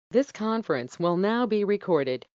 This conference will now be recorded.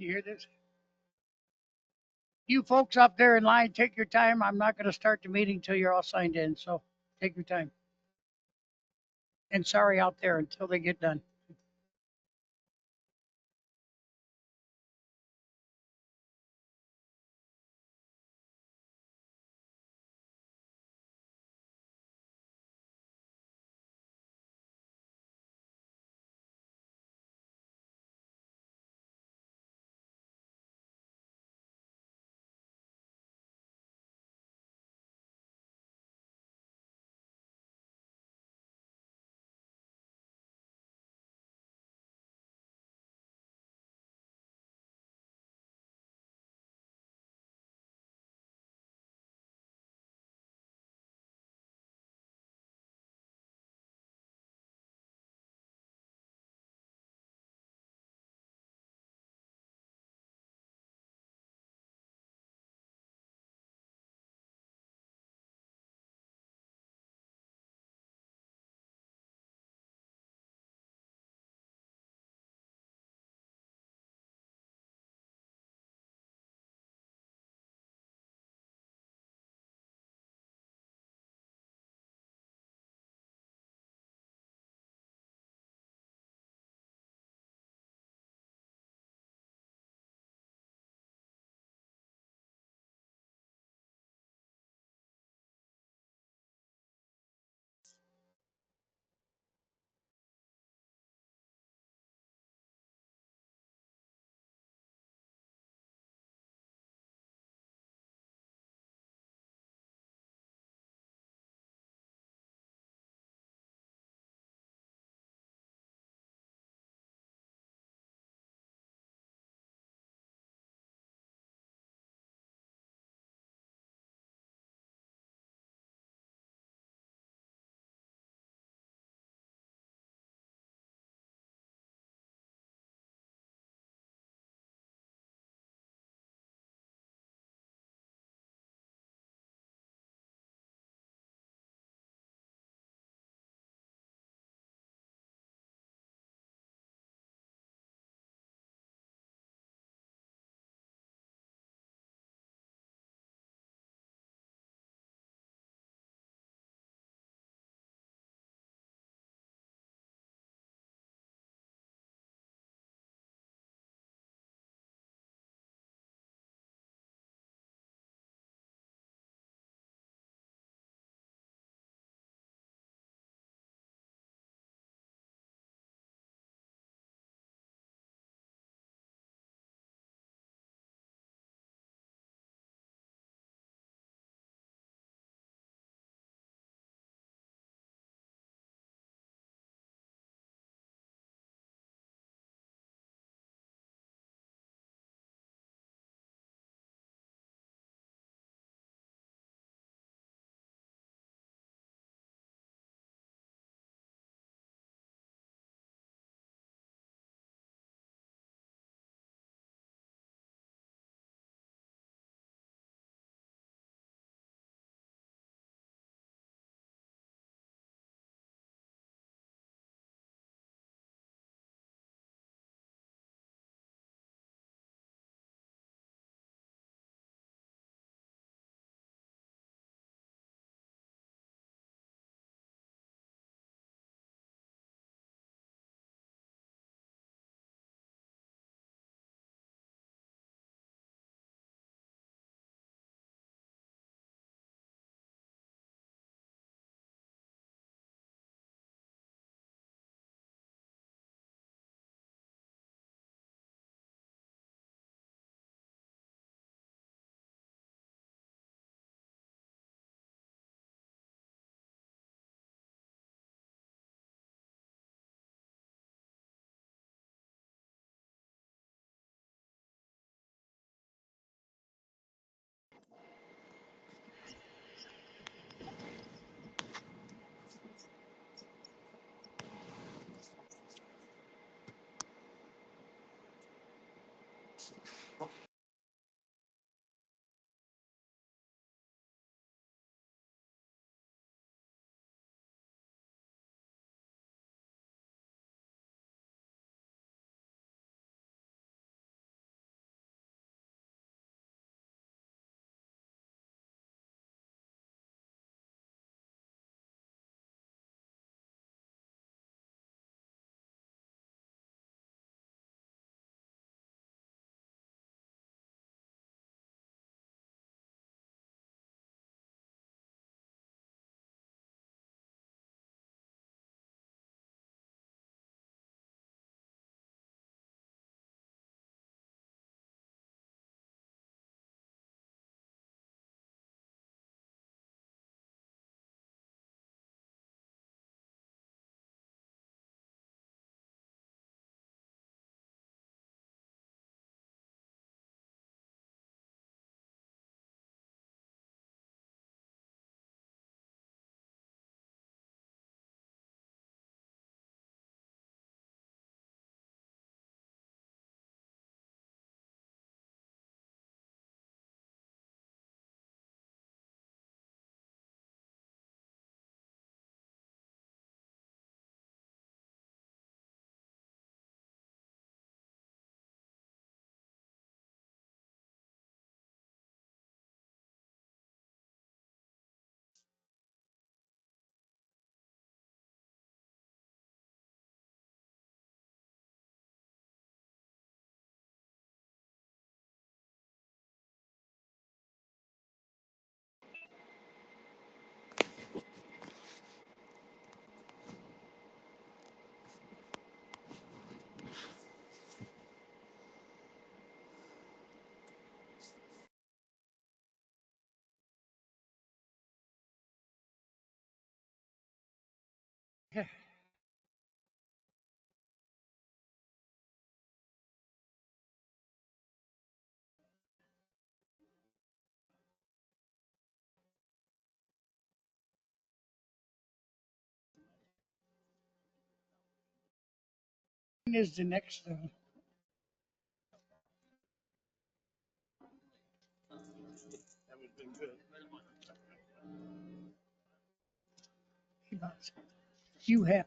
You hear this? You folks up there in line, take your time. I'm not going to start the meeting till you're all signed in. So take your time. And sorry out there until they get done. Is the next, you have.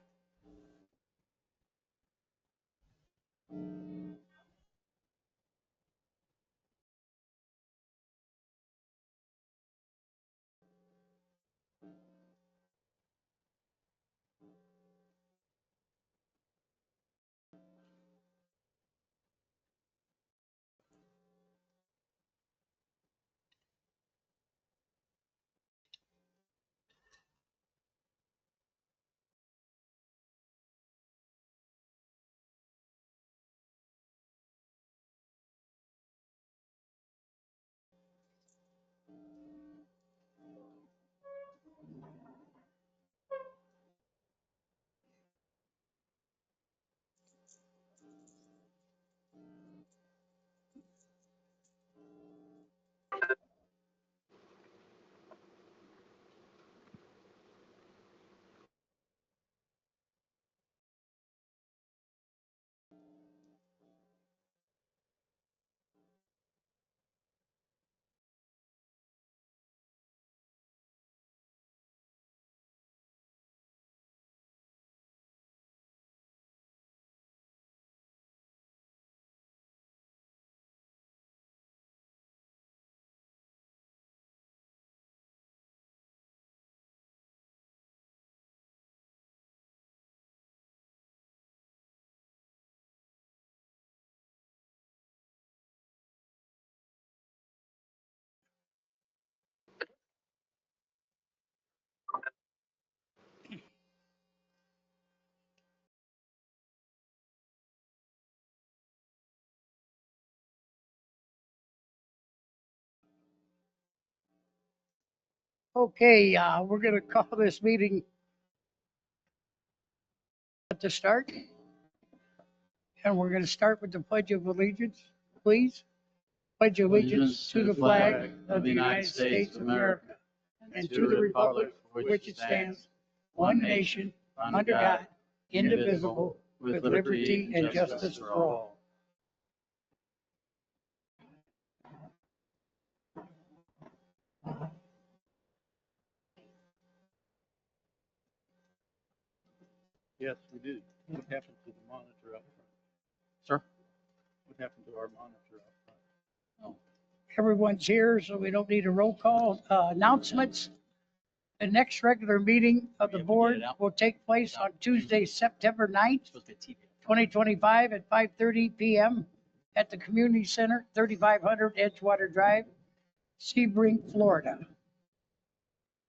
Okay, we're going to call this meeting at the start. And we're going to start with the Pledge of Allegiance, please. Pledge allegiance to the flag of the United States of America and to the republic for which it stands, one nation, under God, indivisible, with liberty and justice for all. Yes, we do. What happened to the monitor up front? Sir? What happened to our monitor up front? Everyone's here, so we don't need a roll call. Announcements. The next regular meeting of the board will take place on Tuesday, September 9th, 2025 at 5:30 PM at the Community Center, 3500 Edgewater Drive, Sebring, Florida.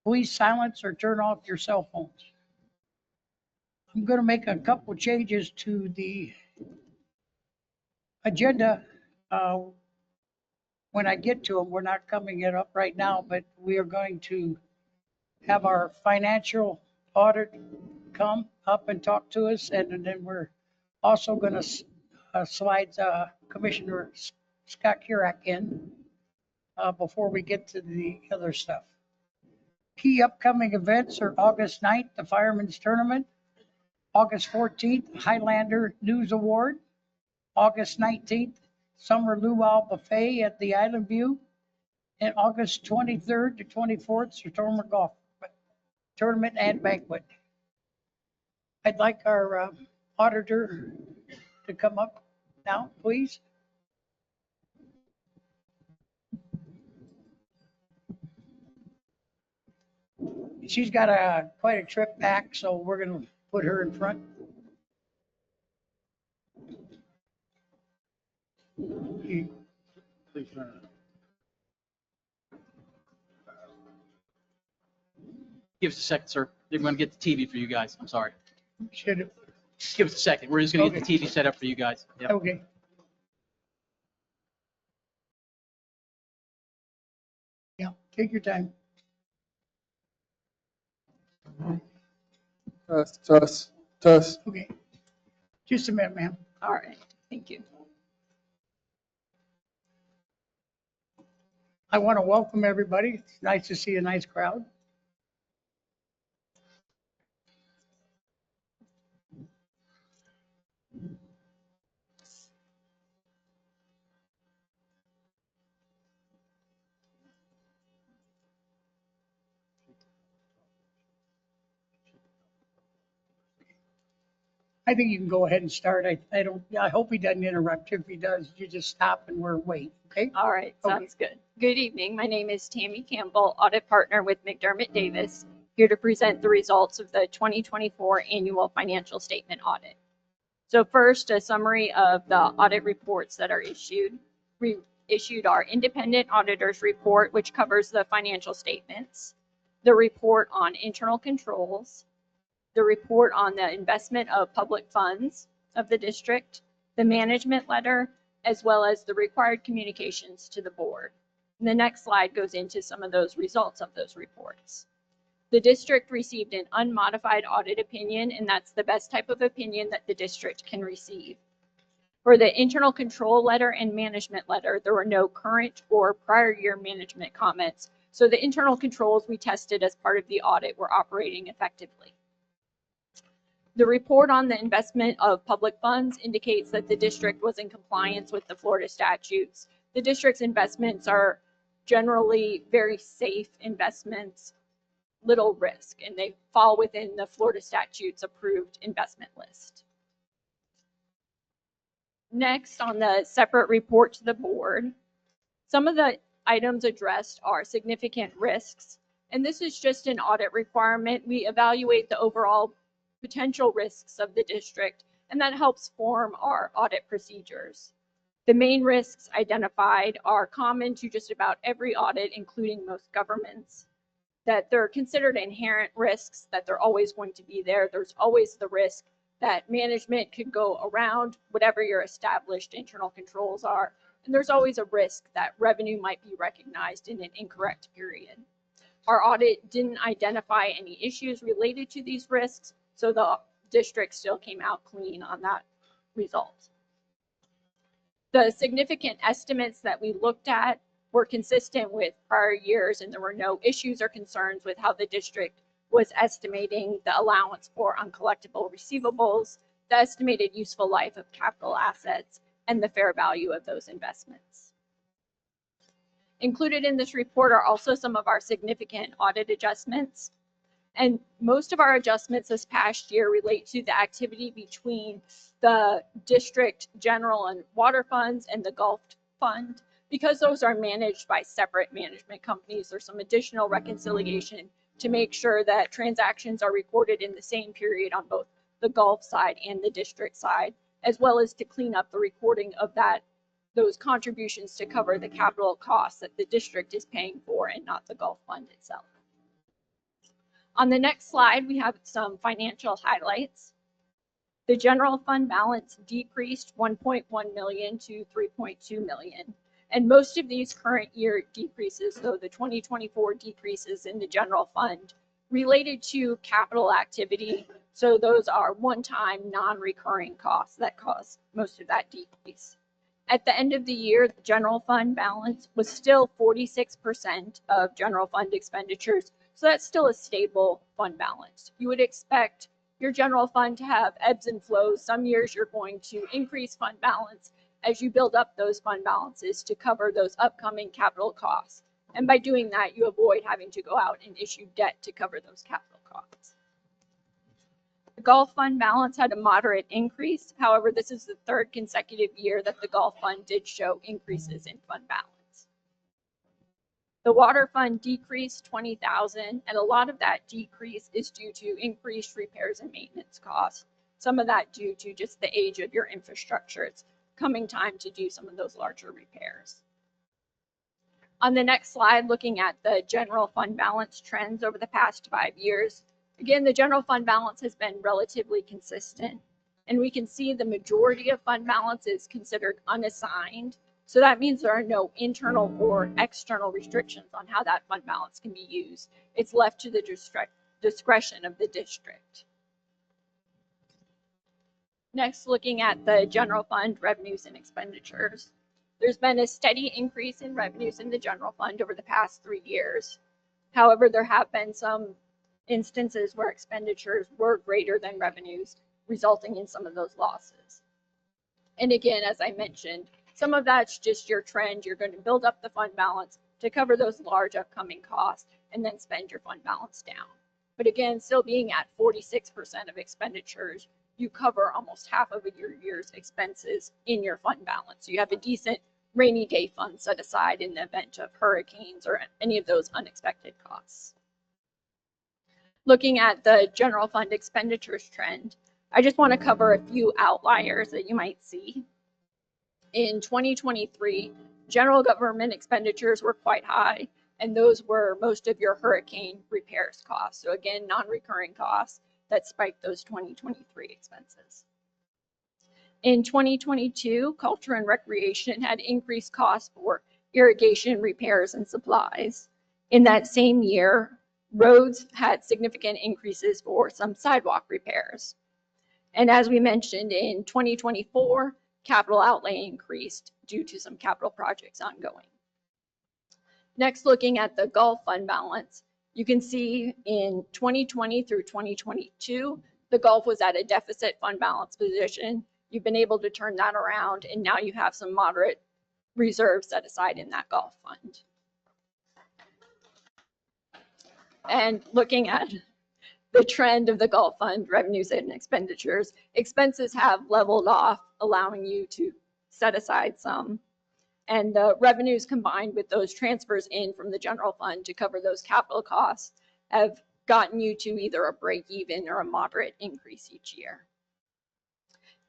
Please silence or turn off your cell phones. I'm going to make a couple changes to the agenda. When I get to them, we're not coming it up right now, but we are going to have our financial audit come up and talk to us. And then we're also going to slide Commissioner Scott Kirak in before we get to the other stuff. Key upcoming events are August 9th, the Fireman's Tournament. August 14th, Highlander News Award. August 19th, Summer Luau Buffet at the Island View. And August 23rd to 24th, Sertoma Golf Tournament and Banquet. I'd like our auditor to come up now, please. She's got quite a trip back, so we're going to put her in front. Please turn it. Give us a second, sir. They're going to get the TV for you guys. I'm sorry. Should have, Just give us a second. We're just going to get the TV set up for you guys. Yep. okay. Yeah, take your time. Test, test, test. Okay. Just a minute, ma'am. All right, thank you. I want to welcome everybody. It's nice to see a nice crowd. I think you can go ahead and start. I don't, I hope he doesn't interrupt you. If he does, you just stop and we're waiting, okay? All right, sounds good. Good evening. My name is Tammy Campbell, audit partner with McDermott Davis, here to present the results of the 2024 annual financial statement audit. So first, a summary of the audit reports that are issued. We issued our independent auditor's report, which covers the financial statements, the report on internal controls, the report on the investment of public funds of the district, the management letter, as well as the required communications to the board. And the next slide goes into some of those results of those reports. The district received an unmodified audit opinion, and that's the best type of opinion that the district can receive. For the internal control letter and management letter, there were no current or prior year management comments. So the internal controls we tested as part of the audit were operating effectively. The report on the investment of public funds indicates that the district was in compliance with the Florida statutes. The district's investments are generally very safe investments, little risk, and they fall within the Florida statutes approved investment list. Next, on the separate report to the board, some of the items addressed are significant risks, and this is just an audit requirement. We evaluate the overall potential risks of the district, and that helps form our audit procedures. The main risks identified are common to just about every audit, including most governments, that they're considered inherent risks, that they're always going to be there. There's always the risk that management could go around whatever your established internal controls are, and there's always a risk that revenue might be recognized in an incorrect period. Our audit didn't identify any issues related to these risks, so the district still came out clean on that result. The significant estimates that we looked at were consistent with prior years, and there were no issues or concerns with how the district was estimating the allowance for uncollectible receivables, the estimated useful life of capital assets, and the fair value of those investments. Included in this report are also some of our significant audit adjustments. And most of our adjustments this past year relate to the activity between the district general and water funds and the Gulf Fund. Because those are managed by separate management companies, there's some additional reconciliation to make sure that transactions are recorded in the same period on both the Gulf side and the district side, as well as to clean up the recording of those contributions to cover the capital costs that the district is paying for and not the Gulf Fund itself. On the next slide, we have some financial highlights. The general fund balance decreased 1.1 million to 3.2 million. And most of these current year decreases, though the 2024 decreases in the general fund, related to capital activity. So those are one-time non-recurring costs that cause most of that decrease. At the end of the year, the general fund balance was still 46% of general fund expenditures. So that's still a stable fund balance. You would expect your general fund to have ebbs and flows. Some years you're going to increase fund balance as you build up those fund balances to cover those upcoming capital costs. And by doing that, you avoid having to go out and issue debt to cover those capital costs. The Gulf Fund balance had a moderate increase. However, this is the third consecutive year that the Gulf Fund did show increases in fund balance. The water fund decreased 20,000, and a lot of that decrease is due to increased repairs and maintenance costs. Some of that due to just the age of your infrastructure. It's coming time to do some of those larger repairs. On the next slide, looking at the general fund balance trends over the past 5 years. Again, the general fund balance has been relatively consistent, and we can see the majority of fund balance is considered unassigned. So that means there are no internal or external restrictions on how that fund balance can be used. It's left to the discretion of the district. Next, looking at the general fund revenues and expenditures. There's been a steady increase in revenues in the general fund over the past 3 years. However, there have been some instances where expenditures were greater than revenues, resulting in some of those losses. And again, as I mentioned, some of that's just your trend. You're going to build up the fund balance to cover those large upcoming costs and then spend your fund balance down. But again, still being at 46% of expenditures, you cover almost half of your year's expenses in your fund balance. So you have a decent rainy day fund set aside in the event of hurricanes or any of those unexpected costs. Looking at the general fund expenditures trend, I just want to cover a few outliers that you might see. In 2023, general government expenditures were quite high, and those were most of your hurricane repairs costs. So again, non-recurring costs that spiked those 2023 expenses. In 2022, culture and recreation had increased costs for irrigation repairs and supplies. In that same year, roads had significant increases for some sidewalk repairs. And as we mentioned, in 2024, capital outlay increased due to some capital projects ongoing. Next, looking at the Gulf fund balance, you can see in 2020 through 2022, the Gulf was at a deficit fund balance position. You've been able to turn that around, and now you have some moderate reserves set aside in that Gulf fund. And looking at the trend of the Gulf Fund revenues and expenditures, expenses have leveled off, allowing you to set aside some. And the revenues combined with those transfers in from the general fund to cover those capital costs have gotten you to either a break even or a moderate increase each year.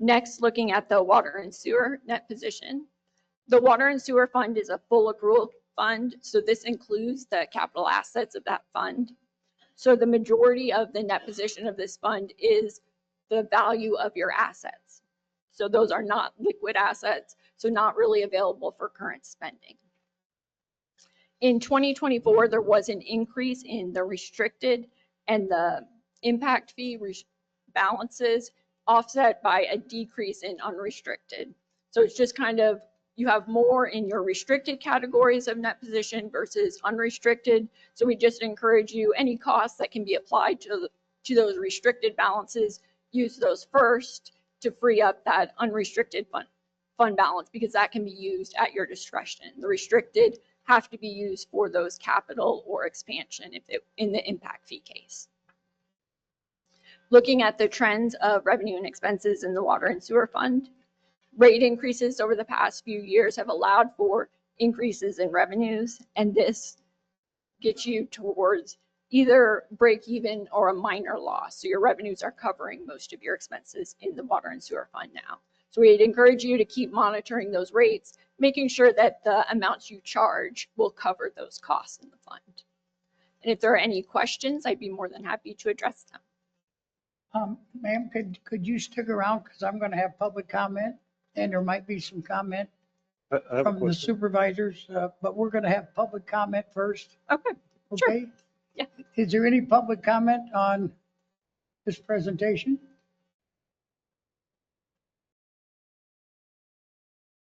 Next, looking at the water and sewer net position. The water and sewer fund is a full accrual fund, so this includes the capital assets of that fund. So the majority of the net position of this fund is the value of your assets. So those are not liquid assets, so not really available for current spending. In 2024, there was an increase in the restricted and the impact fee balances, offset by a decrease in unrestricted. So it's just kind of, you have more in your restricted categories of net position versus unrestricted. So we just encourage you, any costs that can be applied to those restricted balances, use those first to free up that unrestricted fund balance, because that can be used at your discretion. The restricted have to be used for those capital or expansion in the impact fee case. Looking at the trends of revenue and expenses in the water and sewer fund, rate increases over the past few years have allowed for increases in revenues, and this gets you towards either break even or a minor loss. So your revenues are covering most of your expenses in the water and sewer fund now. So we'd encourage you to keep monitoring those rates, making sure that the amounts you charge will cover those costs in the fund. And if there are any questions, I'd be more than happy to address them. Ma'am, could you stick around, because I'm going to have public comment, and there might be some comment I have a from the question. supervisors, but we're going to have public comment first. Okay, sure. Okay? Yeah. Is there any public comment on this presentation?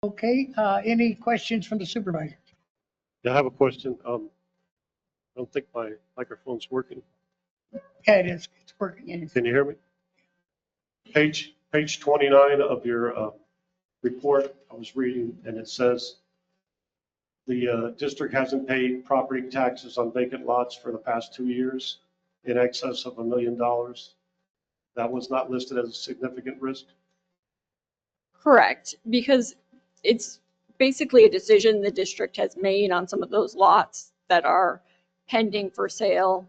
Okay, any questions from the supervisor? Yeah, I have a question. I don't think my microphone's working. Yeah, it is. It's working. Can you hear me? Page 29 of your report, I was reading, and it says the district hasn't paid property taxes on vacant lots for the past 2 years in excess of $1 million. That was not listed as a significant risk. Correct, because it's basically a decision the district has made on some of those lots that are pending for sale.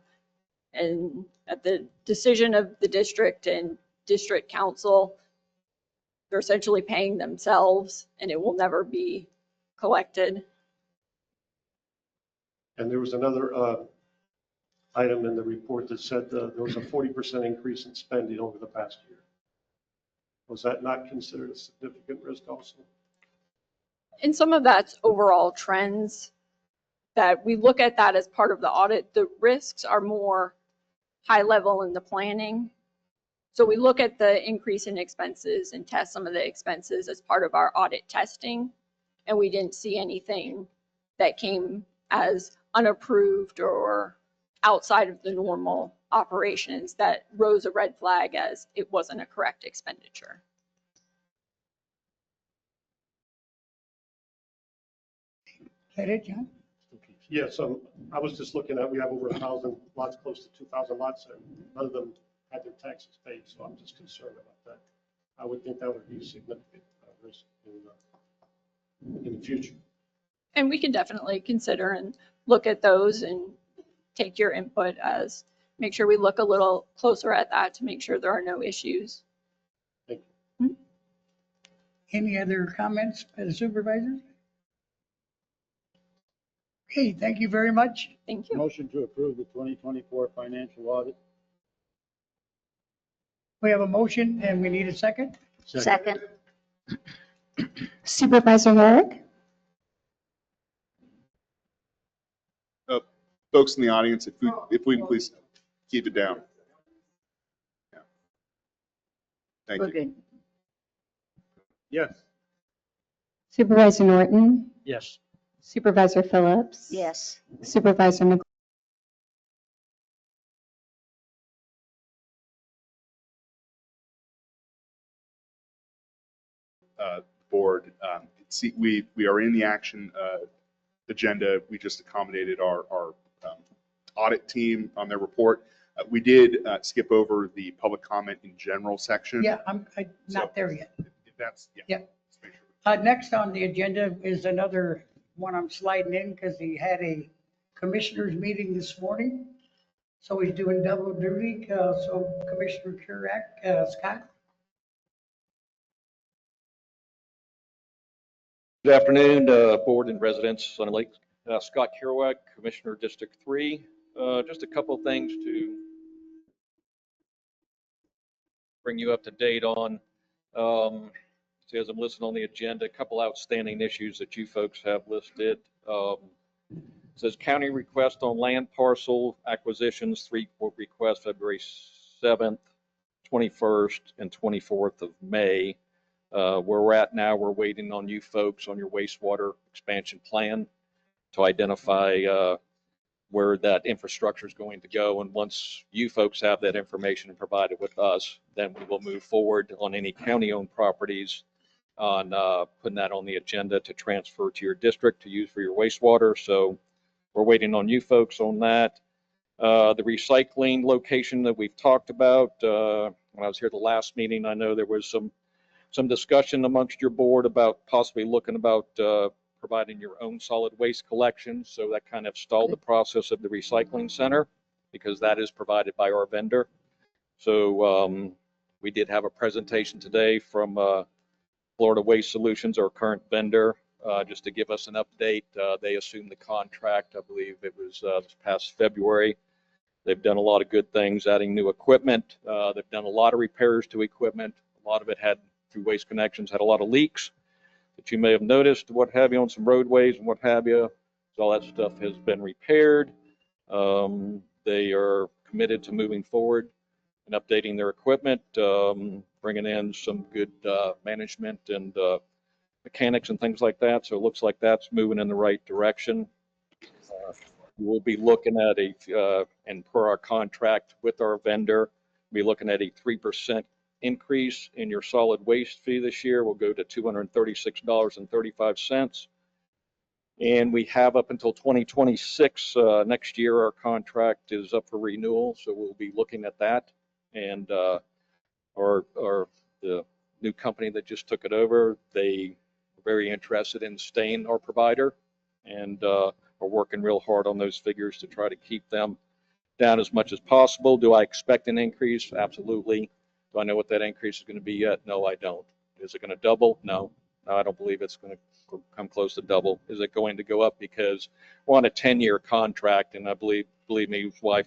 And at the decision of the district and district council, they're essentially paying themselves, and it will never be collected. And there was another item in the report that said there was a 40% increase in spending over the past year. Was that not considered a significant risk also? And some of that's overall trends that we look at that as part of the audit. The risks are more high level in the planning. So we look at the increase in expenses and test some of the expenses as part of our audit testing. And we didn't see anything that came as unapproved or outside of the normal operations that rose a red flag as it wasn't a correct expenditure. Is that it, John? Yes, I was just looking at, we have over 1,000 lots, close to 2,000 lots, and none of them had their taxes paid, so I'm just concerned about that. I would think that would be a significant risk in the future. And we can definitely consider and look at those and take your input as, make sure we look a little closer at that to make sure there are no issues. Thank you. Any other comments by the supervisors? Okay, thank you very much. Thank you. Motion to approve the 2024 financial audit. We have a motion and we need a second. Second. Supervisor Herrick? Folks in the audience, if we can please keep it down. Yeah. Thank We're you. good. Yes. Supervisor Norton? Yes. Supervisor Phillips? Yes. Supervisor McGuire? Board, see, we are in the action agenda. We just accommodated our audit team on their report. We did skip over the public comment in general section. Yeah, I'm not there yet. If that's, yeah. Yep. Let's make sure. Next on the agenda is another one I'm sliding in because he had a commissioners meeting this morning. So he's doing double duty. So Commissioner Kurak, Scott. Good afternoon, board and residents, Sun Lake. Scott Kerouac, Commissioner District 3. Just a couple things to bring you up to date on. See, as I'm listening on the agenda, a couple outstanding issues that you folks have listed. It says county request on land parcel acquisitions, 3 requests, February 7th, 21st, and 24th of May. Where we're at now, we're waiting on you folks on your wastewater expansion plan to identify where that infrastructure is going to go. And once you folks have that information and provide it with us, then we will move forward on any county-owned properties on putting that on the agenda to transfer to your district to use for your wastewater. So we're waiting on you folks on that. The recycling location that we've talked about, when I was here the last meeting, I know there was some discussion amongst your board about possibly looking about providing your own solid waste collection. So that kind of stalled the process of the recycling center because that is provided by our vendor. So we did have a presentation today from Florida Waste Solutions, our current vendor, just to give us an update. They assumed the contract, I believe it was this past February. They've done a lot of good things, adding new equipment. They've done a lot of repairs to equipment. A lot of it had, through Waste Connections, had a lot of leaks that you may have noticed, what have you, on some roadways and what have you. So all that stuff has been repaired. They are committed to moving forward and updating their equipment, bringing in some good management and mechanics and things like that. So it looks like that's moving in the right direction. We'll be looking at and per our contract with our vendor, be looking at a 3% increase in your solid waste fee this year. Will go to $236.35. And we have up until 2026, next year, our contract is up for renewal. So we'll be looking at that. And the new company that just took it over, they were very interested in staying our provider and are working real hard on those figures to try to keep them down as much as possible. Do I expect an increase? Absolutely. Do I know what that increase is going to be yet? No, I don't. Is it going to double? No. I don't believe it's going to come close to double. Is it going to go up because we're on a 10-year contract, and I believe me, his wife,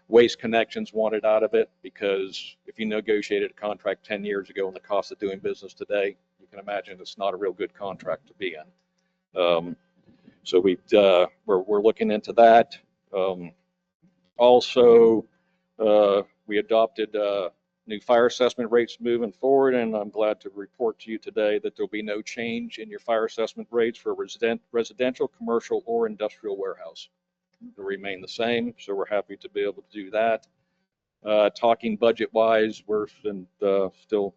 Waste Connections wanted out of it, because if you negotiated a contract 10 years ago and the cost of doing business today, you can imagine it's not a real good contract to be in. So we're looking into that. Also, we adopted new fire assessment rates moving forward, and I'm glad to report to you today that there'll be no change in your fire assessment rates for residential, commercial, or industrial warehouse. They'll remain the same, so we're happy to be able to do that. Talking budget-wise, we're still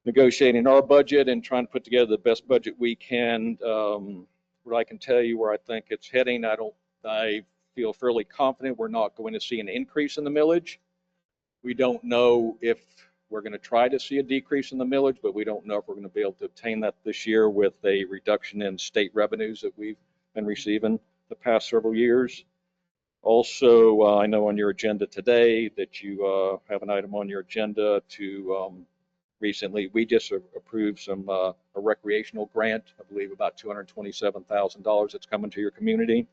negotiating our budget and trying to put together the best budget we can. What I can tell you where I think it's heading, I feel fairly confident we're not going to see an increase in the millage. We don't know if we're going to try to see a decrease in the millage, but we don't know if we're going to be able to obtain that this year with a reduction in state revenues that we've been receiving the past several years. Also, I know on your agenda today that you have an item on your agenda to recently, we just approved a recreational grant, I believe about $227,000 that's coming to your community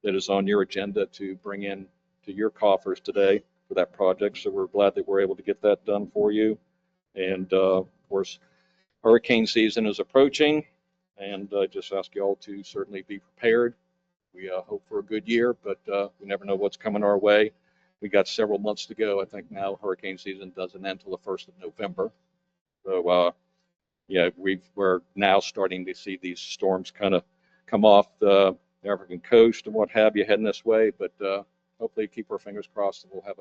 that is on your agenda to bring in to your coffers today for that project. So we're glad that we're able to get that done for you. And of course, hurricane season is approaching, and I just ask you all to certainly be prepared. We hope for a good year, but we never know what's coming our way. We got several months to go. I think now hurricane season doesn't end until the 1st of November. So, yeah, we're now starting to see these storms kind of come off the African coast and what have you heading this way. But hopefully keep our fingers crossed and we'll have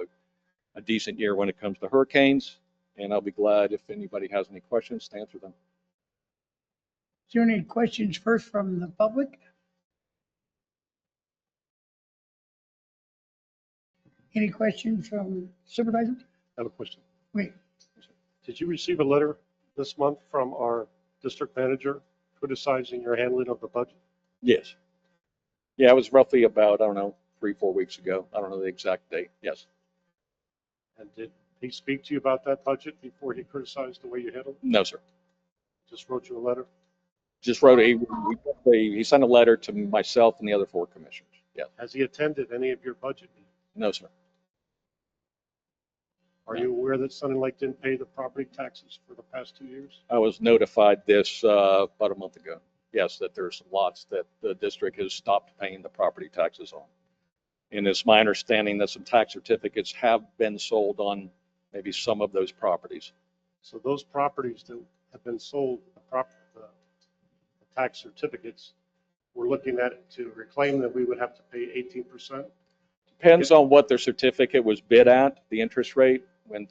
a decent year when it comes to hurricanes. And I'll be glad if anybody has any questions to answer them. Is there any questions first from the public? Any questions from supervisors? I have a question. Wait, Did you receive a letter this month from our district manager criticizing your handling of the budget? Yes. Yeah, it was roughly about, I don't know, 3-4 weeks ago. I don't know the exact date. Yes. And did he speak to you about that budget before he criticized the way you handled it? No, sir. Just wrote you a letter? Just wrote he sent a letter to myself and the other 4 commissioners. Yeah. Has he attended any of your budget meetings? No, sir. Are you aware that Sun and Lake didn't pay the property taxes for the past 2 years? I was notified this about a month ago. Yes, that there's some lots that the district has stopped paying the property taxes on. And it's my understanding that some tax certificates have been sold on maybe some of those properties. So those properties that have been sold, the tax certificates, we're looking at it to reclaim that we would have to pay 18%. Depends on what their certificate was bid at, the interest rate. When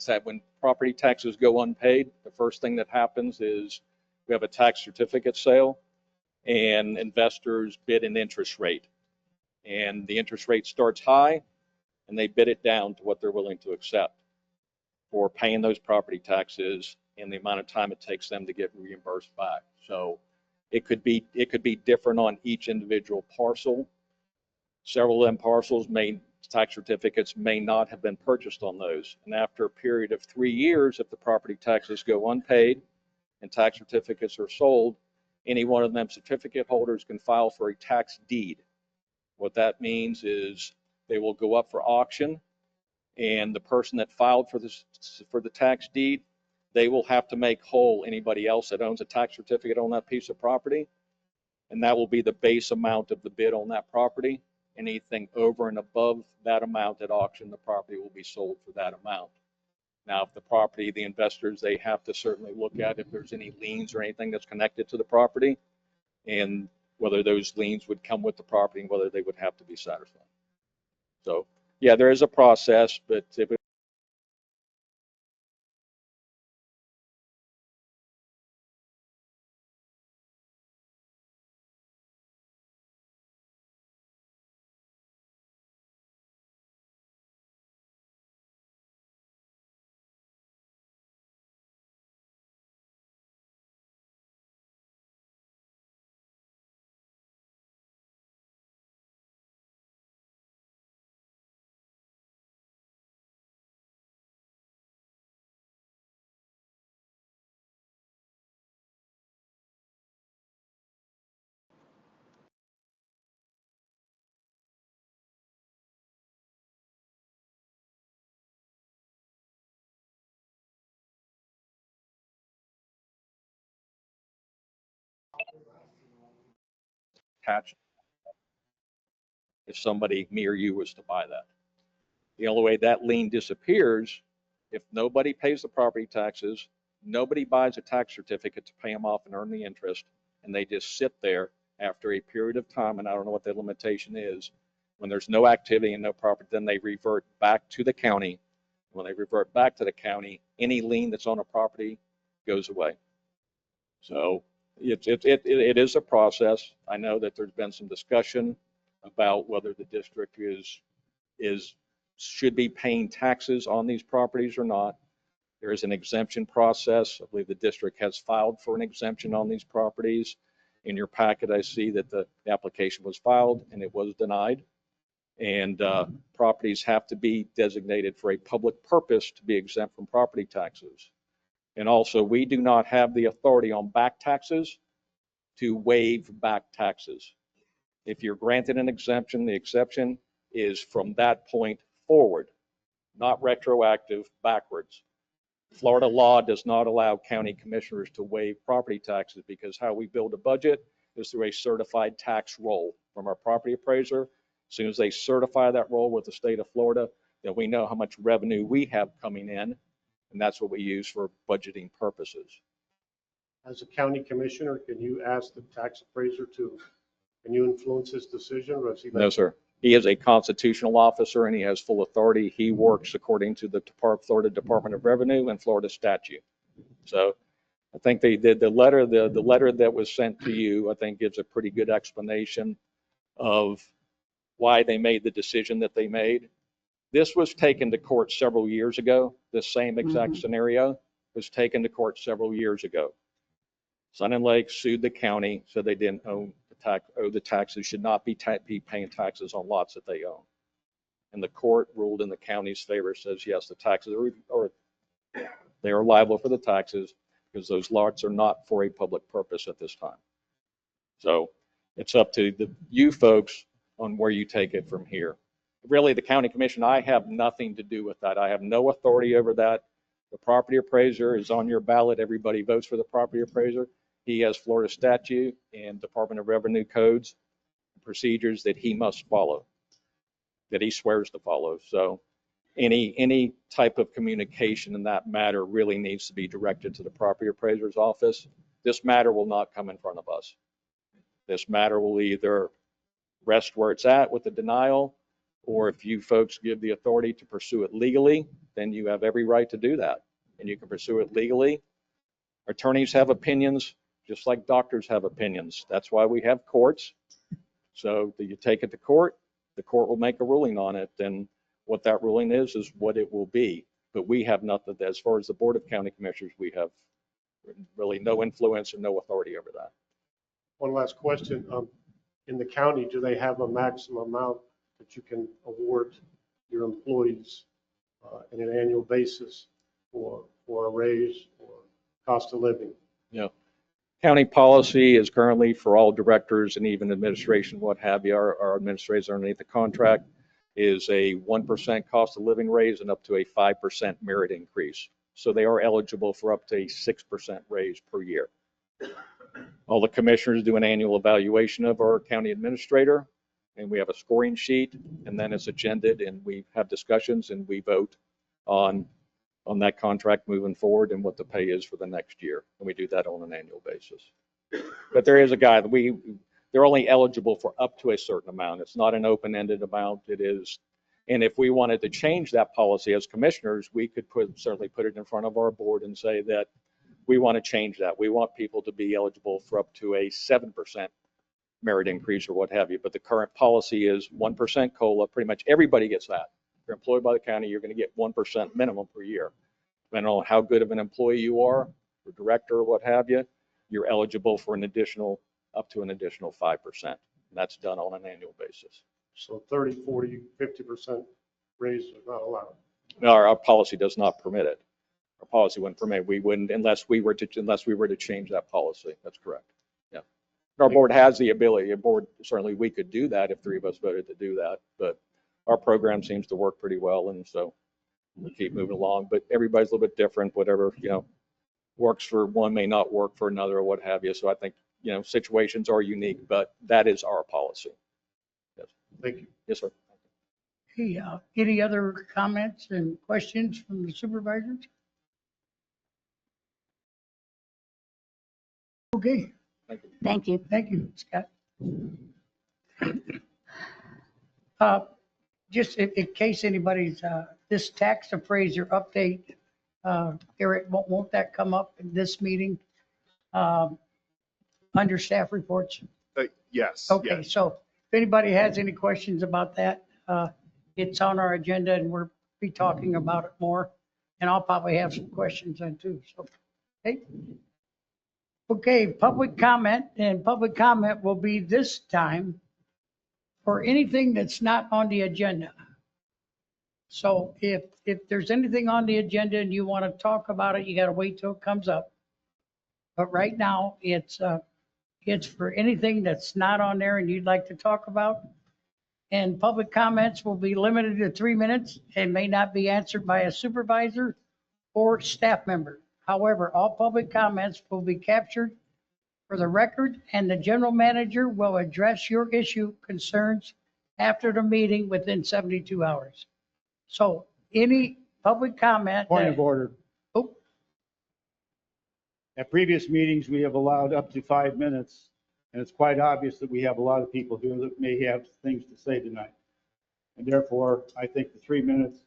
property taxes go unpaid, the first thing that happens is we have a tax certificate sale and investors bid an interest rate. And the interest rate starts high and they bid it down to what they're willing to accept for paying those property taxes and the amount of time it takes them to get reimbursed back. So it could be different on each individual parcel. Several of them parcels tax certificates may not have been purchased on those. And after a period of 3 years, if the property taxes go unpaid and tax certificates are sold, any one of them certificate holders can file for a tax deed. What that means is they will go up for auction, and the person that filed for the tax deed, they will have to make whole anybody else that owns a tax certificate on that piece of property. And that will be the base amount of the bid on that property. Anything over and above that amount at auction, the property will be sold for that amount. Now, if the investors, they have to certainly look at if there's any liens or anything that's connected to the property and whether those liens would come with the property and whether they would have to be satisfied. So, yeah, there is a process, but typically attached if somebody, me or you, was to buy that. The only way that lien disappears If nobody pays the property taxes, nobody buys a tax certificate to pay them off and earn the interest, and they just sit there after a period of time, and I don't know what the limitation is, when there's no activity and no property, then they revert back to the county. When they revert back to the county, any lien that's on a property goes away. So it is a process. I know that there's been some discussion about whether the district should be paying taxes on these properties or not. There is an exemption process. I believe the district has filed for an exemption on these properties. In your packet, I see that the application was filed and it was denied. And properties have to be designated for a public purpose to be exempt from property taxes. And also, we do not have the authority on back taxes to waive back taxes. If you're granted an exemption, the exception is from that point forward, not retroactive backwards. Florida law does not allow county commissioners to waive property taxes because how we build a budget is through a certified tax roll from our property appraiser. As soon as they certify that roll with the state of Florida, then we know how much revenue we have coming in, and that's what we use for budgeting purposes. As a county commissioner, can you ask the tax appraiser can you influence his decision, or is he? No, sir. He is a constitutional officer and he has full authority. He works according to the Florida Department of Revenue and Florida statute. So I think they did the letter that was sent to you, I think gives a pretty good explanation of why they made the decision that they made. This was taken to court several years ago. This same exact scenario was taken to court several years ago. Sun and Lake sued the county, said they didn't owe the taxes, should not be paying taxes on lots that they own. And the court ruled in the county's favor, says yes, the taxes they are liable for the taxes because those lots are not for a public purpose at this time. So it's up to you folks on where you take it from here. Really, the county commission, I have nothing to do with that. I have no authority over that. The property appraiser is on your ballot. Everybody votes for the property appraiser. He has Florida statute and Department of Revenue codes, procedures that he must follow, that he swears to follow. So any type of communication in that matter really needs to be directed to the property appraiser's office. This matter will not come in front of us. This matter will either rest where it's at with the denial, or if you folks give the authority to pursue it legally, then you have every right to do that. And you can pursue it legally. Attorneys have opinions, just like doctors have opinions. That's why we have courts. So you take it to court, the court will make a ruling on it. And what that ruling is what it will be. But we have nothing, as far as the Board of County Commissioners, we have really no influence or no authority over that. One last question. In the county, do they have a maximum amount that you can award your employees on an annual basis for a raise or cost of living? Yeah. County policy is currently for all directors and even administration, what have you, our administrators underneath the contract, is a 1% cost of living raise and up to a 5% merit increase. So they are eligible for up to a 6% raise per year. All the commissioners do an annual evaluation of our county administrator, and we have a scoring sheet, and then it's agended, and we have discussions, and we vote on that contract moving forward and what the pay is for the next year. And we do that on an annual basis. But there is a guy that they're only eligible for up to a certain amount. It's not an open-ended amount. It is. And if we wanted to change that policy as commissioners, we could certainly put it in front of our board and say that we want to change that. We want people to be eligible for up to a 7% merit increase or what have you. But the current policy is 1% COLA. Pretty much everybody gets that. If you're employed by the county, you're going to get 1% minimum per year. Depending on how good of an employee you are, or director or what have you, you're eligible for up to an additional 5%. And that's done on an annual basis. So 30, 40, 50% raise is not allowed. No, our policy does not permit it. Our policy wouldn't permit. We wouldn't unless we were to change that policy. That's correct. Yeah. Our board has the ability. Certainly we could do that if three of us voted to do that. But our program seems to work pretty well, and so we'll keep moving along. But everybody's a little bit different. Whatever works for one may not work for another, or what have you. So I think situations are unique, but that is our policy. Yes. Thank you. Yes, sir. Hey, any other comments and questions from the supervisors? Okay, Thank you. thank you, Scott. Just in case anybody's, this tax appraiser update, Eric, won't that come up in this meeting? Under staff reports? Yes. Okay, yes. so if anybody has any questions about that, it's on our agenda and we'll be talking about it more. And I'll probably have some questions then too, so, okay. Okay, public comment, and public comment will be this time for anything that's not on the agenda. So if there's anything on the agenda and you want to talk about it, you got to wait till it comes up. But right now, it's for anything that's not on there and you'd like to talk about. And public comments will be limited to 3 minutes and may not be answered by a supervisor or staff member. However, all public comments will be captured for the record, and the general manager will address your issue concerns after the meeting within 72 hours. So any public comment. Point of order. Oh, At previous meetings, we have allowed up to 5 minutes, and it's quite obvious that we have a lot of people here that may have things to say tonight. And therefore, I think the 3 minutes,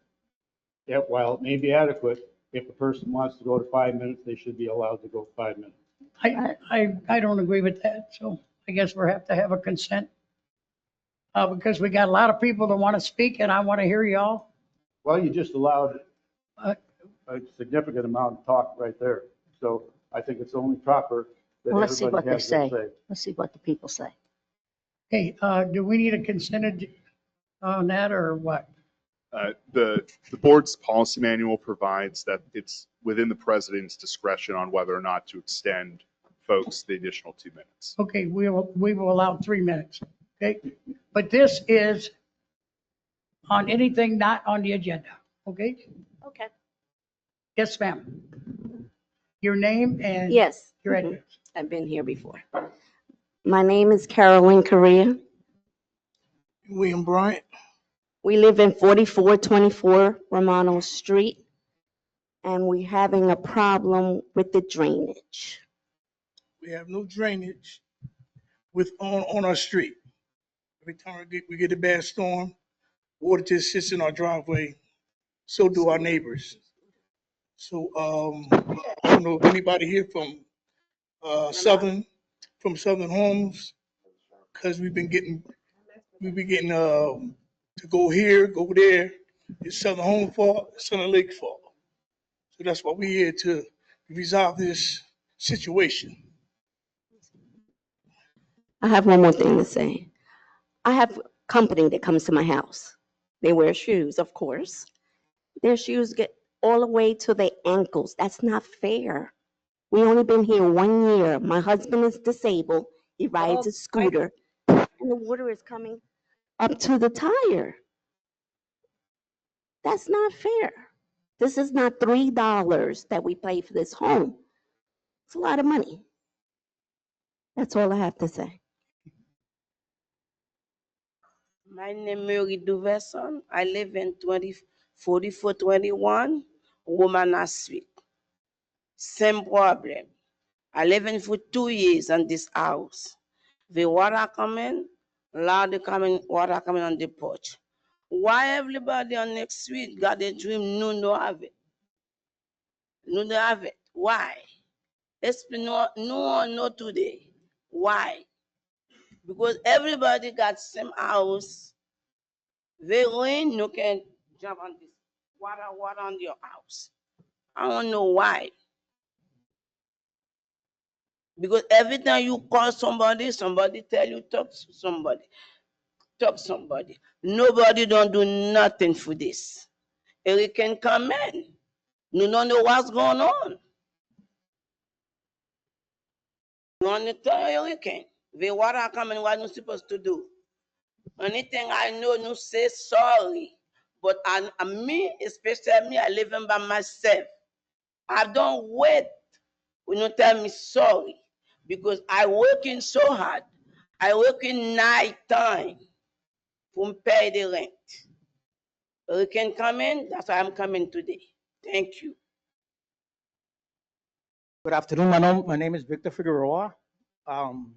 yeah, while it may be adequate, if a person wants to go to 5 minutes, they should be allowed to go 5 minutes. I don't agree with that, so I guess we'll have to have a consent. Because we got a lot of people that want to speak and I want to hear y'all. Well, you just allowed Uh, a significant amount of talk right there. So I think it's only proper that Well, let's see what everybody they has their say. say. Let's see what the people say. Hey, do we need a consent on that or what? The board's policy manual provides that it's within the president's discretion on whether or not to extend folks the additional 2 minutes. Okay, we will allow 3 minutes, okay? But this is on anything not on the agenda, okay? Okay. Yes, ma'am. Your name and Yes. your Mhm. address. I've been here before. My name is Carolyn Correa. William Bryant. We live in 4424 Romano Street, and we're having a problem with the drainage. We have no drainage on our street. Every time we get a bad storm, water just sits in our driveway. So do our neighbors. So, I don't know if anybody here from Southern Homes, because we've been getting to go here, go there. It's Southern Home fault, it's Southern Lake fault. So that's why we're here to resolve this situation. I have one more thing to say. I have company that comes to my house. They wear shoes, of course. Their shoes get all the way to their ankles. That's not fair. We only been here 1 year. My husband is disabled. He rides a scooter, and the water is coming up to the tire. That's not fair. This is not $3 that we pay for this home. It's a lot of money. That's all I have to say. My name is Mary Duverson. I live in 4421 Romana Street. Same problem. I live in for 2 years in this house. The water coming, loud coming, water coming on the porch. Why everybody on next street got a dream, no have it? No have it. Why? It's been no one know today. Why? Because everybody got same house. They rain, you can jump on this water on your house. I don't know why. Because every time you call somebody, somebody tell you talk to somebody. Talk somebody. Nobody don't do nothing for this. Eric can come in. You don't know what's going on. You want to tell Eric, the water coming, what you supposed to do? Anything I know, you say sorry. But me, especially me, I live in by myself. I don't wait when you tell me sorry because I working so hard. I work in night time to pay the rent. You can come in, that's why I'm coming today. Thank you. Good afternoon. My name is Victor Figueroa. Um,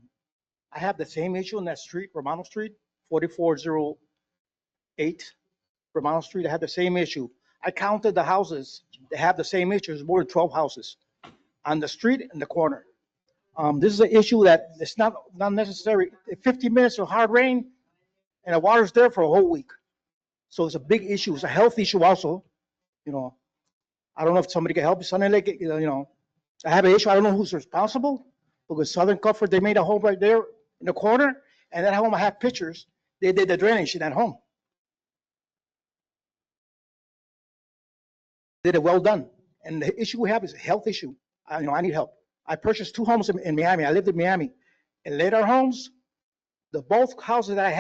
I have the same issue on that street, Romano Street, 4408 Romano Street. I had the same issue. I counted the houses. They have the same issue. There's more than 12 houses on the street in the corner. This is an issue that it's not necessary. 50 minutes of hard rain and the water's there for a whole week. So it's a big issue. It's a health issue also. You know, I don't know if somebody can help me. Something like, I have an issue. I don't know who's responsible because Southern Comfort, they made a home right there in the corner. And that home, I have pictures. They did the drainage in that home. Did it well done. And the issue we have is a health issue. I need help. I purchased 2 homes in Miami. I lived in Miami. And later homes, the both houses that I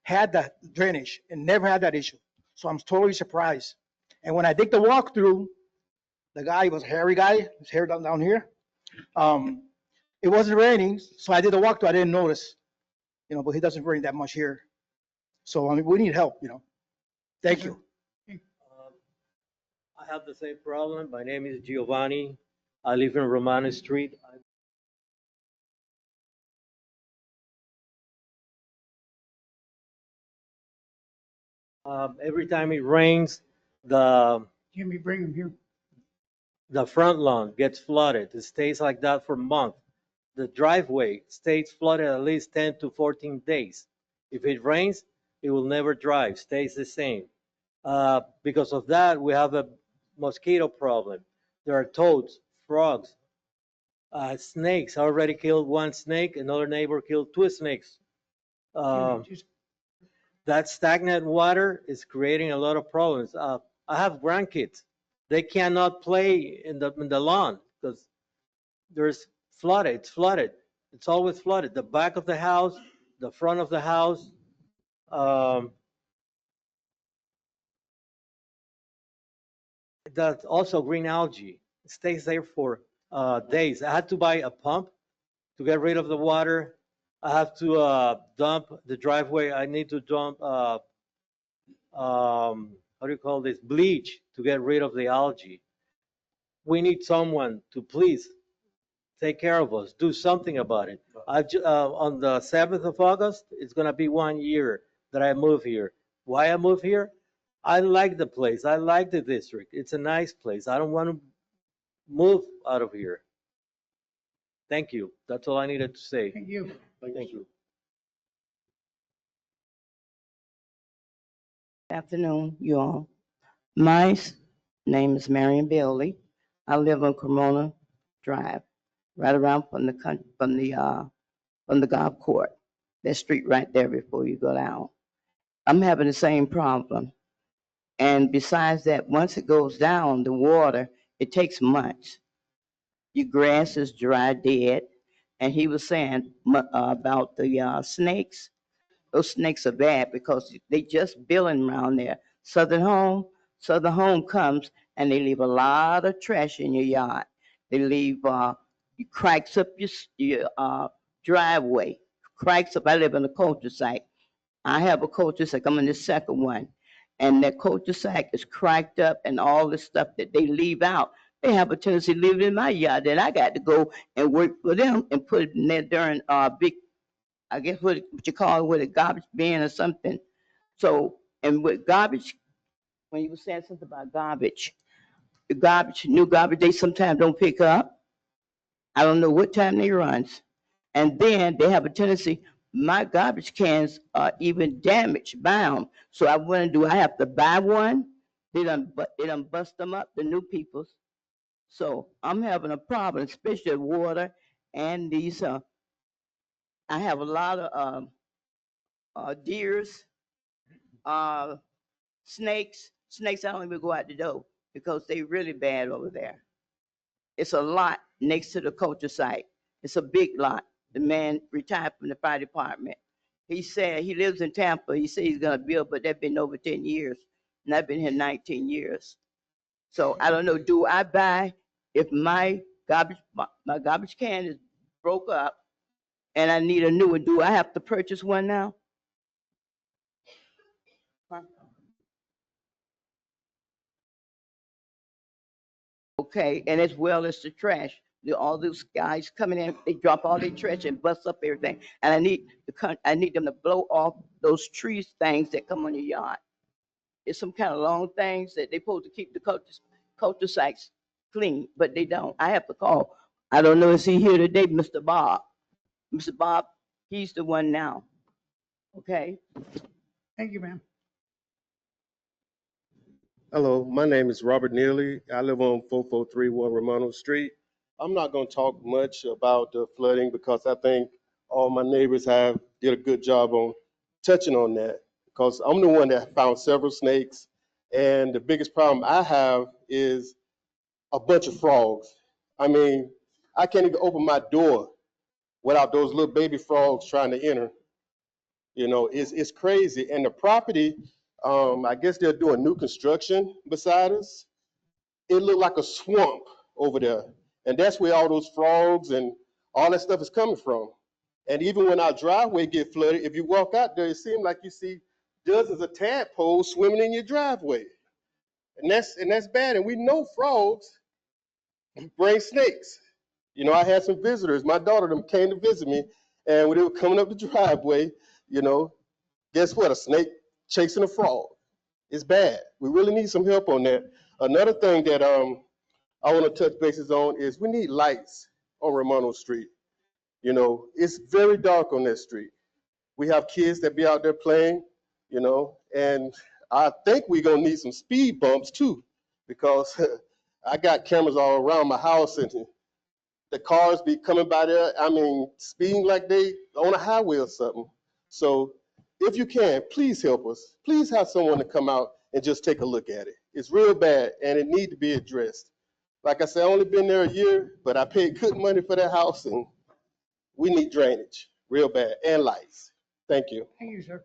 had the drainage and never had that issue. So I'm totally surprised. And when I did the walkthrough, the guy was a hairy guy, his hair down here. It wasn't raining, so I did the walkthrough. I didn't notice, but it doesn't rain that much here. So we need help, Thank you. I have the same problem. My name is Giovanni. I live in Romano Street. Every time it rains, the Jimmy, bring him here. front lawn gets flooded. It stays like that for months. The driveway stays flooded at least 10 to 14 days. If it rains, it will never dry, stays the same. Because of that, we have a mosquito problem. There are toads, frogs, snakes. I already killed 1 snake. Another neighbor killed 2 snakes. That stagnant water is creating a lot of problems. I have grandkids. They cannot play in the lawn because there's flooded. It's flooded. It's always flooded. The back of the house, the front of the house. That's also green algae. It stays there for days. I had to buy a pump to get rid of the water. I have to dump the driveway. I need to dump how do you call this, bleach, to get rid of the algae. We need someone to please take care of us, do something about it. On the 7th of August, it's going to be 1 year that I moved here. Why I moved here? I like the place. I like the district. It's a nice place. I don't want to move out of here. Thank you. That's all I needed to say. Thank you. Thank you. Afternoon, you all. My name is Marion Bailey. I live on Cremona Drive, right around from the golf court. That street right there before you go down. I'm having the same problem. And besides that, once it goes down, the water, it takes months. Your grass is dry, dead. And he was saying about the snakes. Those snakes are bad because they just building around there. Southern Home comes and they leave a lot of trash in your yard. They leave cracks up your driveway, cracks up. I live in a cul-de-sac. I have a cul-de-sac. I'm in the second one, and that cul-de-sac is cracked up, and all the stuff that they leave out, they have a tendency to leave it in my yard. Then I got to go and work for them and put it in there during big, I guess what you call it, with a garbage bin or something. So, and with garbage, when you were saying something about garbage, the garbage, new garbage, they sometimes don't pick up. I don't know what time they runs. And then they have a tendency, my garbage cans are even damaged, bound. So I have to buy one? They done bust them up, the new people's. So I'm having a problem, especially with water and these, I have a lot of deers, snakes. Snakes, I don't even go out the door because they really bad over there. It's a lot next to the culture site. It's a big lot. The man retired from the fire department. He said he lives in Tampa. He said he's gonna build, but that's been over 10 years. And I've been here 19 years. So I don't know, do I buy, if my garbage can is broke up and I need a new one, do I have to purchase one now? okay, and as well as the trash. All those guys coming in, they drop all their trash and bust up everything. And I need them to blow off those tree things that come on your yard. It's some kind of long things that they supposed to keep the cul-de-sacs clean, but they don't. I have to call. I don't know if he here today, Mr. Bob. Mr. Bob, he's the one now. Okay? Thank you, ma'am. Hello, my name is Robert Neely. I live on 4431 Romano Street. I'm not going to talk much about the flooding because I think all my neighbors did a good job on touching on that, because I'm the one that found several snakes, and the biggest problem I have is a bunch of frogs. I mean, I can't even open my door without those little baby frogs trying to enter. You know, it's crazy. And the property, I guess they're doing new construction beside us. It looked like a swamp over there. And that's where all those frogs and all that stuff is coming from. And even when our driveway get flooded, if you walk out there, it seems like you see dozens of tadpoles swimming in your driveway. And that's bad. And we know frogs bring snakes. You know, I had some visitors. My daughter them came to visit me, and when they were coming up the driveway, you know, guess what? A snake chasing a frog. It's bad. We really need some help on that. Another thing that I want to touch bases on is we need lights on Romano Street. You know, it's very dark on that street. We have kids that be out there playing, you know, and I think we're gonna need some speed bumps too, because I got cameras all around my house, and the cars be coming by there, I mean, speeding like they on a highway or something. So if you can, please help us. Please have someone to come out and just take a look at it. It's real bad, and it needs to be addressed. Like I said, I only been there a year, but I paid good money for that house, and we need drainage real bad and lights. Thank you. Thank you, sir.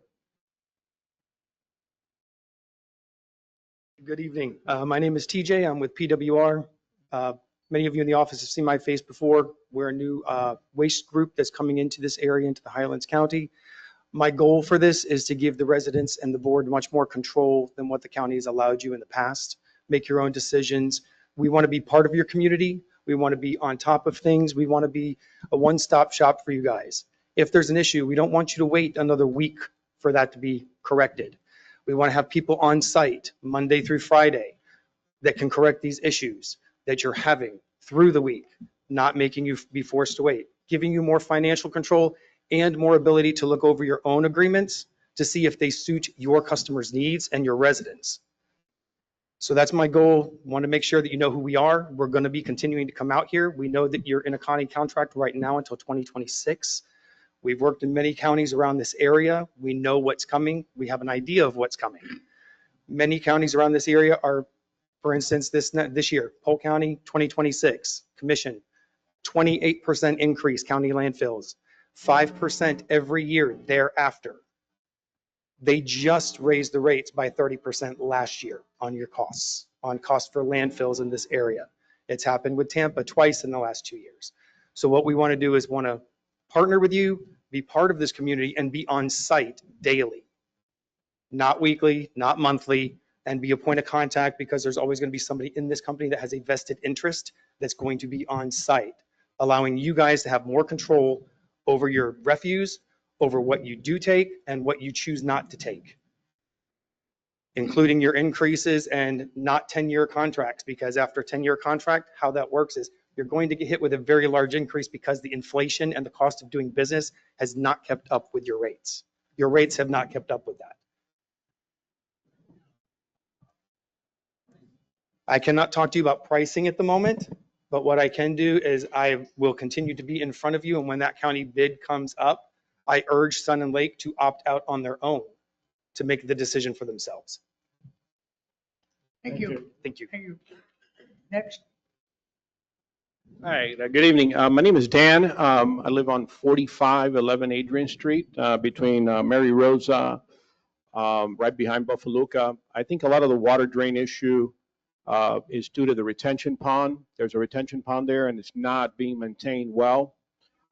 Good evening. My name is TJ. I'm with PWR. Many of you in the office have seen my face before. We're a new waste group that's coming into this area, into the Highlands County. My goal for this is to give the residents and the board much more control than what the county has allowed you in the past. Make your own decisions. We want to be part of your community. We want to be on top of things. We want to be a one-stop shop for you guys. If there's an issue, we don't want you to wait another week for that to be corrected. We want to have people on site Monday through Friday that can correct these issues that you're having through the week, not making you be forced to wait, giving you more financial control and more ability to look over your own agreements to see if they suit your customers' needs and your residents. So that's my goal. Want to make sure that you know who we are. We're going to be continuing to come out here. We know that you're in a county contract right now until 2026. We've worked in many counties around this area. We know what's coming. We have an idea of what's coming. Many counties around this area are, for instance, this year, Polk County, 2026, commission, 28% increase county landfills, 5% every year thereafter. They just raised the rates by 30% last year on your costs, on cost for landfills in this area. It's happened with Tampa twice in the last 2 years. So what we want to do is want to partner with you, be part of this community, and be on site daily, not weekly, not monthly, and be a point of contact, because there's always going to be somebody in this company that has a vested interest that's going to be on site, allowing you guys to have more control over your refuse, over what you do take and what you choose not to take, including your increases and not 10-year contracts, because after a 10-year contract, how that works is you're going to get hit with a very large increase because the inflation and the cost of doing business has not kept up with your rates. Your rates have not kept up with that. I cannot talk to you about pricing at the moment, but what I can do is I will continue to be in front of you, and when that county bid comes up, I urge Sun and Lake to opt out on their own to make the decision for themselves. Thank you. Thank you. Thank you. Next. Hi, good evening. My name is Dan. I live on 4511 Adrian Street, between Mary Rosa, right behind Buffaloka. I think a lot of the water drain issue is due to the retention pond. There's a retention pond there, and it's not being maintained well.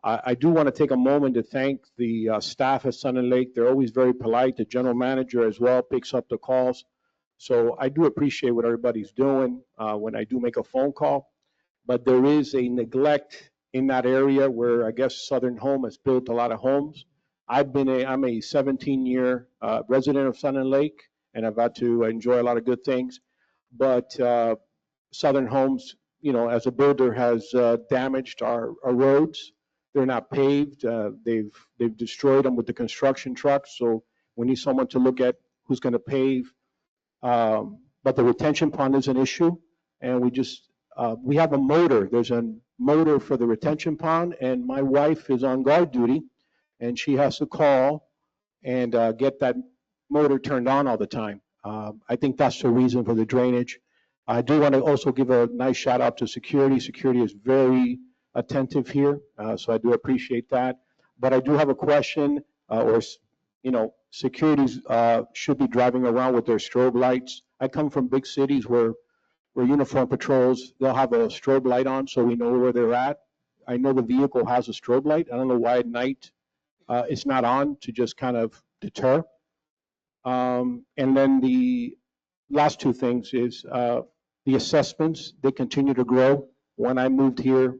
I do want to take a moment to thank the staff at Sun and Lake. They're always very polite. The general manager as well picks up the calls. So I do appreciate what everybody's doing when I do make a phone call, but there is a neglect in that area where I guess Southern Home has built a lot of homes. I'm a 17-year resident of Sun and Lake, and I've got to enjoy a lot of good things. But Southern Homes, as a builder, has damaged our roads. They're not paved. They've destroyed them with the construction trucks. So we need someone to look at who's going to pave. But the retention pond is an issue, and we have a motor. There's a motor for the retention pond, and my wife is on guard duty, and she has to call and get that motor turned on all the time. I think that's the reason for the drainage. I do want to also give a nice shout out to security. Security is very attentive here, so I do appreciate that. But I do have a question, securities should be driving around with their strobe lights. I come from big cities where uniform patrols, they'll have a strobe light on so we know where they're at. I know the vehicle has a strobe light. I don't know why at night it's not on to just kind of deter. And then the last two things is the assessments, they continue to grow. When I moved here,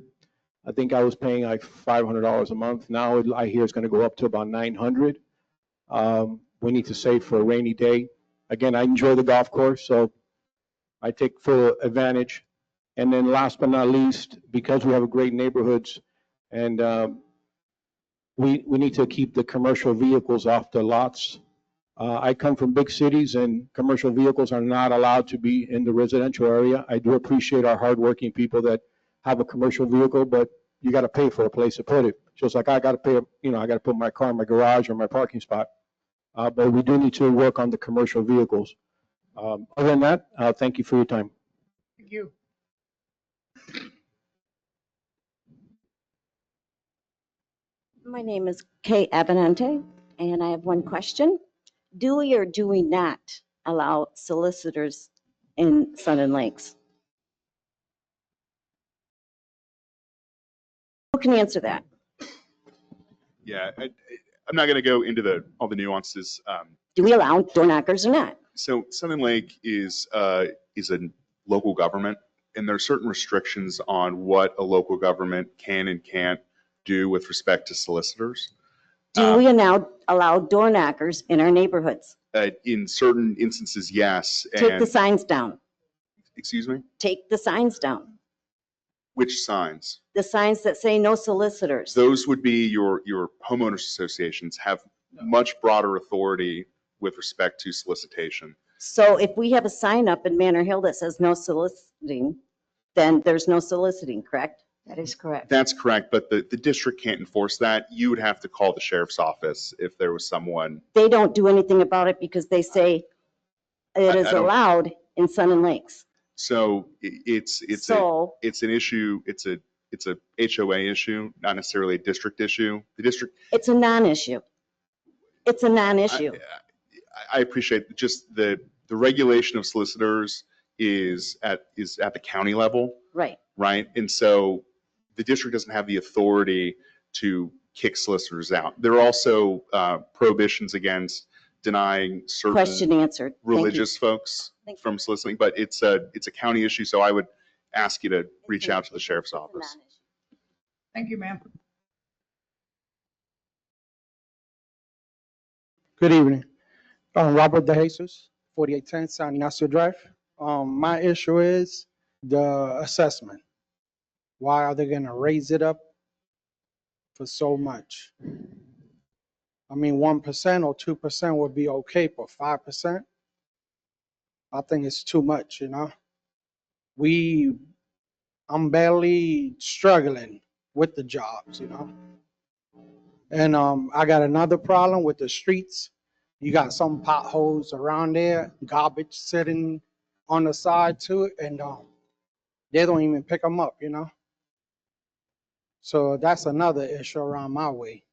I think I was paying like $500 a month. Now I hear it's going to go up to about $900. We need to save for a rainy day. Again, I enjoy the golf course, so I take full advantage. And then last but not least, because we have great neighborhoods, and we need to keep the commercial vehicles off the lots. I come from big cities, and commercial vehicles are not allowed to be in the residential area. I do appreciate our hardworking people that have a commercial vehicle, but you got to pay for a place to put it. Just like I got to pay, I got to put my car in my garage or my parking spot. But we do need to work on the commercial vehicles. Other than that, thank you for your time. Thank you. My name is Kay Abenante, and I have one question. Do we or do we not allow solicitors in Sun and Lakes? Who can answer that? Yeah, I'm not going to go into all the nuances. Do we allow door knockers or not? So Sun and Lake is a local government, and there are certain restrictions on what a local government can and can't do with respect to solicitors. Do we now allow door knockers in our neighborhoods? In certain instances, yes. Take the signs down. Excuse me? Take the signs down. Which signs? The signs that say no solicitors. Those would be your homeowners associations have much broader authority with respect to solicitation. So if we have a sign up in Manor Hill that says no soliciting, then there's no soliciting, correct? That is correct. That's correct, but the district can't enforce that. You would have to call the sheriff's office if there was someone. They don't do anything about it because they say it is allowed in Sun and Lakes. So it's an issue. It's a HOA issue, not necessarily a district issue. The district. It's a non-issue. It's a non-issue. I appreciate just the regulation of solicitors is at the county level. Right. Right. And so the district doesn't have the authority to kick solicitors out. There are also prohibitions against denying certain question answered. religious folks from soliciting, but it's a county issue. So I would ask you to reach out to the sheriff's office. Thank you, ma'am. Good evening. Robert DeJesus, 4810 San Ignacio Drive. My issue is the assessment. Why are they going to raise it up for so much? I mean, 1% or 2% would be okay, but 5%? I think it's too much, I'm barely struggling with the jobs, And I got another problem with the streets. You got some potholes around there, garbage sitting on the side to it, and they don't even pick them up, So that's another issue around my way.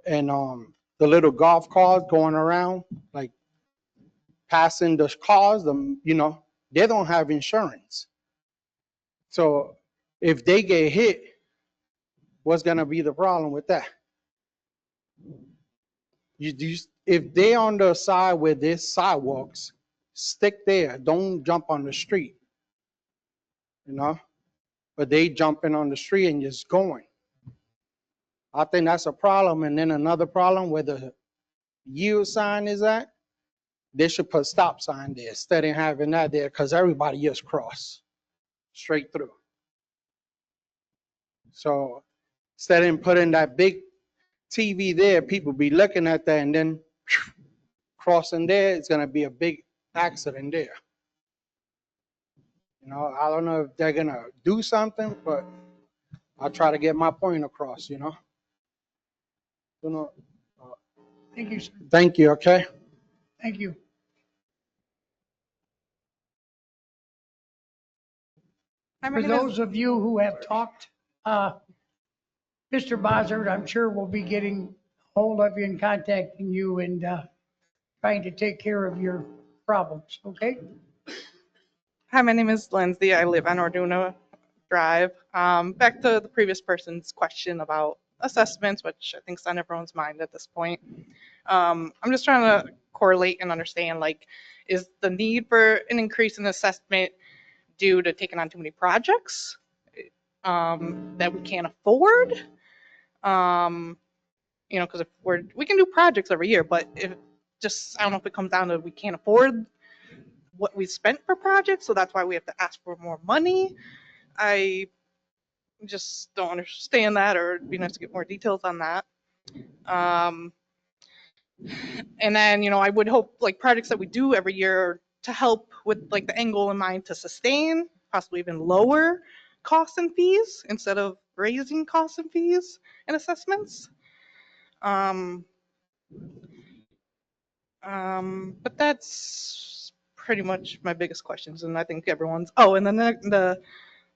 And the little golf carts going around, like passing the cars, they don't have insurance. So if they get hit, what's gonna be the problem with that? If they on the side where there's sidewalks, stick there. Don't jump on the street, you know? But they jumping on the street and just going. I think that's a problem. And then another problem where the yield sign is at, they should put stop sign there instead of having that there because everybody just cross straight through. So instead of putting that big TV there, people be looking at that and then crossing there, it's gonna be a big accident there. You know, I don't know if they're gonna do something, but I'll try to get my point across, you know? You know, Thank you, sir. thank you, okay? Thank you. For those of you who have talked, Mr. Bozzard, I'm sure will be getting hold of you and contacting you and trying to take care of your problems, okay? Hi, my name is Lindsay. I live on Orduna Drive. Back to the previous person's question about assessments, which I think is on everyone's mind at this point. I'm just trying to correlate and understand, like, is the need for an increase in assessment due to taking on too many projects that we can't afford? You know, because if we can do projects every year, but if just, I don't know if it comes down to we can't afford what we spent for projects, so that's why we have to ask for more money. I just don't understand that, or it'd be nice to get more details on that. And then, you know, I would hope like projects that we do every year to help with like the end goal in mind to sustain, possibly even lower costs and fees instead of raising costs and fees and assessments. But that's pretty much my biggest questions, and I think everyone's. Oh, and then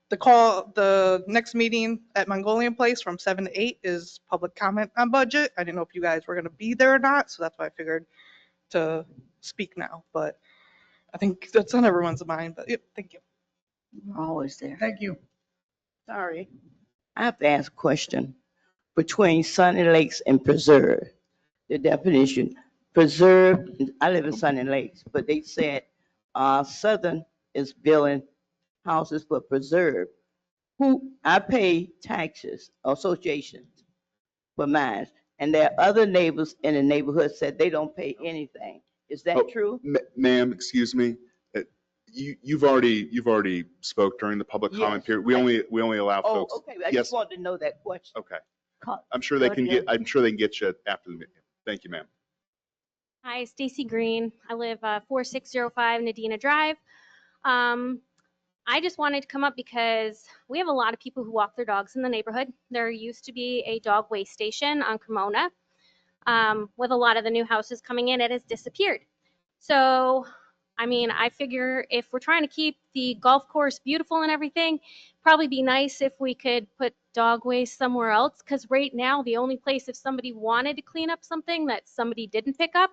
the next meeting at Mongolian Place from 7 to 8 is public comment on budget. I didn't know if you guys were going to be there or not, so that's why I figured to speak now. But I think that's on everyone's mind. But yep, thank you. We're always there. Thank you. Sorry. I have to ask a question. Between Sunny Lakes and Preserve, the definition, Preserve, I live in Sunny Lakes, but they said Southern is building houses for Preserve. Who, I pay taxes, associations for mine, and there are other neighbors in the neighborhood said they don't pay anything. Is that true? Ma'am, excuse me. You've already spoke during the public comment period. We only allow Oh, folks. okay. I Yes. just wanted to know that question. Okay. Co- I'm sure they go can ahead. get you after the meeting. Thank you, ma'am. Hi, Stacy Green. I live 4605 Nadina Drive. I just wanted to come up because we have a lot of people who walk their dogs in the neighborhood. There used to be a dog waste station on Cremona. With a lot of the new houses coming in, it has disappeared. So, I mean, I figure if we're trying to keep the golf course beautiful and everything, probably be nice if we could put dog waste somewhere else. Because right now, the only place if somebody wanted to clean up something that somebody didn't pick up,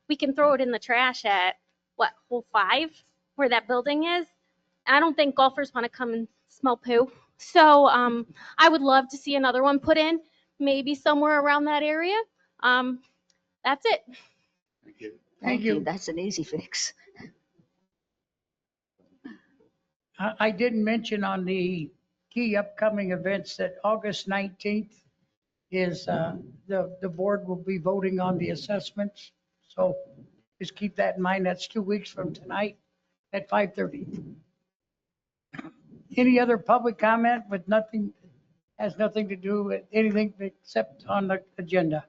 we can throw it in the trash at, what, Hole 5, where that building is. I don't think golfers want to come and smell poo. So I would love to see another one put in, maybe somewhere around that area. That's it. Thank you. That's an easy fix. I didn't mention on the key upcoming events that August 19th is the board will be voting on the assessments. So just keep that in mind. That's 2 weeks from tonight at 5:30. Any other public comment with nothing, has nothing to do with anything except on the agenda?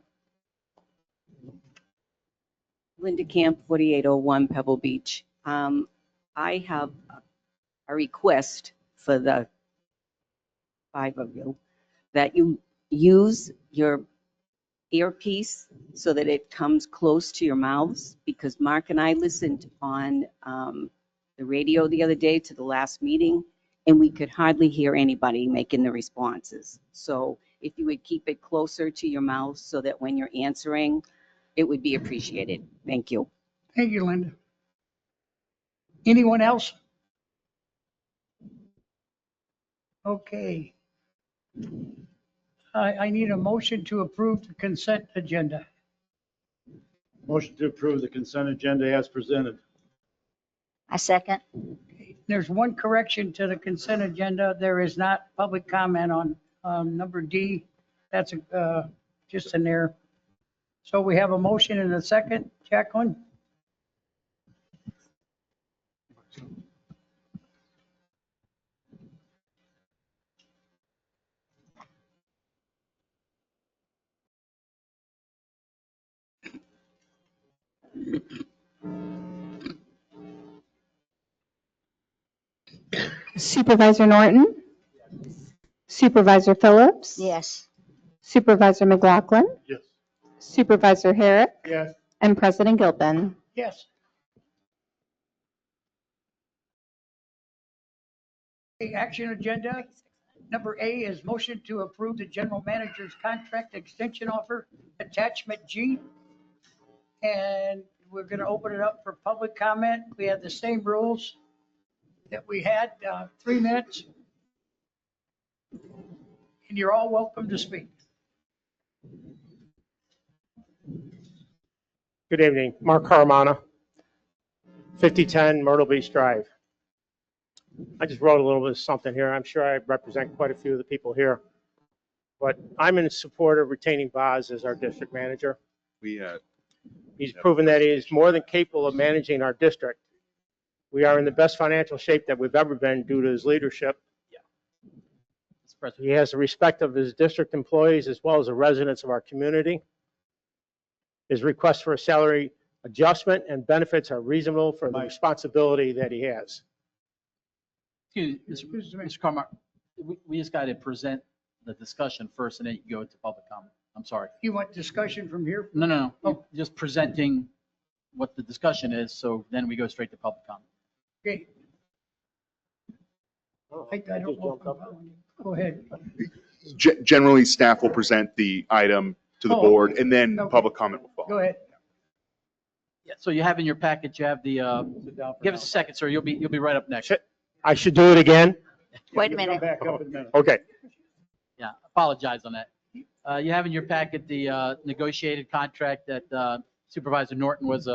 Linda Camp, 4801 Pebble Beach. I have a request for the 5 of you that you use your earpiece so that it comes close to your mouths, because Mark and I listened on the radio the other day to the last meeting, and we could hardly hear anybody making the responses. So if you would keep it closer to your mouth so that when you're answering, it would be appreciated. Thank you. Thank you, Linda. Anyone else? Okay. I need a motion to approve the consent agenda. Motion to approve the consent agenda as presented. I second. There's one correction to the consent agenda. There is not public comment on number D. That's just an error. So we have a motion and a second. Jacqueline? Supervisor Norton, Supervisor Phillips, Yes. Supervisor McLaughlin, Yes. Supervisor Herrick, Yes. and President Gilpin. Yes. The action agenda, number A is motion to approve the general manager's contract extension offer, attachment G. And we're going to open it up for public comment. We have the same rules that we had, 3 minutes. And you're all welcome to speak. Good evening, Mark Caramana, 5010 Myrtle Beach Drive. I just wrote a little bit of something here. I'm sure I represent quite a few of the people here. But I'm in support of retaining Boz as our district manager. He's proven that he is more than capable of managing our district. We are in the best financial shape that we've ever been due to his leadership. He has the respect of his district employees as well as the residents of our community. His request for a salary adjustment and benefits are reasonable for the responsibility that he has. Excuse me, Mr. Carmar, we just got to present the discussion first and then you go into public comment. I'm sorry. You want discussion from here? No. Just presenting what the discussion is, so then we go straight to public comment. Okay. I don't know. Go ahead. Generally, staff will present the item to the board and then public comment will follow. Go ahead. Yeah, so you have in your package, you have the, give us a second, sir. You'll be right up next. I should do it again? Wait a minute. Back up in a minute. Okay. Yeah, apologize on that. You have in your packet the negotiated contract that Supervisor Norton was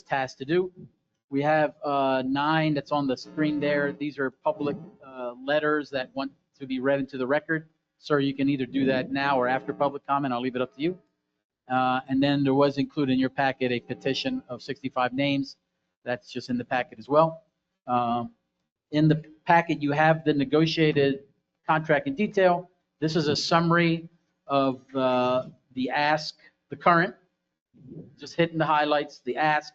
tasked to do. We have 9 that's on the screen there. These are public letters that want to be read into the record. Sir, you can either do that now or after public comment. I'll leave it up to you. And then there was included in your packet a petition of 65 names. That's just in the packet as well. In the packet, you have the negotiated contract in detail. This is a summary of the ask, the current, just hitting the highlights, the ask,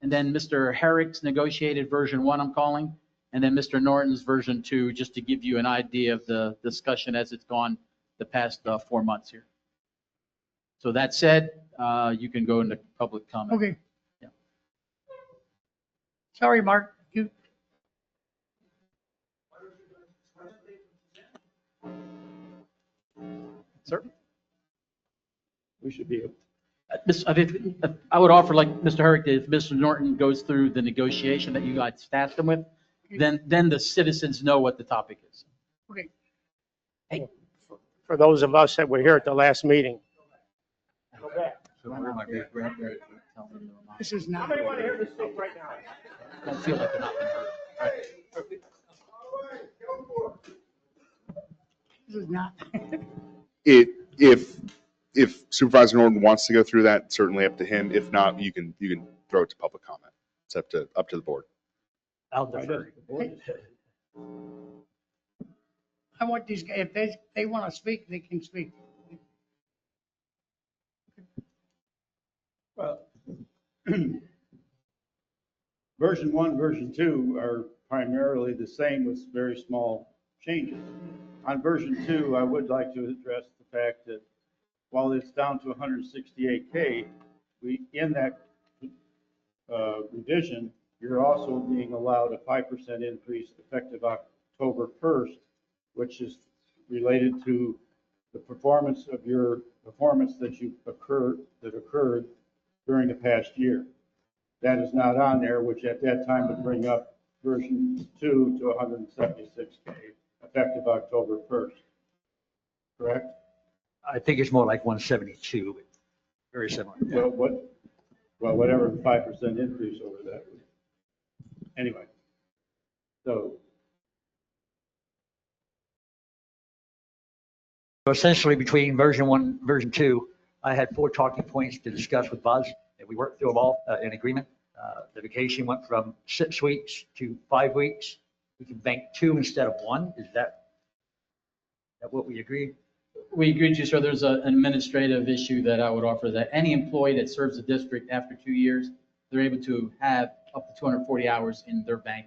and then Mr. Herrick's negotiated version 1, I'm calling, and then Mr. Norton's version 2, just to give you an idea of the discussion as it's gone the past 4 months here. So that said, you can go into public comment. Okay. Yeah. Sorry, Mark. Sir? We should be. I would offer, like Mr. Herrick did, if Mr. Norton goes through the negotiation that you guys tasked him with, then the citizens know what the topic is. Okay. For those of us that were here at the last meeting. This is not. Somebody want to hear this thing right now? I feel like they're not being heard. This is not. If Supervisor Norton wants to go through that, certainly up to him. If not, you can throw it to public comment. It's up to the board. I'll defer. I want these guys, if they want to speak, they can speak. Well, version 1, version 2 are primarily the same with very small changes. On version 2, I would like to address the fact that while it's down to 168K, in that revision, you're also being allowed a 5% increase effective October 1st, which is related to the performance that occurred during the past year. That is not on there, which at that time would bring up version 2 to 176K effective October 1st. Correct? I think it's more like 172, but very similar. Well, whatever the 5% increase over that. Anyway, so Essentially, between version 1 and version 2, I had 4 talking points to discuss with Buzz, and we worked through them all in agreement. The vacation went from 6 weeks to 5 weeks. We can bank 2 instead of 1. Is that what we agreed? We agreed to, sir. There's an administrative issue that I would offer, that any employee that serves the district after 2 years, they're able to have up to 240 hours in their bank.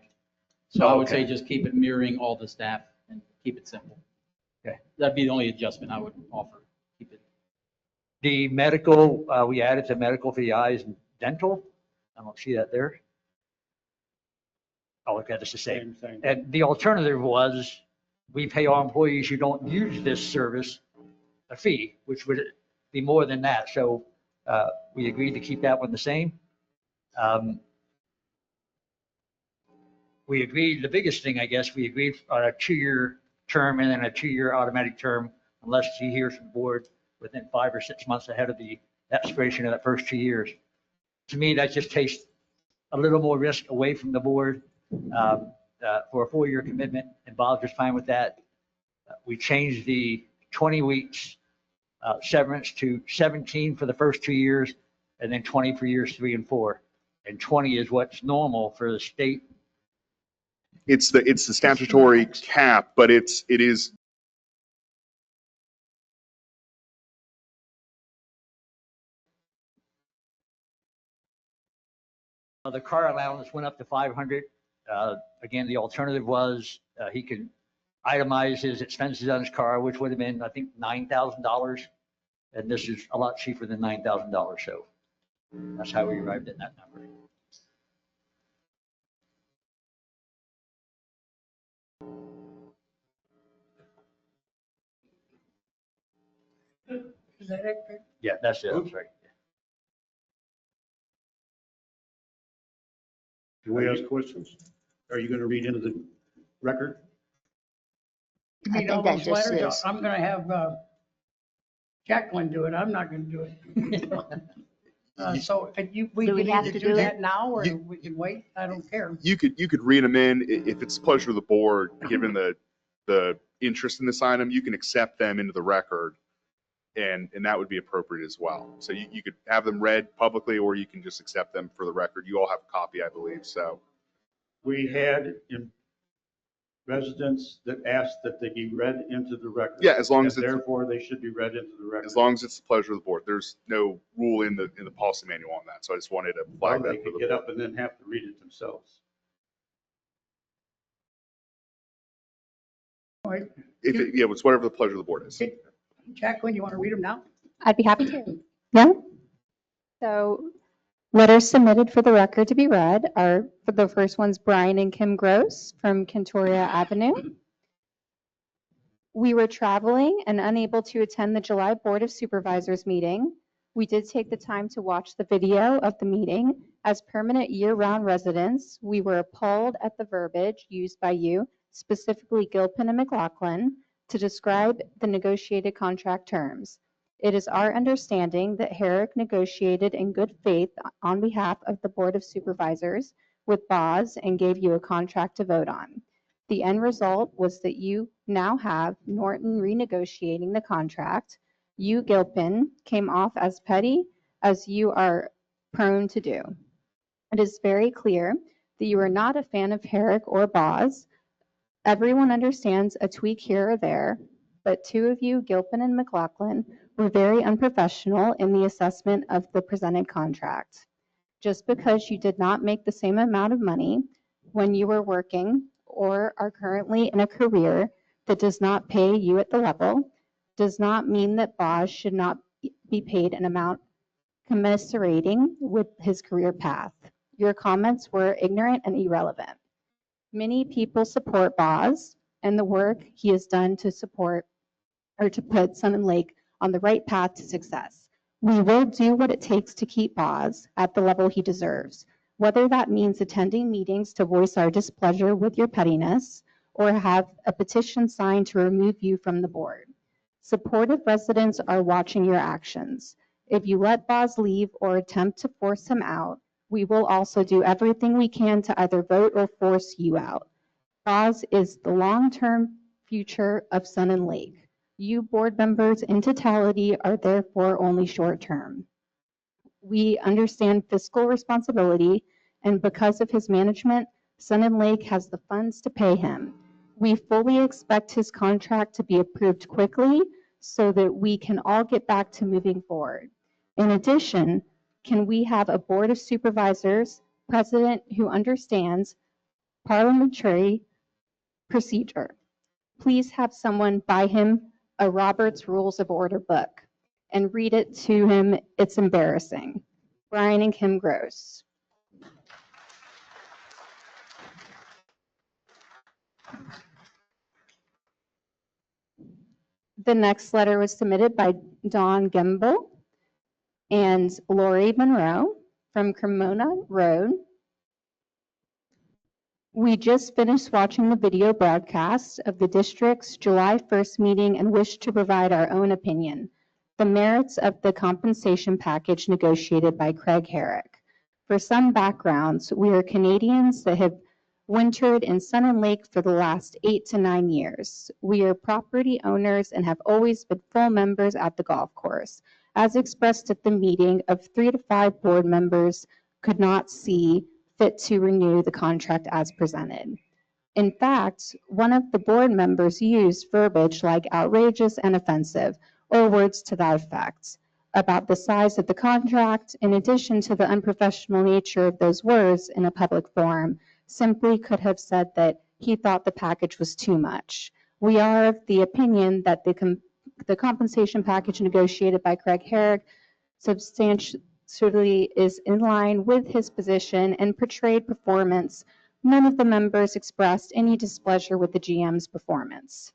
So I would say just keep it mirroring all the staff and keep it simple. Okay. That'd be the only adjustment I would offer. Keep it. The medical, we added to medical for the eyes and dental. I don't see that there. I'll look at this the same. And the alternative was, we pay our employees who don't use this service a fee, which would be more than that. So we agreed to keep that one the same. We agreed, the biggest thing, I guess, we agreed on a 2-year term and then a 2-year automatic term, unless he hears from the board within 5 or 6 months ahead of the expiration of that first 2 years. To me, that just takes a little more risk away from the board for a 4-year commitment, and Bob was fine with that. We changed the 20 weeks severance to 17 for the first 2 years, and then 20 for years 3 and 4. And 20 is what's normal for the state. It's the statutory cap, but it is. The car allowance went up to 500. Again, the alternative was he could itemize his expenses on his car, which would have been, I think, $9,000. And this is a lot cheaper than $9,000. So that's how we arrived at that number. Is that it? Yeah, that's it. I'm sorry. do we ask questions? Are you going to read into the record? You I mean all think that those just letters? is. I'm gonna have Jacqueline do it. I'm not gonna do it. So we Do we can have either to do do that it? now or we can wait. I don't care. You could read them in if it's the pleasure of the board, given the interest in this item, you can accept them into the record, and that would be appropriate as well. So you could have them read publicly, or you can just accept them for the record. You all have a copy, I believe, so. We had residents that asked that they be read into the record. Yeah, as long as and it's, therefore they should be read into the record. as long as it's the pleasure of the board. There's no rule in the policy manual on that, so I just wanted to Well, flag they that for could the get board. up and then have to read it themselves. All right. Yeah, it's whatever the pleasure of the board is. Jacqueline, you want to read them now? I'd be happy to. Yeah. So letters submitted for the record to be read are, for the first one's Brian and Kim Gross from Cantoria Avenue. We were traveling and unable to attend the July Board of Supervisors meeting. We did take the time to watch the video of the meeting. As permanent year-round residents, we were appalled at the verbiage used by you, specifically Gilpin and McLaughlin, to describe the negotiated contract terms. It is our understanding that Herrick negotiated in good faith on behalf of the Board of Supervisors with Boz and gave you a contract to vote on. The end result was that you now have Norton renegotiating the contract. You, Gilpin, came off as petty, as you are prone to do. It is very clear that you are not a fan of Herrick or Boz. Everyone understands a tweak here or there, but two of you, Gilpin and McLaughlin, were very unprofessional in the assessment of the presented contract. Just because you did not make the same amount of money when you were working or are currently in a career that does not pay you at the level, does not mean that Boz should not be paid an amount commiserating with his career path. Your comments were ignorant and irrelevant. Many people support Boz and the work he has done to support or to put Sun and Lake on the right path to success. We will do what it takes to keep Boz at the level he deserves, whether that means attending meetings to voice our displeasure with your pettiness or have a petition signed to remove you from the board. Supportive residents are watching your actions. If you let Boz leave or attempt to force him out, We will also do everything we can to either vote or force you out. Boz is the long-term future of Sun and Lake. You board members in totality are therefore only short-term. We understand fiscal responsibility, and because of his management, Sun and Lake has the funds to pay him. We fully expect his contract to be approved quickly so that we can all get back to moving forward. In addition, can we have a board of supervisors, president who understands parliamentary procedure? Please have someone buy him a Robert's Rules of Order book and read it to him. It's embarrassing. Brian and Kim Gross. The next letter was submitted by Dawn Gimble and Lori Monroe from Cremona Road. We just finished watching the video broadcast of the district's July 1st meeting and wish to provide our own opinion. The merits of the compensation package negotiated by Craig Herrick. For some backgrounds, we are Canadians that have wintered in Sun and Lake for the last 8 to 9 years. We are property owners and have always been full members at the golf course. As expressed at the meeting, of 3 to 5 board members could not see fit to renew the contract as presented. In fact, one of the board members used verbiage like outrageous and offensive, or words to that effect, about the size of the contract. In addition to the unprofessional nature of those words in a public forum, simply could have said that he thought the package was too much. We are of the opinion that the compensation package negotiated by Craig Herrick substantially is in line with his position and portrayed performance. None of the members expressed any displeasure with the GM's performance.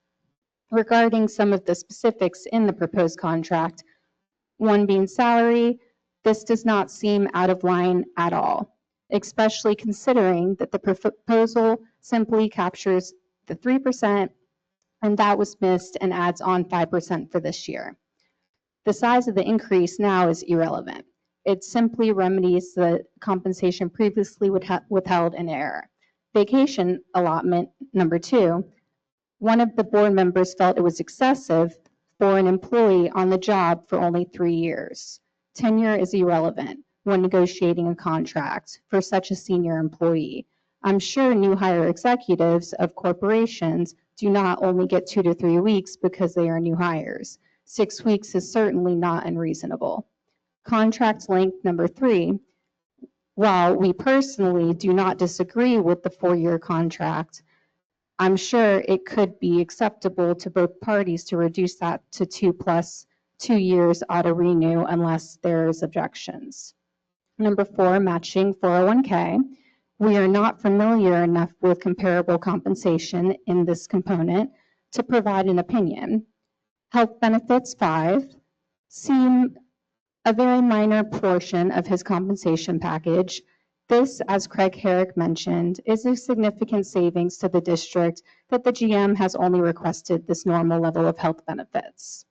Regarding some of the specifics in the proposed contract, one being salary, this does not seem out of line at all, especially considering that the proposal simply captures the 3% and that was missed and adds on 5% for this year. The size of the increase now is irrelevant. It simply remedies the compensation previously withheld in error. Vacation allotment number 2, one of the board members felt it was excessive for an employee on the job for only 3 years. Tenure is irrelevant when negotiating a contract for such a senior employee. I'm sure new hire executives of corporations do not only get 2 to 3 weeks because they are new hires. 6 weeks is certainly not unreasonable. Contract length number 3, while we personally do not disagree with the 4-year contract, I'm sure it could be acceptable to both parties to reduce that to 2 plus 2 years auto renew unless there's objections. Number 4, matching 401k. We are not familiar enough with comparable compensation in this component to provide an opinion. Health benefits 5 seem a very minor portion of his compensation package. This, as Craig Herrick mentioned, is a significant savings to the district that the GM has only requested this normal level of health benefits.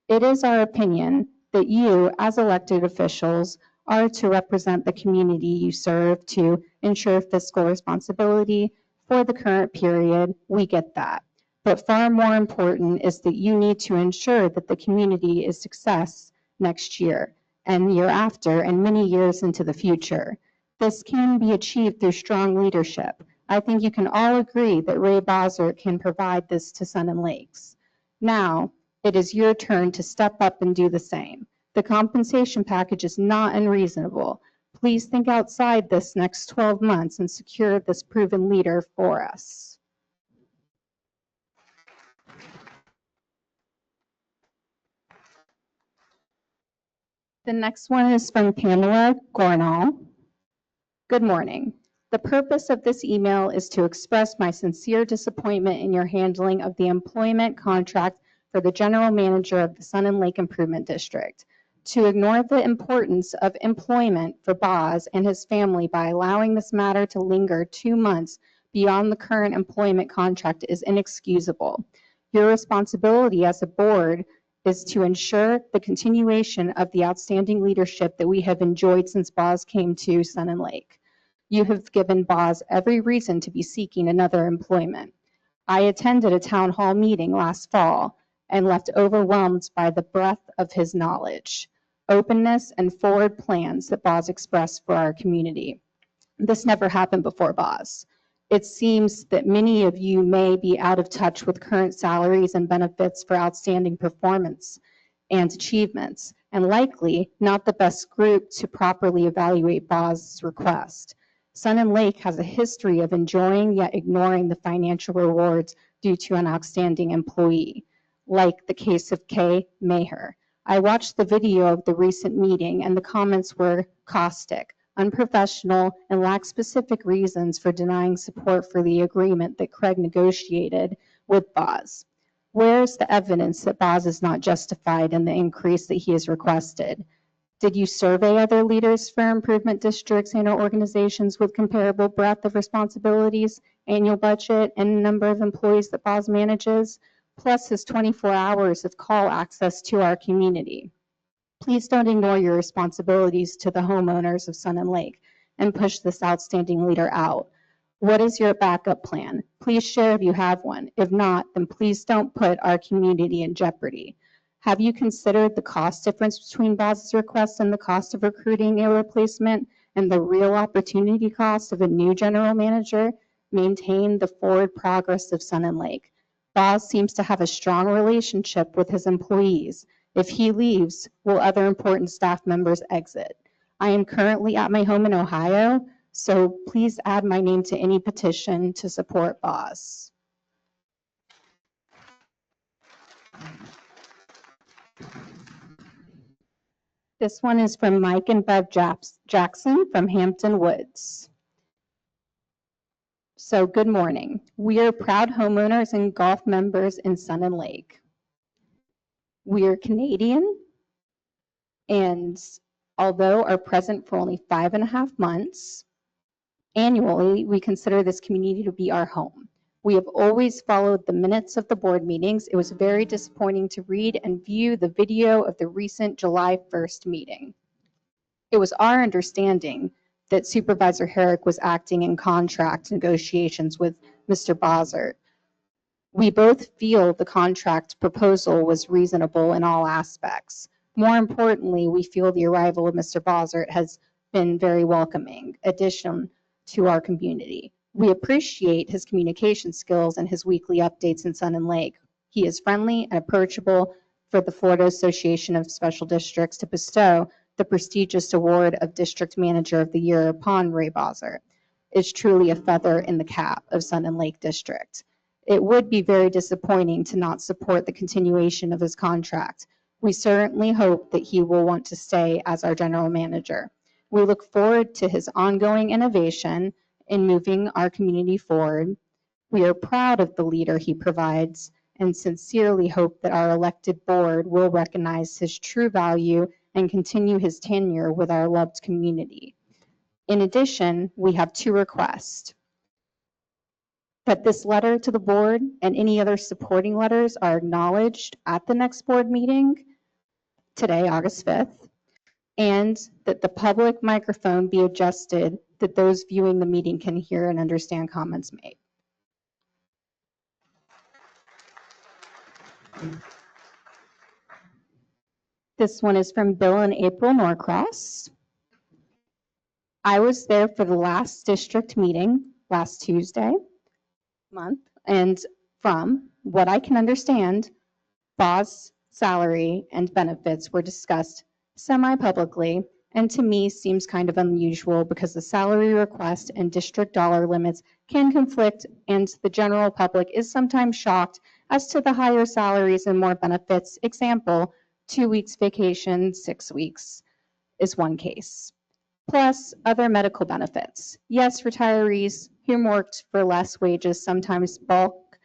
It is our opinion that you, as elected officials, are to represent the community you serve to ensure fiscal responsibility for the current period. We get that. But far more important is that you need to ensure that the community is success next year and year after and many years into the future. This can be achieved through strong leadership. I think you can all agree that Ray Bozzer can provide this to Sun and Lakes. Now, it is your turn to step up and do the same. The compensation package is not unreasonable. Please think outside this next 12 months and secure this proven leader for us. The next one is from Pamela Gornall. Good morning. The purpose of this email is to express my sincere disappointment in your handling of the employment contract for the general manager of the Sun and Lake Improvement District. To ignore the importance of employment for Boz and his family by allowing this matter to linger 2 months beyond the current employment contract is inexcusable. Your responsibility as a board is to ensure the continuation of the outstanding leadership that we have enjoyed since Boz came to Sun and Lake. You have given Boz every reason to be seeking another employment. I attended a town hall meeting last fall and left overwhelmed by the breadth of his knowledge, openness, and forward plans that Boz expressed for our community. This never happened before Boz. It seems that many of you may be out of touch with current salaries and benefits for outstanding performance and achievements, and likely not the best group to properly evaluate Boz's request. Sun and Lake has a history of enjoying yet ignoring the financial rewards due to an outstanding employee, like the case of Kay Maher. I watched the video of the recent meeting and the comments were caustic, unprofessional, and lack specific reasons for denying support for the agreement that Craig negotiated with Boz. Where is the evidence that Boz is not justified in the increase that he has requested? Did you survey other leaders for improvement districts and or organizations with comparable breadth of responsibilities, annual budget, and number of employees that Boz manages, plus his 24 hours of call access to our community? Please don't ignore your responsibilities to the homeowners of Sun and Lake and push this outstanding leader out. What is your backup plan? Please share if you have one. If not, then please don't put our community in jeopardy. Have you considered the cost difference between Boz's request and the cost of recruiting a replacement and the real opportunity cost of a new general manager? Maintain the forward progress of Sun and Lake. Boz seems to have a strong relationship with his employees. If he leaves, will other important staff members exit? I am currently at my home in Ohio, so please add my name to any petition to support Boz. This one is from Mike and Bev Jackson from Hampton Woods. So good morning. We are proud homeowners and golf members in Sun and Lake. We are Canadian, and although are present for only 5.5 months, annually, we consider this community to be our home. We have always followed the minutes of the board meetings. It was very disappointing to read and view the video of the recent July 1st meeting. It was our understanding that Supervisor Herrick was acting in contract negotiations with Mr. Bozzart. We both feel the contract proposal was reasonable in all aspects. More importantly, we feel the arrival of Mr. Bozzart has been very welcoming addition to our community. We appreciate his communication skills and his weekly updates in Sun and Lake. He is friendly and approachable for the Florida Association of Special Districts to bestow the prestigious award of District Manager of the Year upon Ray Bozzart. It's truly a feather in the cap of Sun and Lake District. It would be very disappointing to not support the continuation of his contract. We certainly hope that he will want to stay as our general manager. We look forward to his ongoing innovation in moving our community forward. We are proud of the leader he provides and sincerely hope that our elected board will recognize his true value and continue his tenure with our loved community. In addition, we have 2 requests. That this letter to the board and any other supporting letters are acknowledged at the next board meeting today, August 5th, and that the public microphone be adjusted that those viewing the meeting can hear and understand comments made. This one is from Bill and April Norcross. I was there for the last district meeting last Tuesday month, and from what I can understand, Boz's salary and benefits were discussed semi-publicly, and to me seems kind of unusual because the salary request and district dollar limits can conflict, and the general public is sometimes shocked as to the higher salaries and more benefits. Example, 2 weeks vacation, 6 weeks is one case. Plus other medical benefits. Yes, retirees who worked for less wages sometimes balk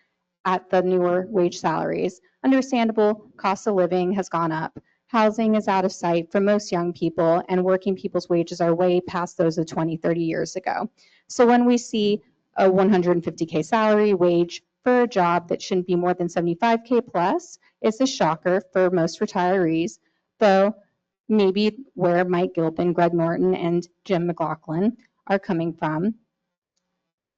at the newer wage salaries. Understandable, cost of living has gone up. Housing is out of sight for most young people, and working people's wages are way past those of 20, 30 years ago. So when we see a 150K salary, wage for a job that shouldn't be more than 75K plus is a shocker for most retirees, though maybe where Mike Gilpin, Greg Norton, and Jim McLaughlin are coming from.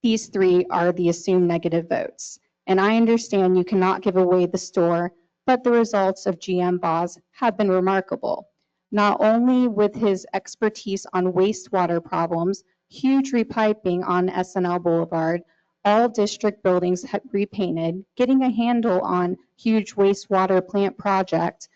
These three are the assumed negative votes. And I understand you cannot give away the store, but the results of GM Boz have been remarkable. Not only with his expertise on wastewater problems, huge repiping on SNL Boulevard, all district buildings repainted, getting a handle on huge wastewater plant project,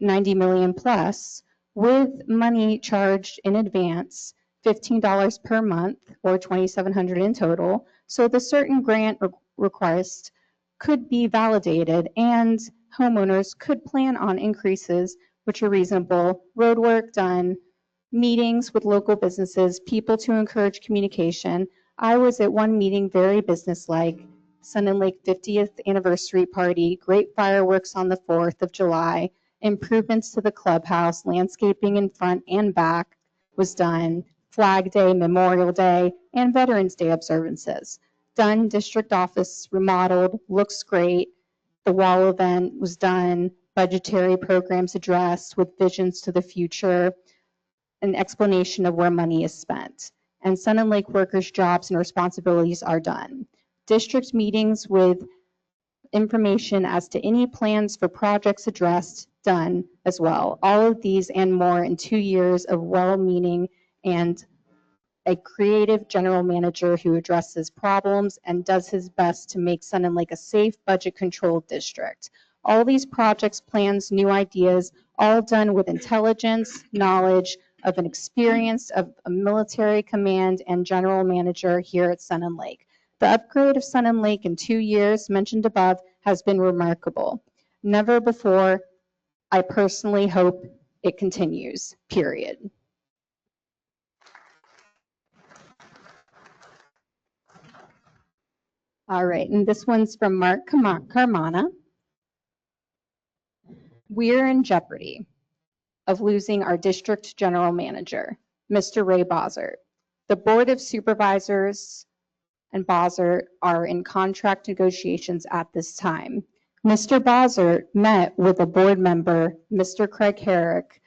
90 million plus, with money charged in advance, $15 per month or $2,700 in total. So the certain grant request could be validated and homeowners could plan on increases which are reasonable, road work done, meetings with local businesses, people to encourage communication. I was at one meeting, very businesslike, Sun and Lake 50th anniversary party, great fireworks on the 4th of July, improvements to the clubhouse, landscaping in front and back was done, Flag Day, Memorial Day, and Veterans Day observances. Done, district office remodeled, looks great. The wall event was done, budgetary programs addressed with visions to the future, an explanation of where money is spent. And Sun and Lake workers' jobs and responsibilities are done. District meetings with information as to any plans for projects addressed done as well. All of these and more in 2 years of well-meaning and a creative general manager who addresses problems and does his best to make Sun and Lake a safe, budget-controlled district. All these projects, plans, new ideas, all done with intelligence, knowledge of an experience of a military command and general manager here at Sun and Lake. The upgrade of Sun and Lake in 2 years mentioned above has been remarkable. Never before. I personally hope it continues, period. All right, and this one's from Mark Carmana. We're in jeopardy of losing our district general manager, Mr. Ray Bossert. The Board of Supervisors and Bossert are in contract negotiations at this time. Mr. Bossert met with a board member, Mr. Craig Herrick,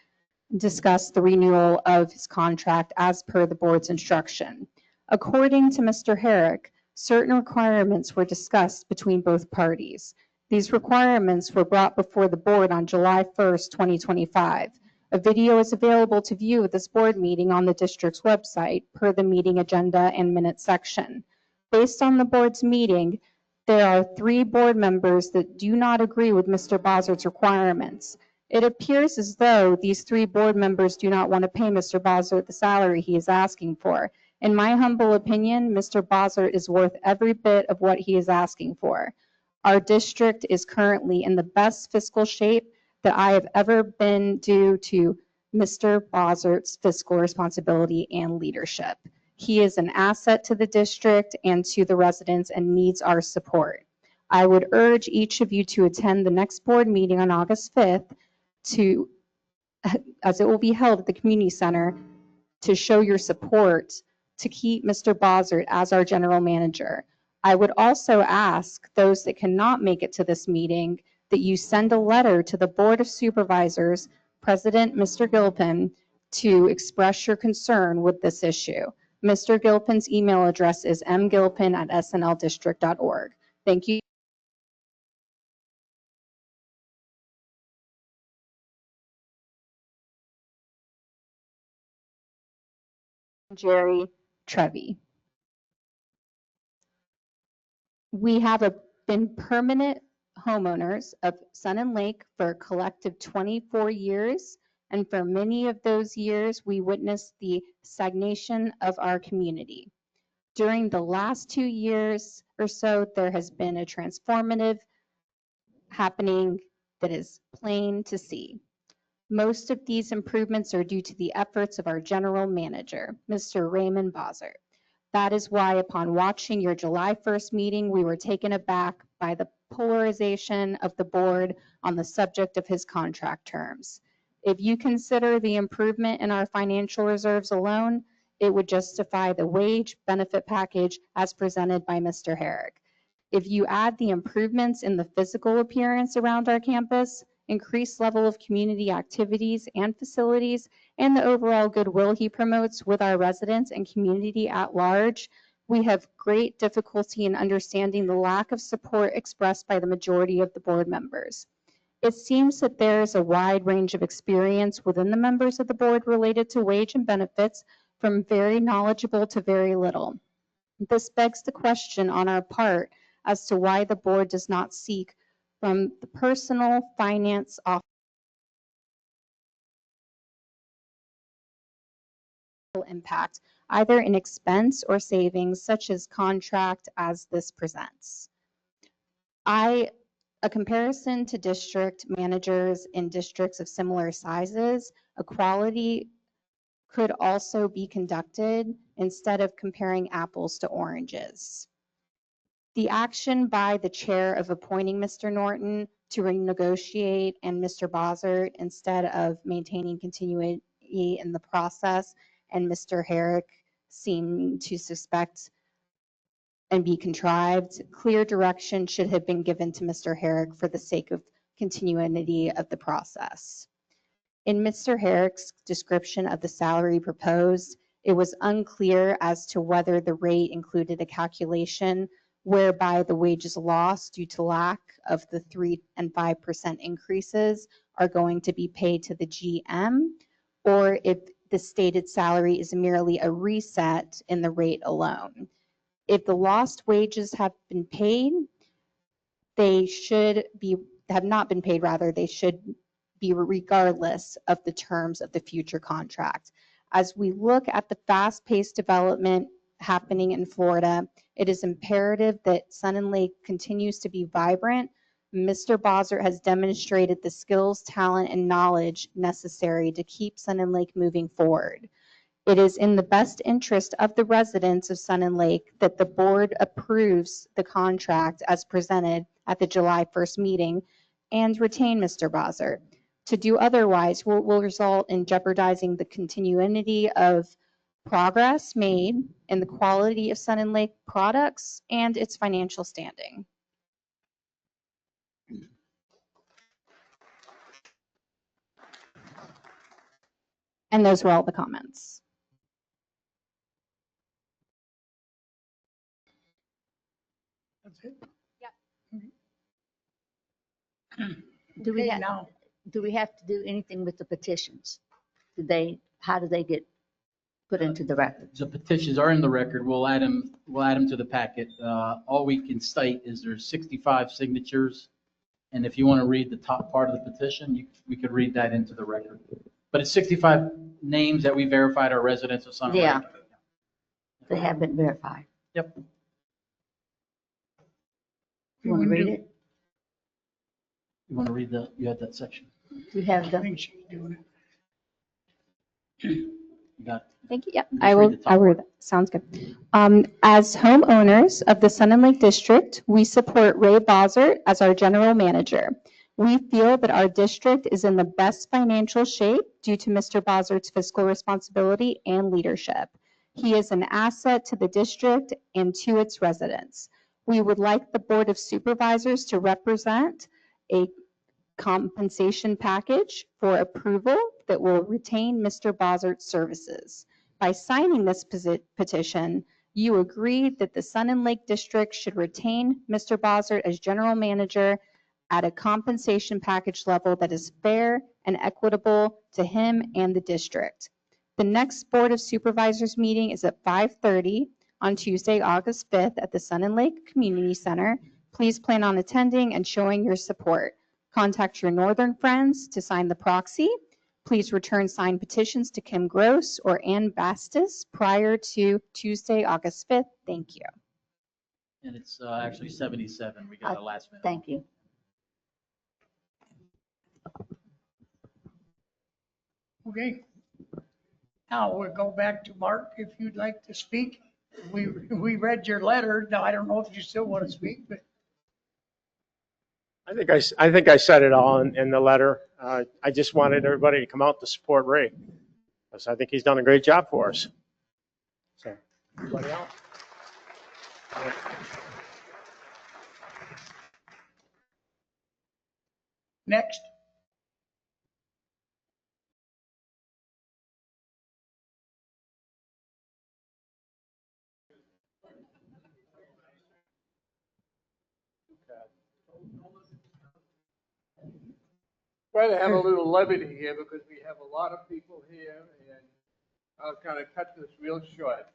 discussed the renewal of his contract as per the board's instruction. According to Mr. Herrick, certain requirements were discussed between both parties. These requirements were brought before the board on July 1st, 2025. A video is available to view at this board meeting on the district's website per the meeting agenda and minutes section. Based on the board's meeting, there are 3 board members that do not agree with Mr. Bossert's requirements. It appears as though these 3 board members do not want to pay Mr. Bossert the salary he is asking for. In my humble opinion, Mr. Bossert is worth every bit of what he is asking for. Our district is currently in the best fiscal shape that I have ever been due to Mr. Bossert's fiscal responsibility and leadership. He is an asset to the district and to the residents and needs our support. I would urge each of you to attend the next board meeting on August 5th as it will be held at the community center, to show your support to keep Mr. Bossert as our general manager. I would also ask those that cannot make it to this meeting that you send a letter to the Board of Supervisors, President Mr. Gilpin, to express your concern with this issue. Mr. Gilpin's email address is mgilpin@snldistrict.org. Thank you. Jerry Trevi. We have been permanent homeowners of Sun and Lake for a collective 24 years, and for many of those years, we witnessed the stagnation of our community. During the last 2 years or so, there has been a transformative happening that is plain to see. Most of these improvements are due to the efforts of our general manager, Mr. Raymond Bossert. That is why upon watching your July 1st meeting, we were taken aback by the polarization of the board on the subject of his contract terms. If you consider the improvement in our financial reserves alone, it would justify the wage benefit package as presented by Mr. Herrick. If you add the improvements in the physical appearance around our campus, increased level of community activities and facilities, and the overall goodwill he promotes with our residents and community at large, we have great difficulty in understanding the lack of support expressed by the majority of the board members. It seems that there is a wide range of experience within the members of the board related to wage and benefits, from very knowledgeable to very little. This begs the question on our part as to why the board does not seek from the personal finance office impact, either in expense or savings, such as contract as this presents. A comparison to district managers in districts of similar sizes, equality could also be conducted instead of comparing apples to oranges. The action by the chair of appointing Mr. Norton to renegotiate and Mr. Bossert instead of maintaining continuity in the process, and Mr. Herrick seeming to suspect and be contrived, clear direction should have been given to Mr. Herrick for the sake of continuity of the process. In Mr. Herrick's description of the salary proposed, it was unclear as to whether the rate included a calculation whereby the wages lost due to lack of the 3% and 5% increases are going to be paid to the GM, or if the stated salary is merely a reset in the rate alone. If the lost wages have been paid, they have not been paid, rather, they should be regardless of the terms of the future contract. As we look at the fast-paced development happening in Florida, it is imperative that Sun and Lake continues to be vibrant. Mr. Bossert has demonstrated the skills, talent, and knowledge necessary to keep Sun and Lake moving forward. It is in the best interest of the residents of Sun and Lake that the board approves the contract as presented at the July 1st meeting and retain Mr. Bossert. To do otherwise will result in jeopardizing the continuity of progress made in the quality of Sun and Lake products and its financial standing. And those were all the comments. That's it? Do we Okay, have, now, do we have to do anything with the petitions? How do they get put into the record? The petitions are in the record. We'll add them to the packet. All we can cite is there's 65 signatures. And if you want to read the top part of the petition, we could read that into the record. But it's 65 names that we verified are residents of Sun Lake. Yeah. They have been verified. Yep. You want to read it? You want to read you had that section? You have I the, think she's doing it. You got it. Thank you. Yep, Just I read will. the top I'll read that. Sounds good. As homeowners of the Sun and Lake District, we support Ray Bossert as our general manager. We feel that our district is in the best financial shape due to Mr. Bossert's fiscal responsibility and leadership. He is an asset to the district and to its residents. We would like the Board of Supervisors to represent a compensation package for approval that will retain Mr. Bossert's services. By signing this petition, you agreed that the Sun and Lake District should retain Mr. Bossert as general manager at a compensation package level that is fair and equitable to him and the district. The next Board of Supervisors meeting is at 5:30 on Tuesday, August 5th at the Sun and Lake Community Center. Please plan on attending and showing your support. Contact your northern friends to sign the proxy. Please return signed petitions to Kim Gross or Ann Bastis prior to Tuesday, August 5th. Thank you. And it's actually 77. We got a last minute. thank you. Okay. Now we'll go back to Mark, if you'd like to speak. We read your letter. Now, I don't know if you still want to speak, but I think I said it all in the letter. I just wanted everybody to come out to support Ray, because I think he's done a great job for us. So, anybody else? Next. Try to have a little levity here because we have a lot of people here, and I'll kind of cut this real short.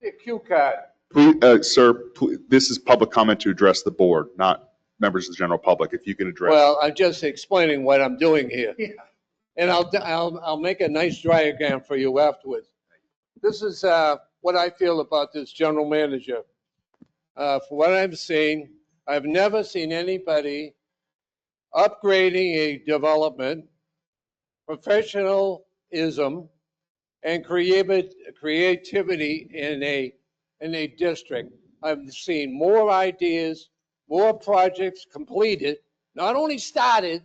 The cue card. Please, sir, this is public comment to address the board, not members of the general public. If you can address. Well, I'm just explaining what I'm doing here. And I'll make a nice diagram for you afterwards. This is what I feel about this general manager. For what I've seen, I've never seen anybody upgrading a development, professionalism, and creativity in a district. I've seen more ideas, more projects completed, not only started,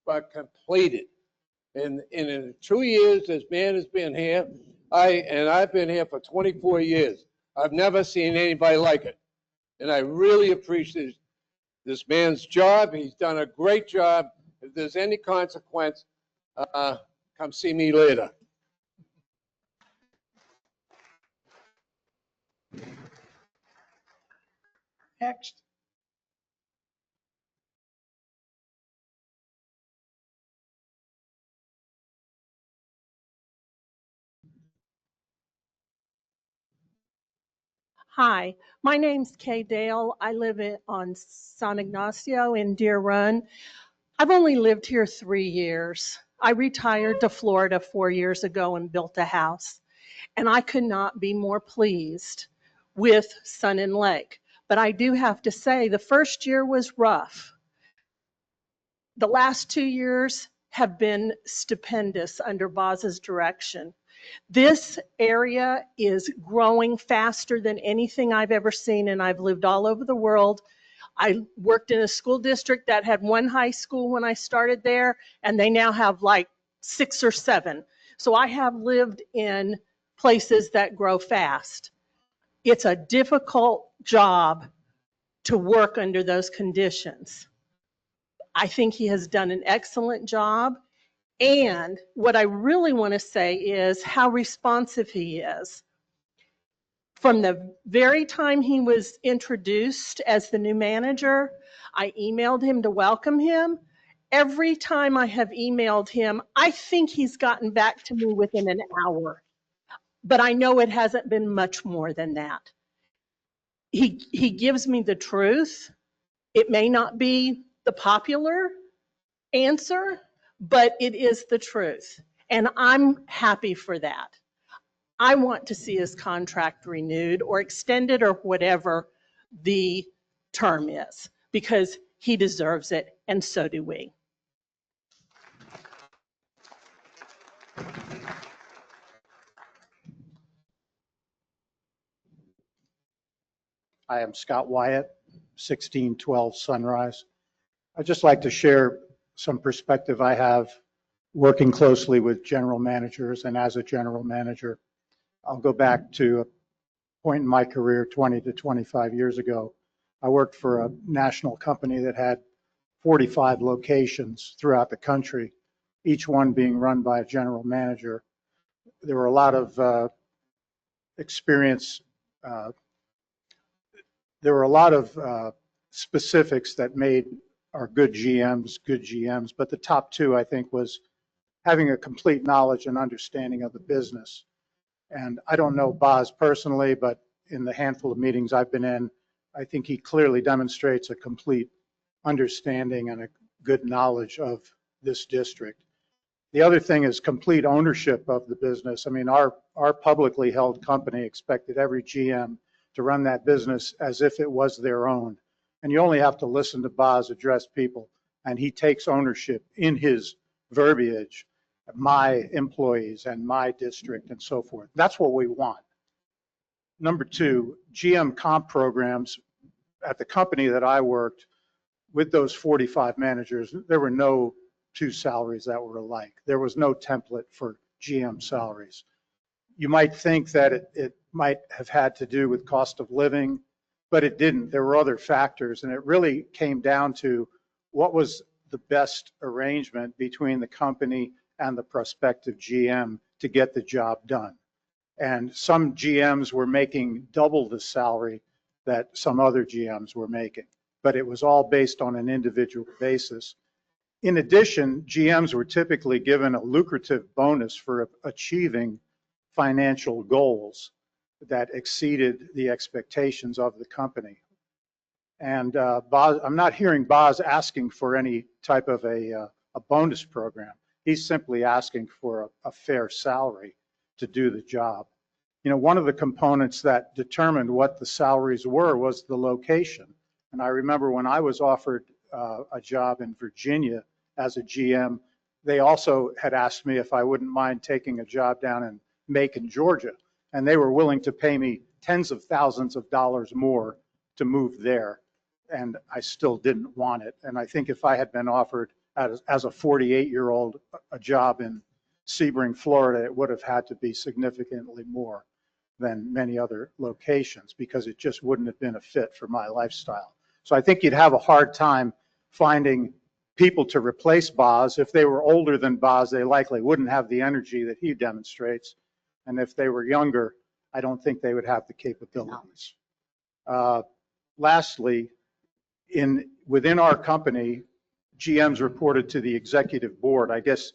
but completed. And in the 2 years this man has been here, I've been here for 24 years. I've never seen anybody like it. And I really appreciate this man's job. He's done a great job. If there's any consequence, come see me later. Next. Hi, my name's Kay Dale. I live on San Ignacio in Deer Run. I've only lived here 3 years. I retired to Florida 4 years ago and built a house. And I could not be more pleased with Sun and Lake. But I do have to say, the first year was rough. The last 2 years have been stupendous under Boz's direction. This area is growing faster than anything I've ever seen, and I've lived all over the world. I worked in a school district that had one high school when I started there, and they now have like 6 or 7. So I have lived in places that grow fast. It's a difficult job to work under those conditions. I think he has done an excellent job. And what I really want to say is how responsive he is. From the very time he was introduced as the new manager, I emailed him to welcome him. Every time I have emailed him, I think he's gotten back to me within an hour. But I know it hasn't been much more than that. He gives me the truth. It may not be the popular answer, but it is the truth. And I'm happy for that. I want to see his contract renewed or extended or whatever the term is, because he deserves it, and so do we. I am Scott Wyatt, 1612 Sunrise. I'd just like to share some perspective I have working closely with general managers and as a general manager. I'll go back to a point in my career 20 to 25 years ago. I worked for a national company that had 45 locations throughout the country, each one being run by a general manager. There were a lot of experience. There were a lot of specifics that made our good GMs, but the top two, I think, was having a complete knowledge and understanding of the business. And I don't know Boz personally, but in the handful of meetings I've been in, I think he clearly demonstrates a complete understanding and a good knowledge of this district. The other thing is complete ownership of the business. I mean, our publicly held company expected every GM to run that business as if it was their own. And you only have to listen to Boz address people, and he takes ownership in his verbiage, my employees and my district and so forth. That's what we want. Number two, GM comp programs. At the company that I worked with, those 45 managers, there were no two salaries that were alike. There was no template for GM salaries. You might think that it might have had to do with cost of living, but it didn't. There were other factors, and it really came down to what was the best arrangement between the company and the prospective GM to get the job done. And some GMs were making double the salary that some other GMs were making, but it was all based on an individual basis. In addition, GMs were typically given a lucrative bonus for achieving financial goals that exceeded the expectations of the company. And Boz, I'm not hearing Boz asking for any type of a bonus program. He's simply asking for a fair salary to do the job. You know, one of the components that determined what the salaries were was the location. And I remember when I was offered a job in Virginia as a GM, they also had asked me if I wouldn't mind taking a job down in Macon, Georgia. And they were willing to pay me tens of thousands of dollars more to move there. And I still didn't want it. And I think if I had been offered as a 48-year-old a job in Sebring, Florida, it would have had to be significantly more than many other locations because it just wouldn't have been a fit for my lifestyle. So I think you'd have a hard time finding people to replace Boz. If they were older than Boz, they likely wouldn't have the energy that he demonstrates. And if they were younger, I don't think they would have the capabilities. Lastly, within our company, GMs reported to the executive board. I guess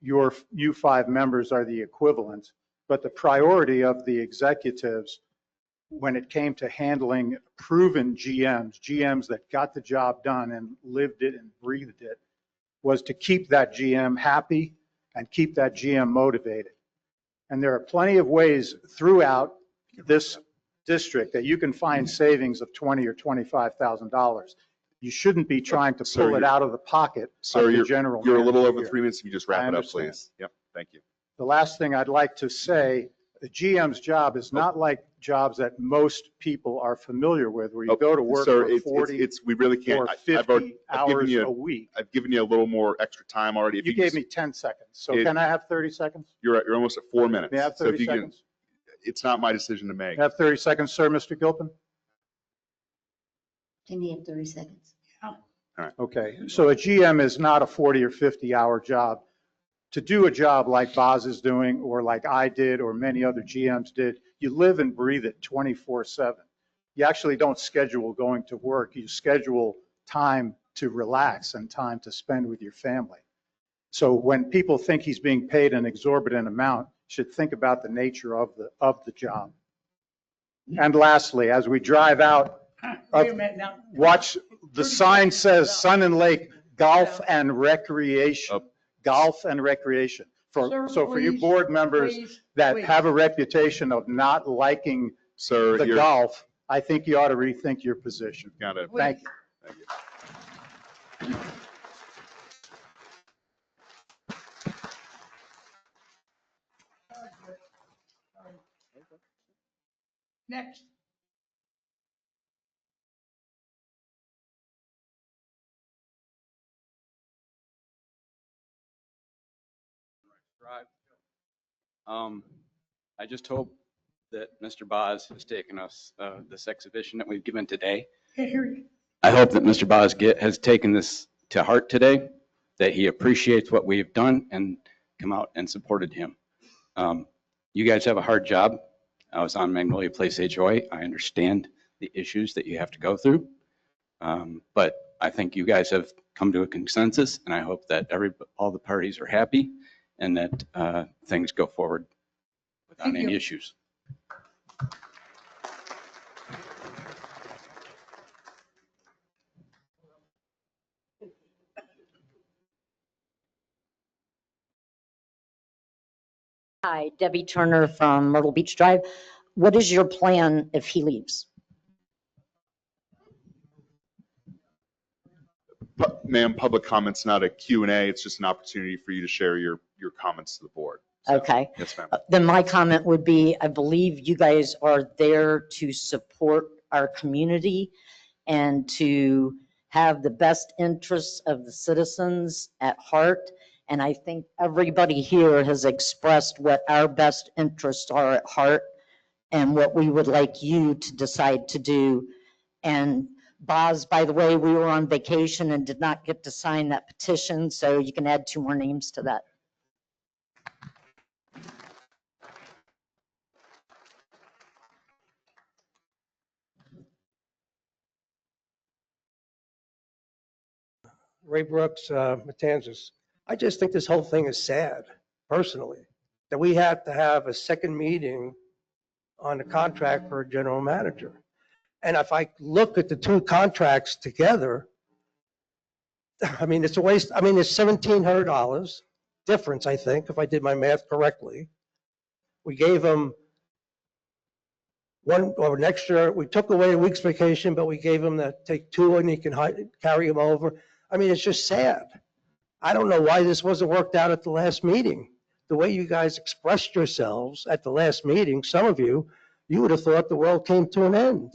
you 5 members are the equivalent, but the priority of the executives when it came to handling proven GMs that got the job done and lived it and breathed it, was to keep that GM happy and keep that GM motivated. And there are plenty of ways throughout this district that you can find savings of $20,000 or $25,000. You shouldn't be trying to pull it out of the pocket of the general manager. You're a little over 3 minutes. If you just wrap it up, please. Yep. Thank you. The last thing I'd like to say, the GM's job is not like jobs that most people are familiar with, where you go to work Sir, for 40 we really can't. or 50 hours a week. I've given you a little more extra time already. If You gave me 10 seconds, so can I have 30 seconds? You're almost at 4 minutes. May I have So if 30 you can- seconds? It's not my decision to make. May I have 30 seconds, sir, Mr. Gilpin? Can you have 30 seconds? Okay, so a GM is not a 40 or 50-hour job. To do a job like Boz is doing, or like I did, or many other GMs did, you live and breathe it 24/7. You actually don't schedule going to work. You schedule time to relax and time to spend with your family. So when people think he's being paid an exorbitant amount, you should think about the nature of the job. And lastly, as we drive out, Wait a minute now. watch, the sign says Sun and Lake Golf and Recreation. Golf and recreation. Sir, So for you please, board members please, that please. have a reputation of not liking Sir, the golf, I think you ought to rethink your position. Got it. Thank you. Next. Drive. I just hope that Mr. Boz has taken us, this exhibition that we've given today. Can't hear you. I hope that Mr. Boz has taken this to heart today, that he appreciates what we've done and come out and supported him. You guys have a hard job. I was on Magnolia Place HOA. I understand the issues that you have to go through. But I think you guys have come to a consensus, and I hope that all the parties are happy and that things go forward without Thank any you. issues. Hi, Debbie Turner from Myrtle Beach Drive. What is your plan if he leaves? Ma'am, public comment's not a Q&A. It's just an opportunity for you to share your comments to the board. So, Okay. Yes, ma'am. Then my comment would be, I believe you guys are there to support our community and to have the best interests of the citizens at heart. And I think everybody here has expressed what our best interests are at heart and what we would like you to decide to do. And Boz, by the way, we were on vacation and did not get to sign that petition, so you can add 2 more names to that. Ray Brooks, Matanzas. I just think this whole thing is sad, personally, that we had to have a second meeting on the contract for a general manager. And if I look at the 2 contracts together, I mean, it's a waste. I mean, it's $1,700 difference, I think, if I did my math correctly. We gave them an extra, we took away a week's vacation, but we gave them that take 2 and you can carry them over. I mean, it's just sad. I don't know why this wasn't worked out at the last meeting. The way you guys expressed yourselves at the last meeting, some of you, you would have thought the world came to an end.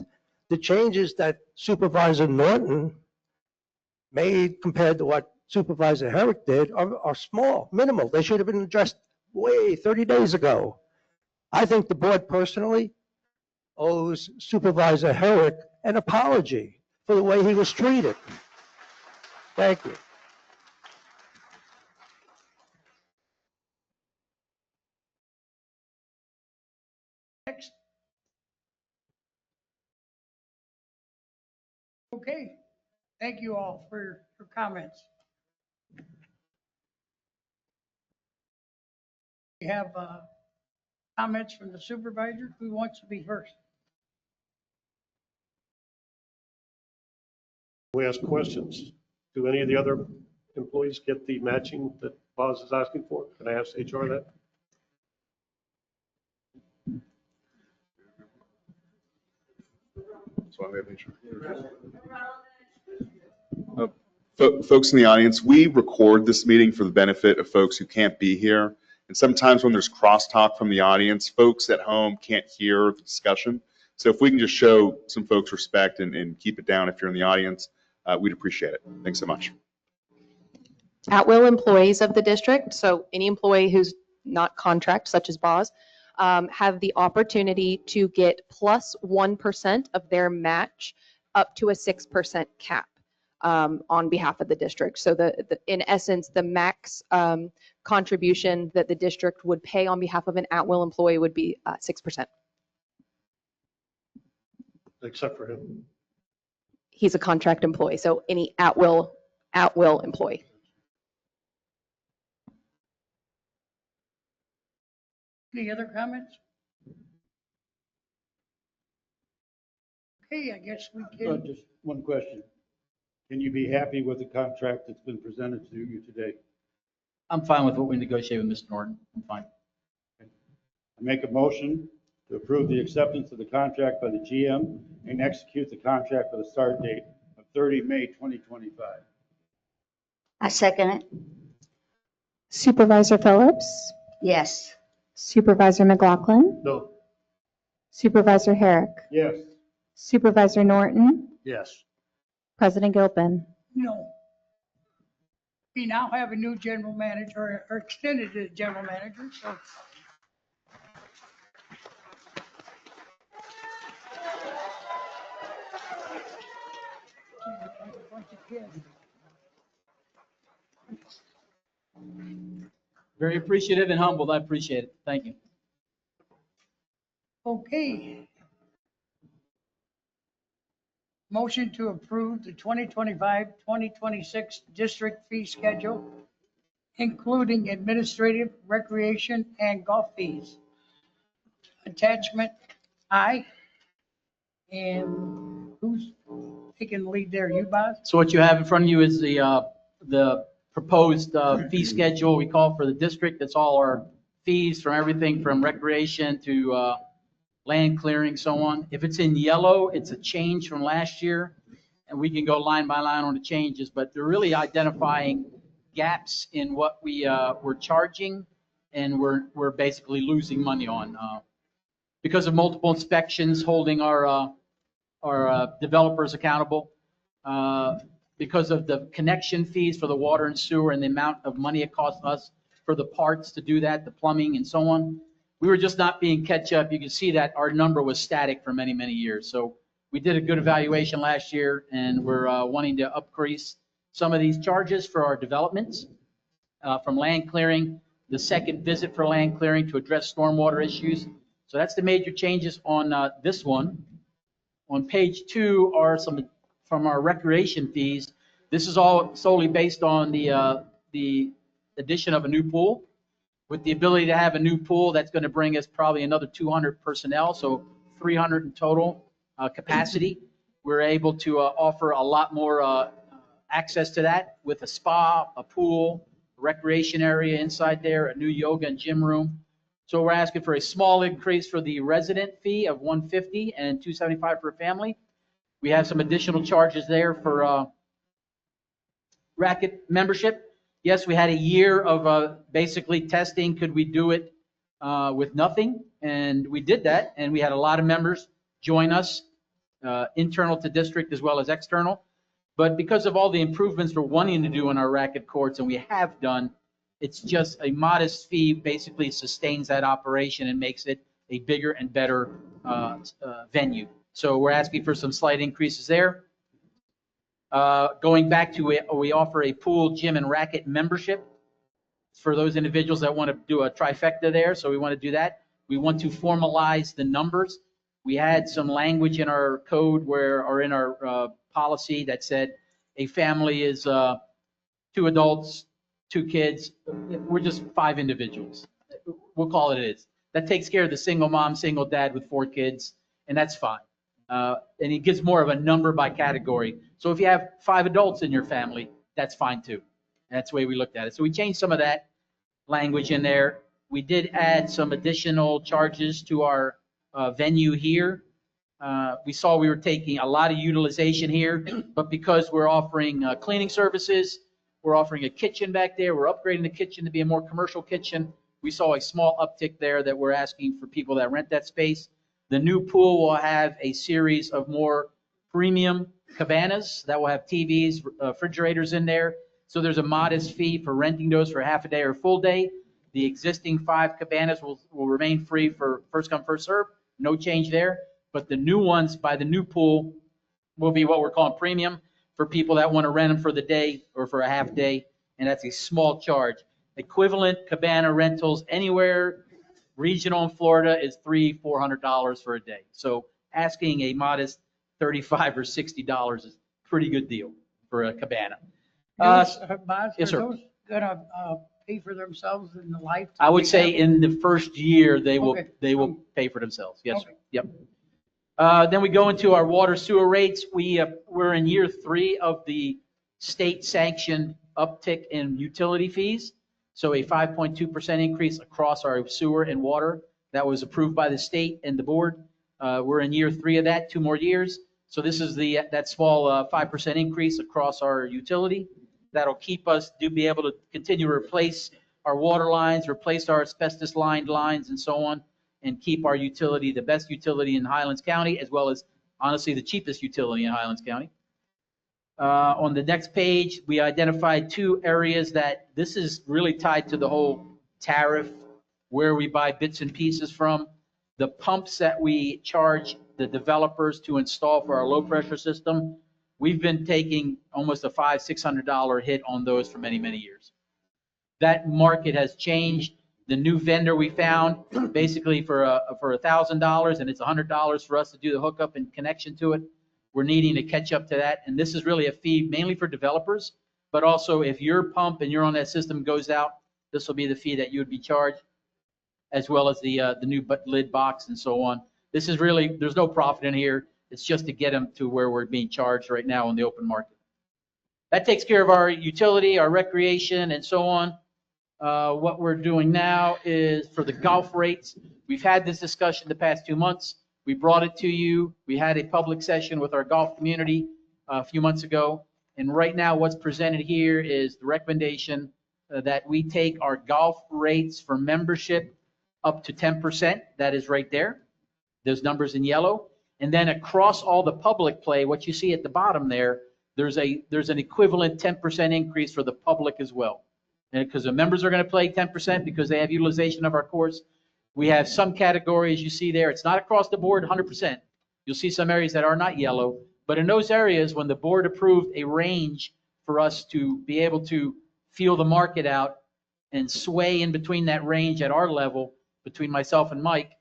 The changes that Supervisor Norton made compared to what Supervisor Herrick did are small, minimal. They should have been addressed way 30 days ago. I think the board personally owes Supervisor Herrick an apology for the way he was treated. Thank you. Next. Okay, thank you all for your comments. We have comments from the supervisor. Who wants to be first? We ask questions. Do any of the other employees get the matching that Boz is asking for? Can I ask HR that? Folks in the audience, we record this meeting for the benefit of folks who can't be here. And sometimes when there's crosstalk from the audience, folks at home can't hear the discussion. So if we can just show some folks respect and keep it down if you're in the audience, we'd appreciate it. Thanks so much. At-will employees of the district, so any employee who's not contract, such as Boz, have the opportunity to get plus 1% of their match up to a 6% cap on behalf of the district. So in essence, the max contribution that the district would pay on behalf of an at-will employee would be 6%. Except for him. He's a contract employee, so any at-will employee. Any other comments? Okay, I guess we can. Just one question. Can you be happy with the contract that's been presented to you today? I'm fine with what we negotiated with Mr. Norton. I'm fine. I make a motion to approve the acceptance of the contract by the GM and execute the contract with a start date of 30 May 2025. I second it. Supervisor Phillips? Yes. Supervisor McLaughlin? No. Supervisor Herrick? Yes. Supervisor Norton? Yes. President Gilpin? No. We now have a new general manager, or extended general manager, so. Very appreciative and humbled. I appreciate it. Thank you. Okay. Motion to approve the 2025-2026 district fee schedule, including administrative, recreation, and golf fees. Attachment I. And who's taking the lead there? You, Boz? So what you have in front of you is the proposed fee schedule we call for the district. That's all our fees from everything from recreation to land clearing, so on. If it's in yellow, it's a change from last year, and we can go line by line on the changes, but they're really identifying gaps in what we're charging and we're basically losing money on. Because of multiple inspections holding our developers accountable, because of the connection fees for the water and sewer and the amount of money it costs us for the parts to do that, the plumbing and so on. We were just not being catch up. You can see that our number was static for many, many years. So we did a good evaluation last year, and we're wanting to increase some of these charges for our developments from land clearing, the second visit for land clearing to address stormwater issues. So that's the major changes on this one. On page 2 are some from our recreation fees. This is all solely based on the addition of a new pool. With the ability to have a new pool, that's going to bring us probably another 200 personnel, so 300 in total capacity. We're able to offer a lot more access to that with a spa, a pool, a recreation area inside there, a new yoga and gym room. So we're asking for a small increase for the resident fee of $150 and $275 for a family. We have some additional charges there for racket membership. Yes, we had a year of basically testing. Could we do it with nothing? And we did that, and we had a lot of members join us, internal to district as well as external. But because of all the improvements we're wanting to do in our racket courts, and we have done, it's just a modest fee, basically sustains that operation and makes it a bigger and better venue. So we're asking for some slight increases there. Going back to it, we offer a pool, gym, and racket membership for those individuals that want to do a trifecta there. So we want to do that. We want to formalize the numbers. We had some language in our code or in our policy that said a family is 2 adults, 2 kids. We're just 5 individuals. We'll call it is. That takes care of the single mom, single dad with 4 kids, and that's fine. And it gives more of a number by category. So if you have 5 adults in your family, that's fine too. And that's the way we looked at it. So we changed some of that language in there. We did add some additional charges to our venue here. We saw we were taking a lot of utilization here, but because we're offering cleaning services, we're offering a kitchen back there, we're upgrading the kitchen to be a more commercial kitchen. We saw a small uptick there that we're asking for people that rent that space. The new pool will have a series of more premium cabanas that will have TVs, refrigerators in there. So there's a modest fee for renting those for half a day or a full day. The existing 5 cabanas will remain free for first come, first serve. No change there. But the new ones by the new pool will be what we're calling premium for people that want to rent them for the day or for a half day. And that's a small charge. Equivalent cabana rentals anywhere regional in Florida is $300-400 for a day. So asking a modest $35 or $60 is a pretty good deal for a cabana. Boz, yes, are sir. those gonna pay for themselves in the life? I would say in the first year they will Okay. pay for themselves. Yes, sir. Okay. Yep. Then we go into our water sewer rates. We're in year 3 of the state sanctioned uptick in utility fees. So a 5.2% increase across our sewer and water that was approved by the state and the board. We're in year 3 of that, 2 more years. So this is that small 5% increase across our utility. That'll keep us to be able to continue to replace our water lines, replace our asbestos lined lines and so on, and keep our utility, the best utility in Highlands County, as well as honestly the cheapest utility in Highlands County. On the next page, we identified 2 areas that this is really tied to the whole tariff, where we buy bits and pieces from. The pumps that we charge the developers to install for our low pressure system, we've been taking almost a $500-600 hit on those for many, many years. That market has changed. The new vendor we found, basically for $1,000, and it's $100 for us to do the hookup and connection to it. We're needing to catch up to that, and this is really a fee mainly for developers, but also if your pump and you're on that system goes out, this will be the fee that you would be charged, as well as the new lid box and so on. This is really, there's no profit in here. It's just to get them to where we're being charged right now on the open market. That takes care of our utility, our recreation, and so on. What we're doing now is for the golf rates. We've had this discussion the past 2 months. We brought it to you. We had a public session with our golf community a few months ago. And right now what's presented here is the recommendation that we take our golf rates for membership up to 10%. That is right there. Those numbers in yellow. And then across all the public play, what you see at the bottom there, there's an equivalent 10% increase for the public as well. And because the members are going to play 10% because they have utilization of our course. We have some categories you see there. It's not across the board 100%, You'll see some areas that are not yellow, but in those areas, when the board approved a range for us to be able to feel the market out and sway in between that range at our level, between myself and Mike,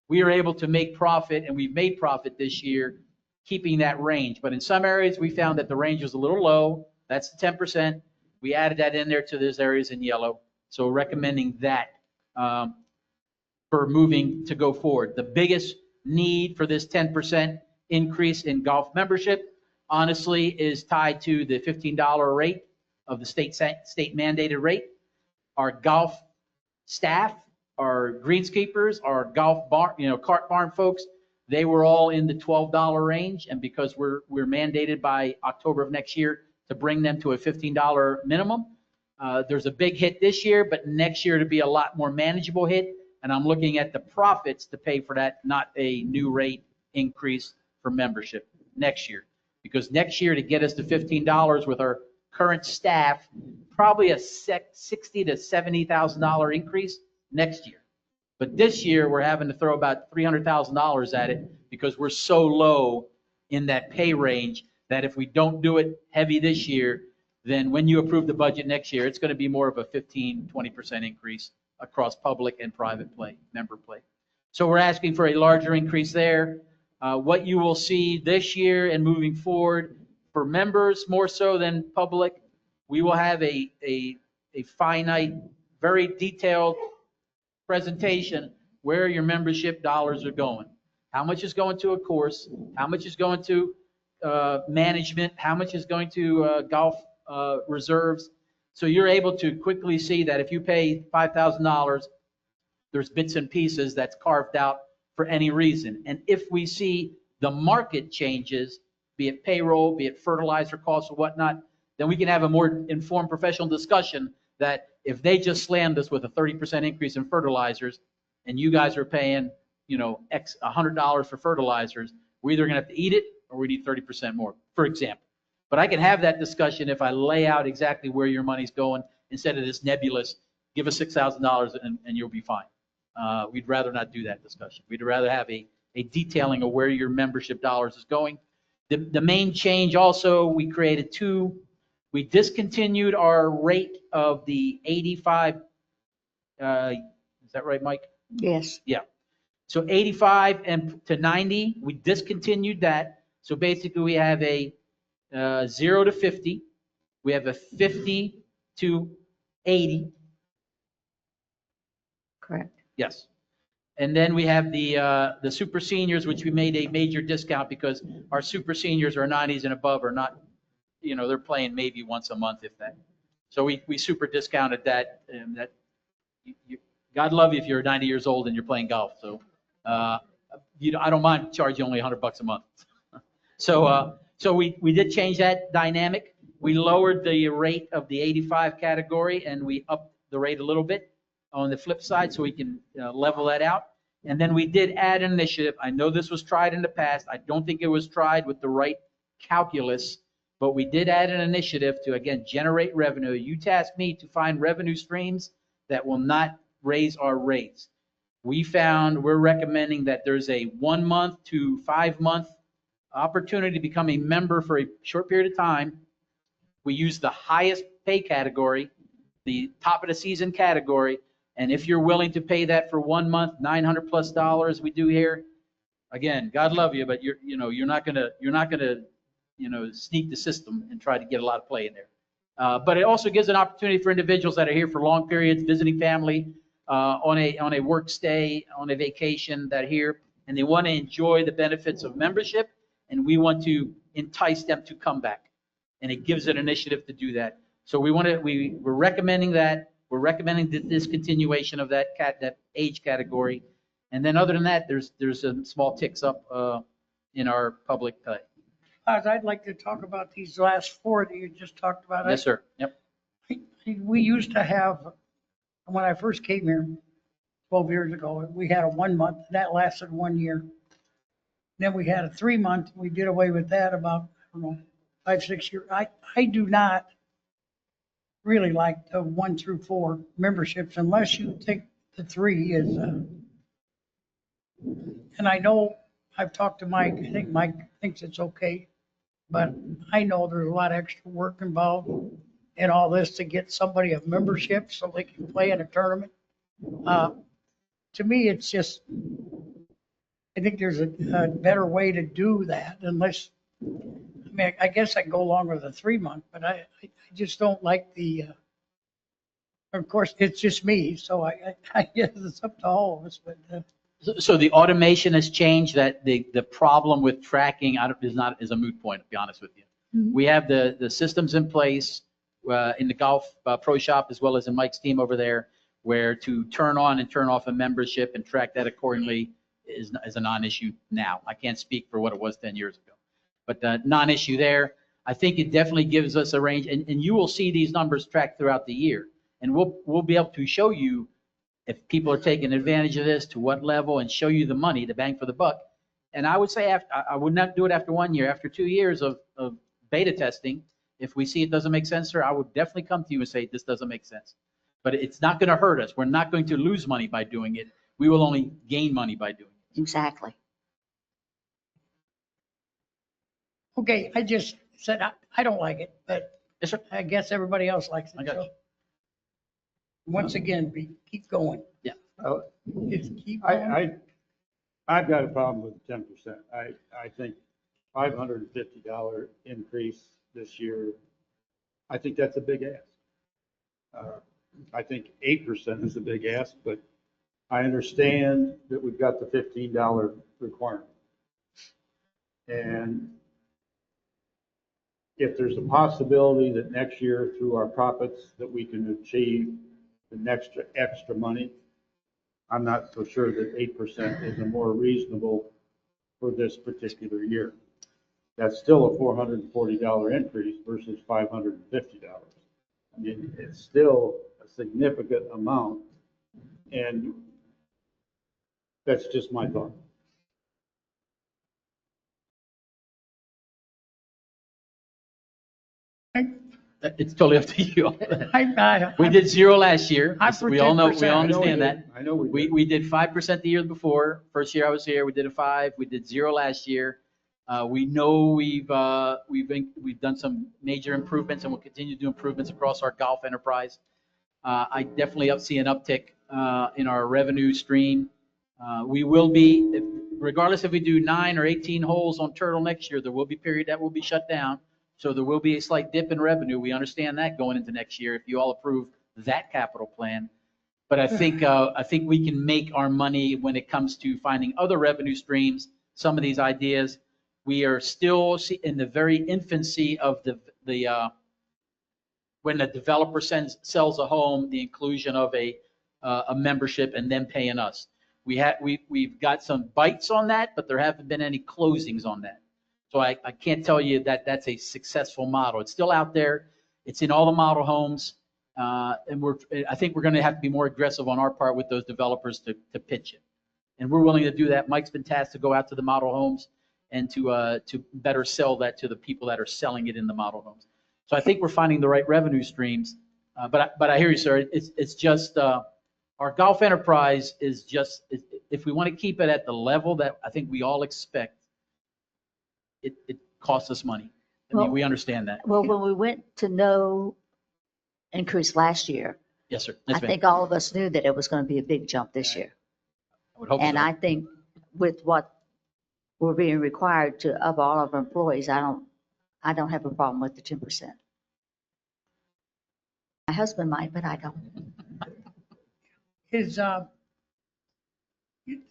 we are able to make profit, and we've made profit this year, keeping that range. But in some areas, we found that the range was a little low. That's the 10%. We added that in there to those areas in yellow. So recommending that for moving to go forward. The biggest need for this 10% increase in golf membership, honestly, is tied to the $15 rate of the state mandated rate. Our golf staff, our greenskeepers, our golf barn, cart barn folks, they were all in the $12 range. And because we're mandated by October of next year to bring them to a $15 minimum, there's a big hit this year, but next year to be a lot more manageable hit. And I'm looking at the profits to pay for that, not a new rate increase for membership next year. Because next year to get us to $15 with our current staff, probably a $60,000 to $70,000 increase next year. But this year we're having to throw about $300,000 at it because we're so low in that pay range that if we don't do it heavy this year, then when you approve the budget next year, it's going to be more of a 15-20% increase across public and private play, member play. So we're asking for a larger increase there. What you will see this year and moving forward for members more so than public, we will have a finite, very detailed presentation where your membership dollars are going. How much is going to a course? How much is going to management? How much is going to golf reserves? So you're able to quickly see that if you pay $5,000, there's bits and pieces that's carved out for any reason. And if we see the market changes, be it payroll, be it fertilizer costs or whatnot, then we can have a more informed professional discussion that if they just slammed us with a 30% increase in fertilizers and you guys are paying, $100 for fertilizers, we're either going to have to eat it or we need 30% more, for example. But I can have that discussion if I lay out exactly where your money's going instead of this nebulous, give us $6,000 and you'll be fine. We'd rather not do that discussion. We'd rather have a detailing of where your membership dollars is going. The main change also, we discontinued our rate of the 85, is that right, Mike? Yes. Yeah. So 85 to 90, we discontinued that. So basically we have a 0 to 50. We have a 50 to 80. Correct. Yes. And then we have the super seniors, which we made a major discount because our super seniors are 90s and above are not, they're playing maybe once a month, if that. So we super discounted that. And God love you if you're 90 years old and you're playing golf. So I don't mind charging only $100 a month. So we did change that dynamic. We lowered the rate of the 85 category and we upped the rate a little bit on the flip side so we can level that out. And then we did add an initiative. I know this was tried in the past. I don't think it was tried with the right calculus, but we did add an initiative to, again, generate revenue. You tasked me to find revenue streams that will not raise our rates. We're recommending that there's a 1 month to 5 month opportunity to become a member for a short period of time. We use the highest pay category, the top of the season category. And if you're willing to pay that for 1 month, $900+ we do here, again, God love you, but you're not gonna sneak the system and try to get a lot of play in there. But it also gives an opportunity for individuals that are here for long periods, visiting family, on a work stay, on a vacation, that are here, and they want to enjoy the benefits of membership, and we want to entice them to come back. And it gives an initiative to do that. So we're recommending that. We're recommending the discontinuation of that age category. And then other than that, there's some small ticks up in our public pay. I'd like to talk about these last 4 that you just talked about. Yes, sir. Yep. We used to have, when I first came here 12 years ago, we had a 1 month, that lasted 1 year. Then we had a 3 month, we did away with that about, 5, 6 years. I do not really like the 1 through 4 memberships unless you think the 3 is, and I know I've talked to Mike. I think Mike thinks it's okay. But I know there's a lot of extra work involved in all this to get somebody a membership so they can play in a tournament. To me, it's just, I think there's a better way to do that unless, I mean, I guess I can go along with the 3 month, but I just don't like the, of course, it's just me, so I guess it's up to all of us, but. So the automation has changed, that the problem with tracking is a moot point, to be honest with you. We have the systems in place in the golf pro shop as well as in Mike's team over there, where to turn on and turn off a membership and track that accordingly is a non-issue now. I can't speak for what it was 10 years ago, but the non-issue there, I think it definitely gives us a range, and you will see these numbers tracked throughout the year, and we'll be able to show you if people are taking advantage of this, to what level, and show you the money, the bang for the buck. And I would say I would not do it after 1 year. After 2 years of beta testing, if we see it doesn't make sense, sir, I would definitely come to you and say, this doesn't make sense. But it's not going to hurt us. We're not going to lose money by doing it. We will only gain money by doing it. Exactly. Okay, I just said I don't like it, but yes, sir. I guess everybody else likes it. I got you. Once again, keep going. Yeah. Just keep going. I've got a problem with 10%. I think $550 increase this year, I think that's a big ask. I think 8% is a big ask, but I understand that we've got the $15 requirement. And if there's a possibility that next year through our profits that we can achieve the extra money, I'm not so sure that 8% is a more reasonable for this particular year. That's still a $440 increase versus $550. I mean, it's still a significant amount, and that's just my thought. It's totally up to you. I We did 0 last year. I'm for We all know, 10%. we all understand that. I know We did 5% the year before. First year I was here, we did a 5. We did 0 last year. We know we've done some major improvements, and we'll continue to do improvements across our golf enterprise. I definitely see an uptick in our revenue stream. We will be, regardless if we do 9 or 18 holes on Turtle next year, there will be a period that will be shut down. So there will be a slight dip in revenue. We understand that going into next year if you all approve that capital plan. But I think we can make our money when it comes to finding other revenue streams. Some of these ideas, we are still in the very infancy of the when the developer sells a home, the inclusion of a membership and then paying us. We've got some bites on that, but there haven't been any closings on that. So I can't tell you that that's a successful model. It's still out there. It's in all the model homes. And I think we're going to have to be more aggressive on our part with those developers to pitch it. And we're willing to do that. Mike's been tasked to go out to the model homes and to better sell that to the people that are selling it in the model homes. So I think we're finding the right revenue streams. But I hear you, sir. It's just our golf enterprise is just, if we want to keep it at the level that I think we all expect, it costs us money. I mean, we understand that. Well, when we went to no increase last year, Yes, sir. I think all of us knew that it was going to be a big jump this year. I would hope And so. I think with what we're being required of all of our employees, I don't have a problem with the 10%. My husband might, but I don't. Is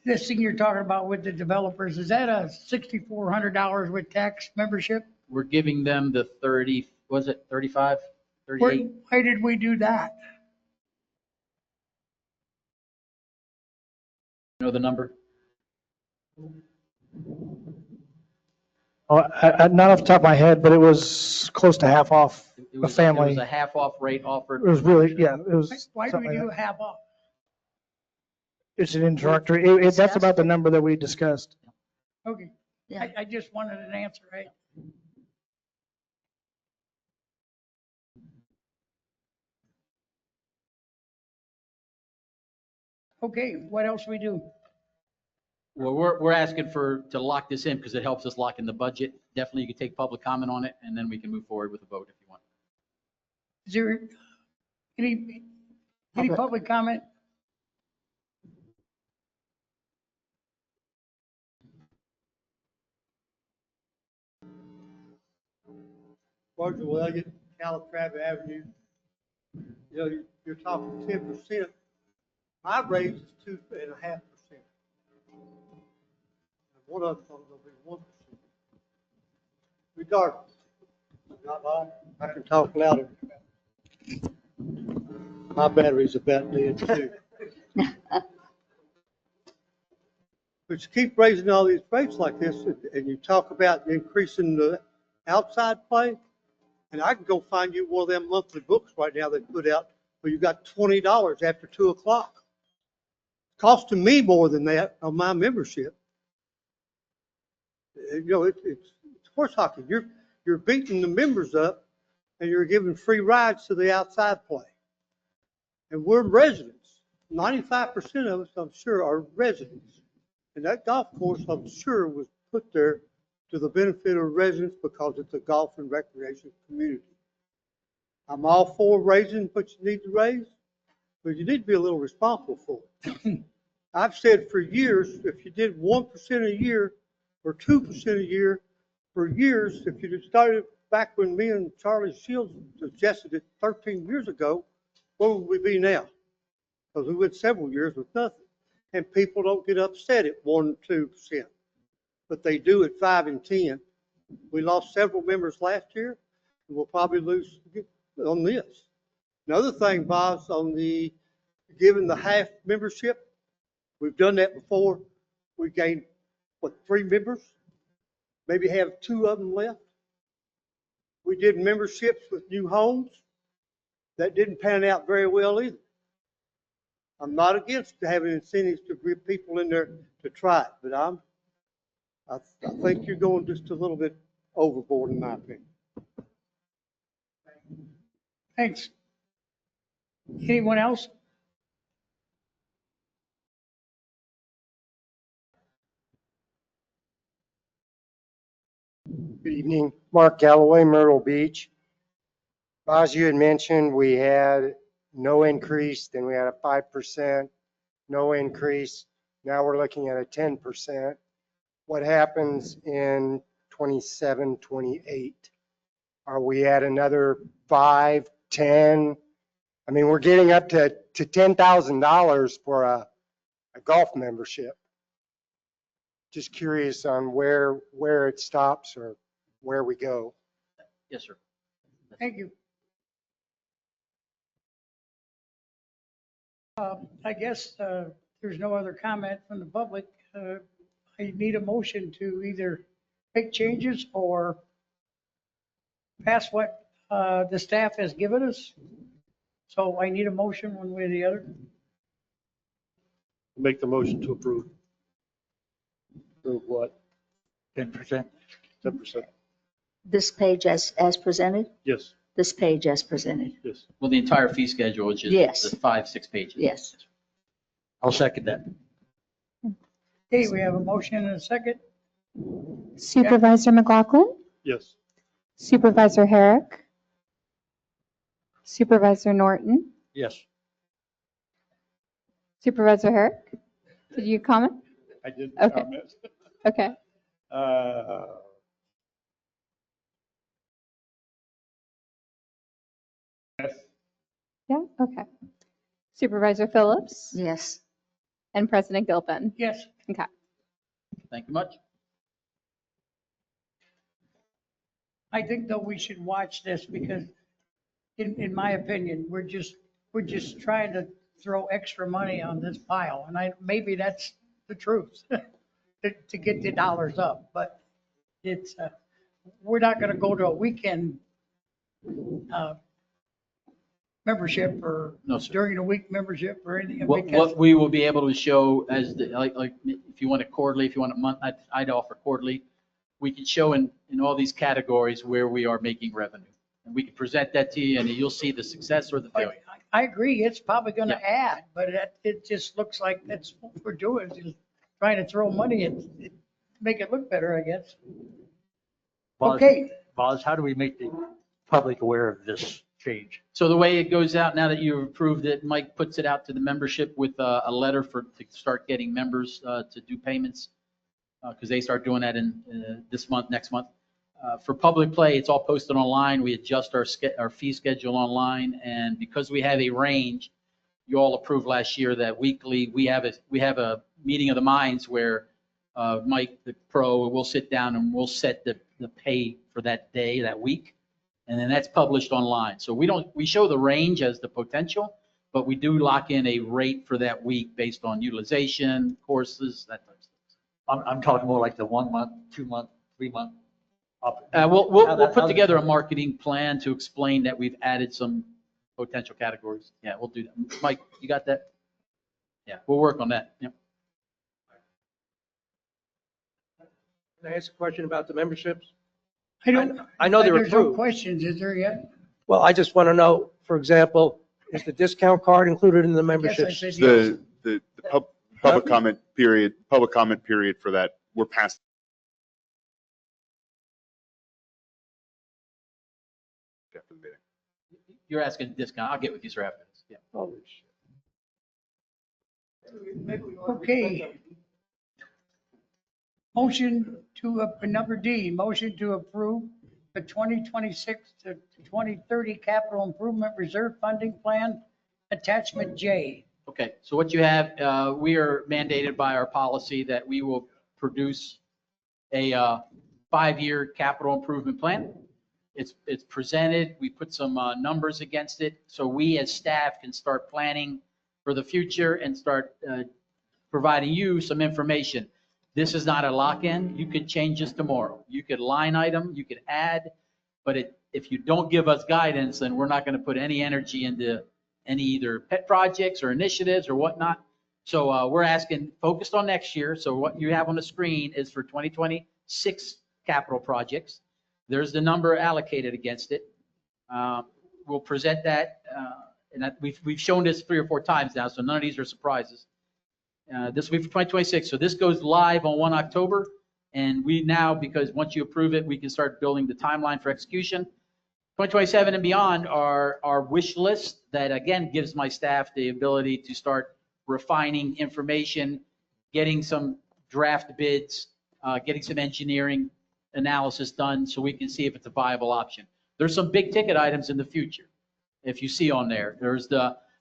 this thing you're talking about with the developers, is that a $6,400 with tax membership? We're giving them the 30, was it 35, 38? Why did we do that? You know the number? Oh, not off the top of my head, but it was close to half off a family. It was a half off rate offered. It was really, yeah, it was. Why do something we like do that. half off? It's an introductory, that's about the number that we discussed. Okay, I just wanted an answer, right? Okay, what else we do? Well, we're asking to lock this in because it helps us lock in the budget. Definitely, you can take public comment on it, and then we can move forward with a vote if you want. Is there any public comment? Roger Leggett, Calatrava Avenue. You know, you're talking 10%. My raise is 2.5%. One of them will be 1%. Regardless, not lying. I can talk louder. My battery's about dead too. But you keep raising all these rates like this, and you talk about increasing the outside play, and I can go find you one of them monthly books right now they put out where you got $20 after 2 o'clock. Costing me more than that on my membership. You know, it's horse hockey. You're beating the members up, and you're giving free rides to the outside play. And we're residents. 95% of us, I'm sure, are residents. And that golf course, I'm sure, was put there to the benefit of residents because it's a golf and recreation community. I'm all for raising what you need to raise, but you need to be a little responsible for it. I've said for years, if you did 1% a year or 2% a year, for years, if you started back when me and Charlie Shields suggested it 13 years ago, where would we be now? Because we went several years with nothing. And people don't get upset at 1% and 2%, but they do at 5 and 10. We lost several members last year, and we'll probably lose on this. Another thing, Bob, on the giving the half membership, we've done that before. We gained, 3 members? Maybe have 2 of them left. We did memberships with new homes. That didn't pan out very well either. I'm not against having incentives to bring people in there to try it, but I think you're going just a little bit overboard in my opinion. Thanks. Anyone else? Good evening. Mark Galloway, Myrtle Beach. As you had mentioned, we had no increase, then we had a 5%, no increase. Now we're looking at a 10%. What happens in 27, 28? Are we at another 5, 10? I mean, we're getting up to $10,000 for a golf membership. Just curious on where it stops or where we go. Yes, sir. Thank you. I guess there's no other comment from the public. I need a motion to either make changes or pass what the staff has given us. So I need a motion one way or the other. Make the motion to approve. Approve what? 10%. 10%. This page as presented? Yes. This page as presented? Yes. Well, the entire fee schedule, which is Yes. the 5-6 pages. Yes. I'll second that. Okay, we have a motion and a second. Supervisor McLaughlin, Yes. Supervisor Herrick, Supervisor Norton, Yes. Supervisor Herrick. Did you comment? I did Okay. comment. Okay. Yes. Yeah, okay. Supervisor Phillips Yes. and President Gilpin. Yes. Okay. Thank you much. I think though we should watch this because in my opinion, we're just trying to throw extra money on this pile. And maybe that's the truth to get the dollars up, but it's, we're not going to go to a weekend membership or No, sir. during the week membership or anything. What because we will be able to show as the, like if you want it quarterly, if you want it month, I'd offer quarterly. We can show in all these categories where we are making revenue. And we can present that to you and you'll see the success or the failure. I agree, it's probably going to add, but it just looks like that's what we're doing, is trying to throw money at, make it look better, I guess. Boz- Okay. Boz, how do we make the public aware of this change? So the way it goes out, now that you've approved it, Mike puts it out to the membership with a letter to start getting members to do payments, because they start doing that in this month, next month. For public play, it's all posted online. We adjust our fee schedule online, and because we have a range, you all approved last year that weekly, we have a meeting of the minds where Mike, the pro, will sit down and we'll set the pay for that day, that week. And then that's published online. So we show the range as the potential, but we do lock in a rate for that week based on utilization, courses, that type of stuff. I'm talking more like the 1 month, 2 month, 3 month. We'll put together a marketing plan to explain that we've added some potential categories. Yeah, we'll do that. Mike, you got that? Yeah, we'll work on that. Yep. Can I ask a question about the memberships? I don't. I know they're There's no approved. questions, is there yet? Well, I just want to know, for example, is the discount card included in the Yes, I memberships? said yes. The public comment period for that, we're past. After the meeting. You're asking discount. I'll get with you, sir, after this. Yeah. Holy shit. Okay. Motion to, number D, motion to approve the 2026 to 2030 capital improvement reserve funding plan, attachment J. Okay, so what you have, we are mandated by our policy that we will produce a 5-year capital improvement plan. It's presented, we put some numbers against it, so we as staff can start planning for the future and start providing you some information. This is not a lock-in. You could change this tomorrow. You could line item, you could add, but if you don't give us guidance, then we're not going to put any energy into any either pet projects or initiatives or whatnot. So we're asking, focused on next year. So what you have on the screen is for 2026 capital projects. There's the number allocated against it. We'll present that, and we've shown this 3 or 4 times now, so none of these are surprises. This will be for 2026. So this goes live on 1 October. And we now, because once you approve it, we can start building the timeline for execution. 2027 and beyond are our wish list that, again, gives my staff the ability to start refining information, getting some draft bids, getting some engineering analysis done so we can see if it's a viable option. There's some big ticket items in the future. If you see on there, there's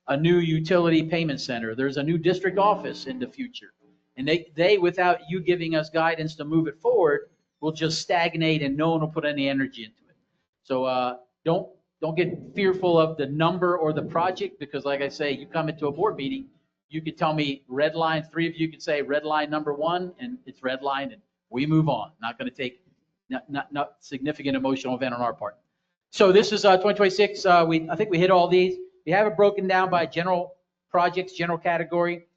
a new utility payment center. There's a new district office in the future. And they, without you giving us guidance to move it forward, will just stagnate and no one will put any energy into it. So don't get fearful of the number or the project, because like I say, you come into a board meeting, you could tell me red line, 3 of you could say red line number 1, and it's red line, and we move on. Not going to take not significant emotional event on our part. So this is 2026. I think we hit all these. We have it broken down by general projects, general category.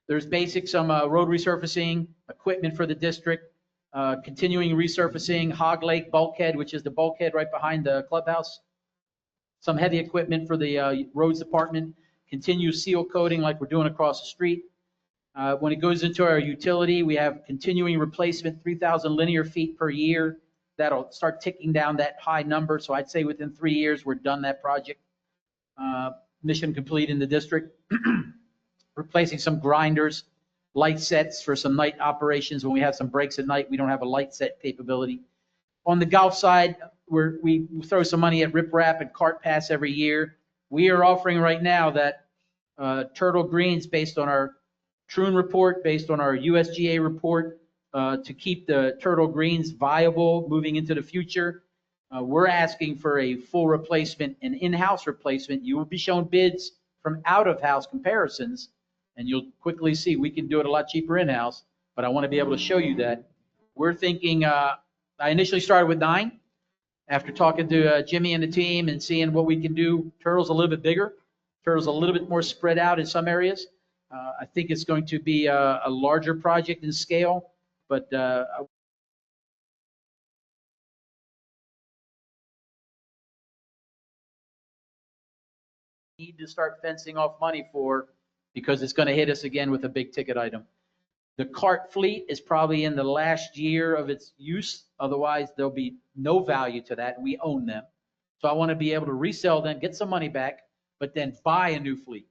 There's basic, some road resurfacing, equipment for the district, continuing resurfacing, Hog Lake bulkhead, which is the bulkhead right behind the clubhouse. Some heavy equipment for the roads department, continue seal coating like we're doing across the street. When it goes into our utility, we have continuing replacement, 3,000 linear feet per year. That'll start ticking down that high number. So I'd say within 3 years, we're done that project. Mission complete in the district. Replacing some grinders, light sets for some night operations. When we have some breaks at night, we don't have a light set capability. On the golf side, we throw some money at riprap and cart pass every year. We are offering right now that turtle greens based on our Troon report, based on our USGA report, to keep the turtle greens viable moving into the future. We're asking for a full replacement, an in-house replacement. You will be shown bids from out-of-house comparisons, and you'll quickly see we can do it a lot cheaper in-house, but I want to be able to show you that. We're thinking, I initially started with 9. After talking to Jimmy and the team and seeing what we can do, turtle's a little bit bigger. Turtle's a little bit more spread out in some areas. I think it's going to be a larger project in scale, but need to start fencing off money for, because it's going to hit us again with a big ticket item. The cart fleet is probably in the last year of its use. Otherwise, there'll be no value to that. We own them. So I want to be able to resell them, get some money back, but then buy a new fleet.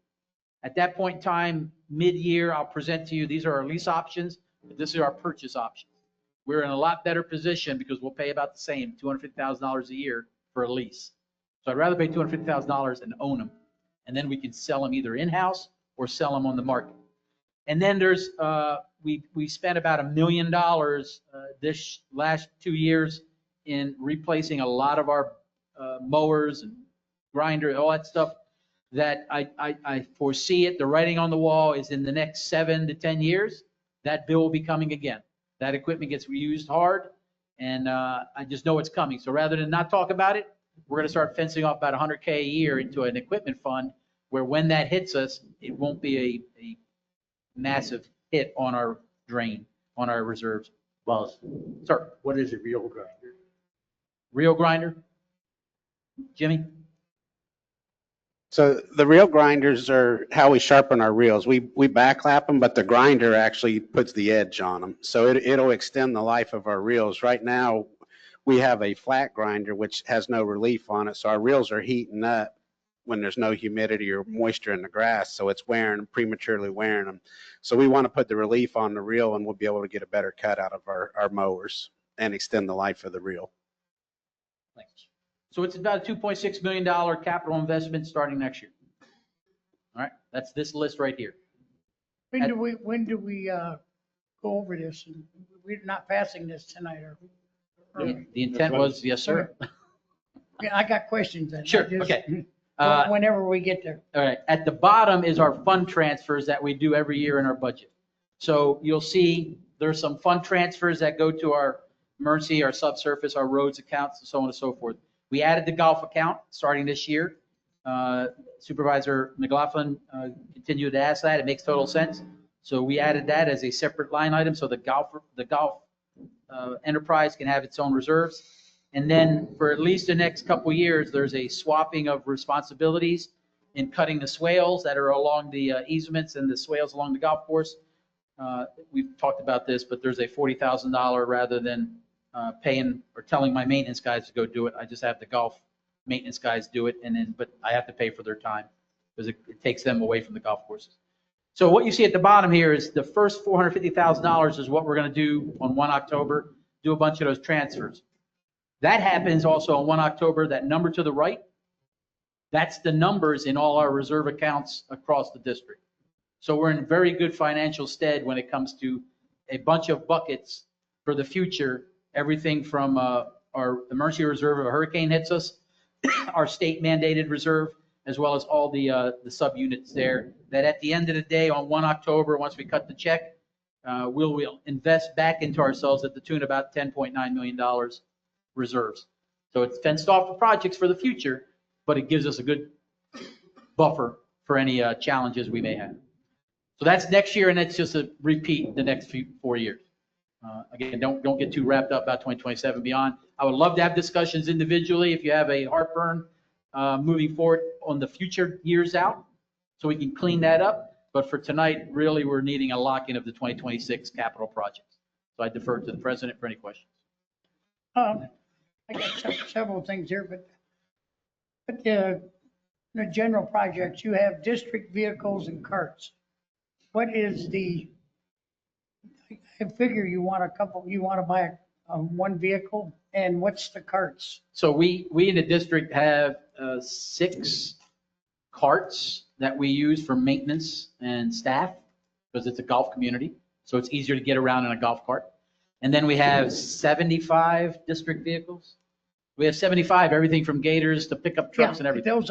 At that point in time, mid-year, I'll present to you, these are our lease options, but this is our purchase options. We're in a lot better position because we'll pay about the same, $250,000 a year for a lease. So I'd rather pay $250,000 and own them. And then we can sell them either in-house or sell them on the market. And then there's, we spent about $1 million this last 2 years in replacing a lot of our mowers and grinder, all that stuff that I foresee it. The writing on the wall is in the next 7 to 10 years, that bill will be coming again. That equipment gets reused hard, and I just know it's coming. So rather than not talk about it, we're going to start fencing off about $100K a year into an equipment fund where when that hits us, it won't be a massive hit on our drain, on our reserves. Boss, Sir, what is a real grinder? Real grinder? Jimmy? So the reel grinders are how we sharpen our reels. We backlap them, but the grinder actually puts the edge on them. So it'll extend the life of our reels. Right now, we have a flat grinder which has no relief on it. So our reels are heating up when there's no humidity or moisture in the grass. So it's prematurely wearing them. So we want to put the relief on the reel, and we'll be able to get a better cut out of our mowers and extend the life of the reel. Thanks. So it's about a $2.6 million capital investment starting next year. All right, that's this list right here. When do we go over this? And we're not passing this tonight, are we? The intent was, yes, sir. Yeah, I got questions then. Sure, okay. Whenever we get there. All right, at the bottom is our fund transfers that we do every year in our budget. So you'll see there's some fund transfers that go to our emergency, our subsurface, our roads accounts, and so on and so forth. We added the golf account starting this year. Supervisor McLaughlin continued to ask that. It makes total sense. So we added that as a separate line item so the golf enterprise can have its own reserves. And then for at least the next couple of years, there's a swapping of responsibilities in cutting the swales that are along the easements and the swales along the golf course. We've talked about this, but there's a $40,000 rather than paying or telling my maintenance guys to go do it. I just have the golf maintenance guys do it, but I have to pay for their time because it takes them away from the golf courses. So what you see at the bottom here is the first $450,000 is what we're going to do on 1 October, do a bunch of those transfers. That happens also on 1 October, that number to the right, that's the numbers in all our reserve accounts across the district. So we're in very good financial stead when it comes to a bunch of buckets for the future, everything from our emergency reserve if a hurricane hits us, our state mandated reserve, as well as all the subunits there, that at the end of the day on 1 October, once we cut the check, we'll invest back into ourselves at the tune of about $10.9 million reserves. So it's fenced off for projects for the future, but it gives us a good buffer for any challenges we may have. So that's next year, and that's just a repeat the next 4 years. Again, don't get too wrapped up about 2027 beyond. I would love to have discussions individually if you have a heartburn moving forward on the future years out, so we can clean that up. But for tonight, really, we're needing a lock-in of the 2026 capital projects. So I defer to the president for any questions. I got several things here, but the general projects, you have district vehicles and carts. What is I figure you want to buy one vehicle, and what's the carts? So we in the district have 6 carts that we use for maintenance and staff because it's a golf community. So it's easier to get around in a golf cart. And then we have 75 district vehicles. We have 75, everything from gators to pickup trucks and everything.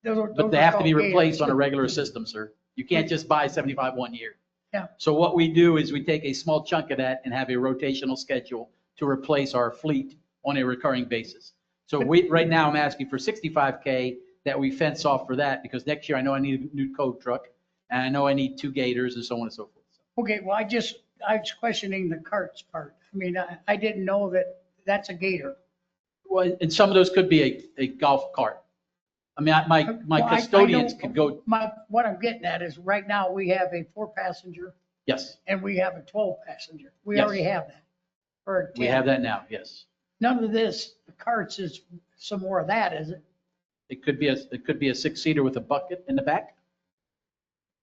But they have to be replaced on a regular system, sir. You can't just buy 75 one year. Yeah. So what we do is we take a small chunk of that and have a rotational schedule to replace our fleet on a recurring basis. So right now I'm asking for $65K that we fence off for that because next year I know I need a new code truck and I know I need 2 gators and so on and so forth. Okay, well, I was questioning the carts part. I mean, I didn't know that that's a gator. Well, and some of those could be a golf cart. I mean, my custodians could go. What I'm getting at is right now we have a 4-passenger Yes, and we have a 12 passenger. We Yes. already have that. Or a 10. we have that now, yes. None of this, the carts is some more of that, is it? It could be a 6-seater with a bucket in the back.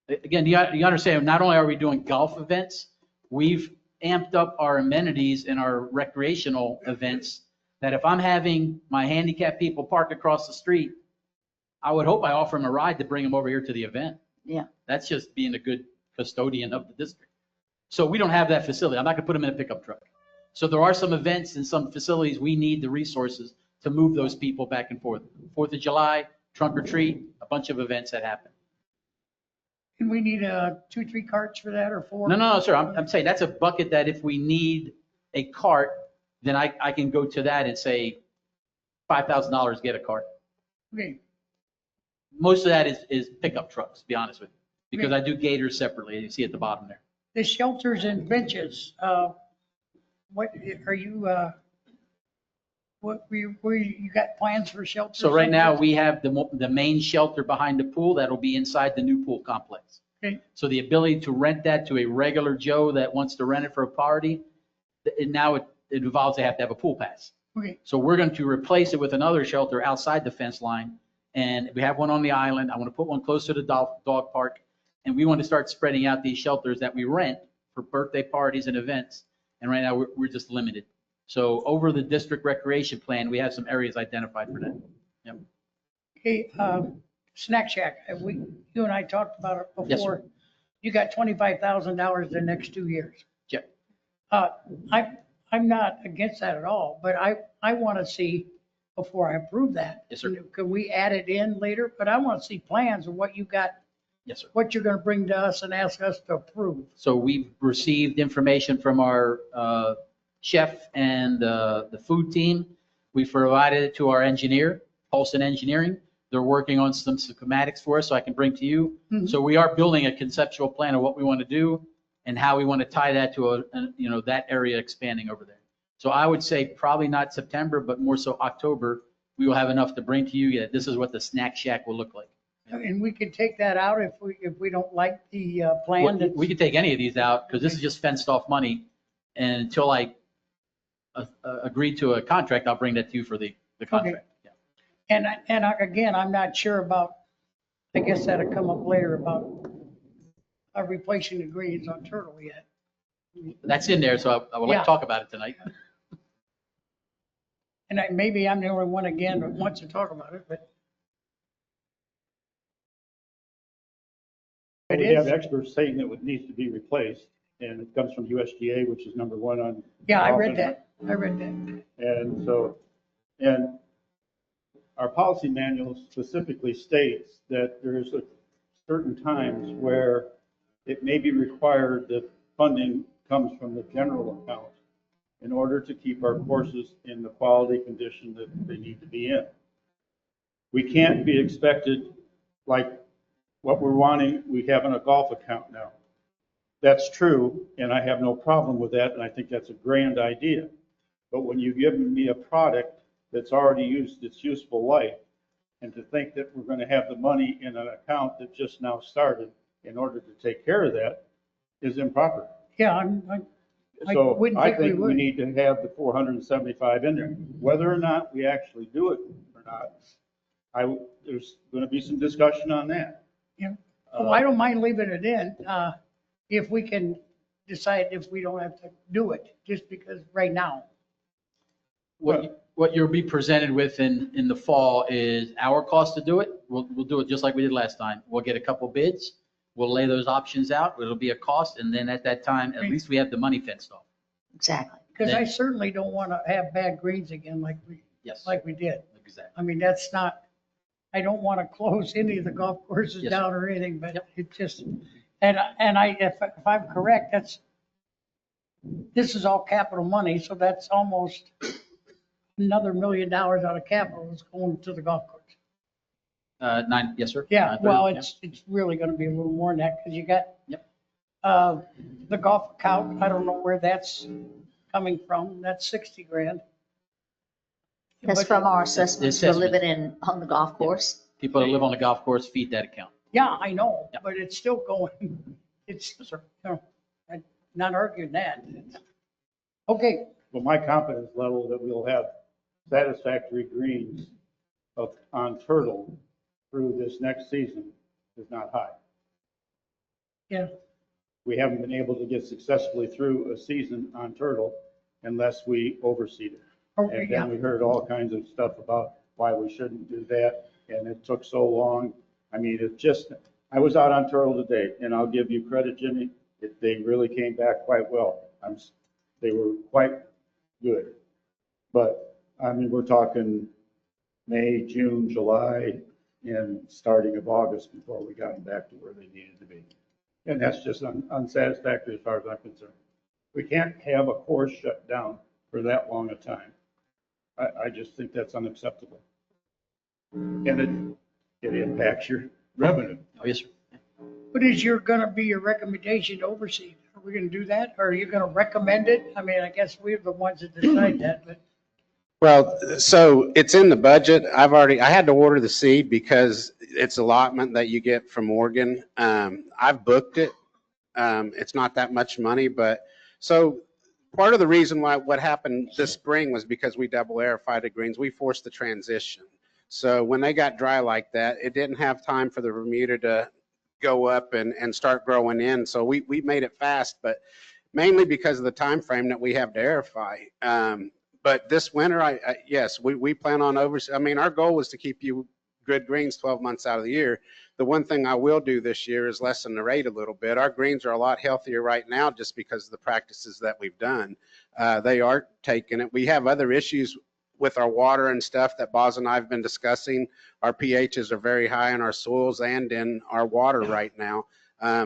Again, you understand, not only are we doing golf events, we've amped up our amenities and our recreational events, that if I'm having my handicapped people park across the street, I would hope I offer them a ride to bring them over here to the event. Yeah. That's just being a good custodian of the district. So we don't have that facility. I'm not gonna put them in a pickup truck. So there are some events and some facilities, we need the resources to move those people back and forth. 4th of July, trunk or treat, a bunch of events that happen. And we need 2, 3 carts for that or 4? No, sir. I'm saying that's a bucket that if we need a cart, then I can go to that and say $5,000, get a cart. Okay. Most of that is pickup trucks, to be honest with you, because I do gators separately. You see at the bottom there. The shelters and benches, what are you, where you got plans for shelters? So right now we have the main shelter behind the pool that'll be inside the new pool complex. Okay. So the ability to rent that to a regular Joe that wants to rent it for a party, now it involves they have to have a pool pass. Okay. So we're going to replace it with another shelter outside the fence line. And we have one on the island. I want to put one close to the dog park. And we want to start spreading out these shelters that we rent for birthday parties and events. And right now we're just limited. So over the district recreation plan, we have some areas identified for that. Yep. Okay, Snack Shack, you and I talked about it before. Yes, sir. You got $25,000 the next 2 years. Yep. I'm not against that at all, but I want to see, before I approve that. Yes, sir. Can we add it in later? But I want to see plans of what you got. Yes, sir. What you're going to bring to us and ask us to approve. So we've received information from our chef and the food team. We provided it to our engineer, Paulson Engineering. They're working on some schematics for us so I can bring to you. Mhm. So we are building a conceptual plan of what we want to do and how we want to tie that to that area expanding over there. So I would say probably not September, but more so October, we will have enough to bring to you. This is what the Snack Shack will look like. And we can take that out if we don't like the plan. We could take any of these out because this is just fenced off money. And until I agree to a contract, I'll bring that to you for the contract. Yeah. And again, I'm not sure about, I guess that'll come up later about replacing the greens on Turtle yet. That's in there, so I would like Yeah. to talk about it tonight. And maybe I'm the only one again that wants to talk about it, but. We have experts saying that it needs to be replaced, and it comes from USDA, which is number one on. Yeah, I read that. I read that. And so, and our policy manual specifically states that there's certain times where it may be required that funding comes from the general account in order to keep our courses in the quality condition that they need to be in. We can't be expected, like what we're wanting, we have in a golf account now. That's true, and I have no problem with that, and I think that's a grand idea. But when you give me a product that's already used its useful life, and to think that we're going to have the money in an account that just now started in order to take care of that is improper. Yeah, I So wouldn't I think we think we would. need to have the 475 in there. Whether or not we actually do it or not, there's going to be some discussion on that. Yeah. Well, I don't mind leaving it in, if we can decide if we don't have to do it, just because right now. What you'll be presented with in the fall is our cost to do it. We'll do it just like we did last time. We'll get a couple bids. We'll lay those options out. It'll be a cost. And then at that time, at least we have the money fenced off. Exactly. Because I certainly don't want to have bad greens again like we did. Exactly. I mean, that's not, I don't want to close any of the golf courses Yes, down or anything, but it just, and if I'm correct, this is all capital money, so that's almost another $1 million out of capital that's going to the golf course. Yes, sir. Yeah, 930, well, yeah. it's really going to be a little more than that because you got Yep. the golf account. I don't know where that's coming from. That's 60 grand. That's But- from our assessments for assessment. living on the golf course. People that live on the golf course feed that account. Yeah, I know, but it's still going. It's, you know, not arguing that. Okay, Well, my confidence level that we'll have satisfactory greens on turtle through this next season is not high. yeah, We haven't been able to get successfully through a season on turtle unless we overseed it. okay, And yeah. then we heard all kinds of stuff about why we shouldn't do that, and it took so long. I mean, I was out on turtle today, and I'll give you credit, Jimmy, they really came back quite well. They were quite good. But, I mean, we're talking May, June, July, and starting of August before we got them back to where they needed to be. And that's just unsatisfactory as far as I'm concerned. We can't have a course shut down for that long a time. I just think that's unacceptable. And it impacts your revenue. Oh, yes, sir. What is gonna be your recommendation to oversee? Are we gonna do that, or are you gonna recommend it? I mean, I guess we're the ones that decide that, but. Well, so it's in the budget. I had to order the seed because it's allotment that you get from Oregon. I've booked it. It's not that much money, but so part of the reason why what happened this spring was because we double aerified the greens. We forced the transition. So when they got dry like that, it didn't have time for the Bermuda to go up and start growing in. So we made it fast, but mainly because of the time frame that we have to aerify. But this winter, yes, we plan on I mean, our goal was to keep you good greens 12 months out of the year. The one thing I will do this year is lessen the rate a little bit. Our greens are a lot healthier right now just because of the practices that we've done. They are taking it. We have other issues with our water and stuff that Boz and I have been discussing. Our pHs are very high in our soils and in our water right now.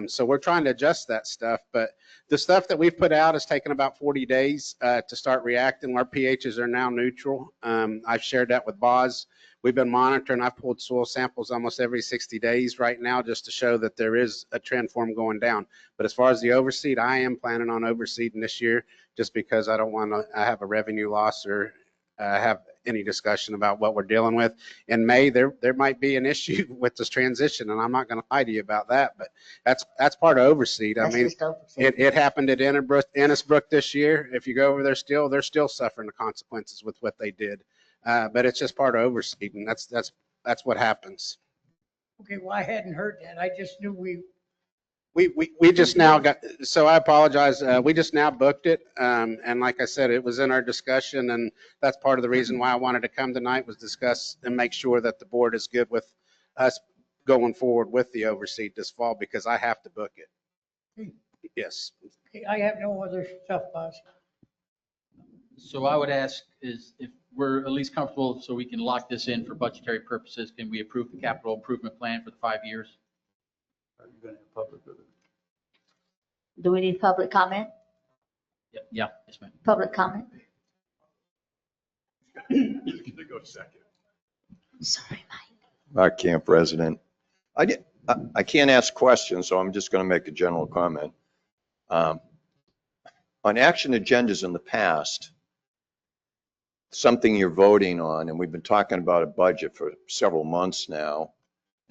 So we're trying to adjust that stuff, but the stuff that we've put out has taken about 40 days to start reacting. Our pHs are now neutral. I've shared that with Boz. We've been monitoring. I've pulled soil samples almost every 60 days right now just to show that there is a trend form going down. But as far as the overseed, I am planning on overseeding this year just because I don't want to have a revenue loss or have any discussion about what we're dealing with. In May, there might be an issue with this transition, and I'm not going to lie to you about that, but that's part of overseed. I mean, it happened at Innisbrook this year. If you go over there still, they're still suffering the consequences with what they did. But it's just part of overseed, and that's what happens. Okay, well, I hadn't heard that. I just knew We just now got, so I apologize. We just now booked it. And like I said, it was in our discussion, and that's part of the reason why I wanted to come tonight was discuss and make sure that the board is good with us going forward with the overseed this fall because I have to book it. Yes. Okay, I have no other stuff, Boz. So I would ask is if we're at least comfortable so we can lock this in for budgetary purposes, can we approve the capital improvement plan for the 5 years? Are you going to have public with it? Do we need public comment? Yeah, yes, ma'am. Public comment? Go second. Sorry, Our camp resident. I can't ask questions, so I'm just going to make a general comment. On action agendas in the past, something you're voting on, and we've been talking about a budget for several months now,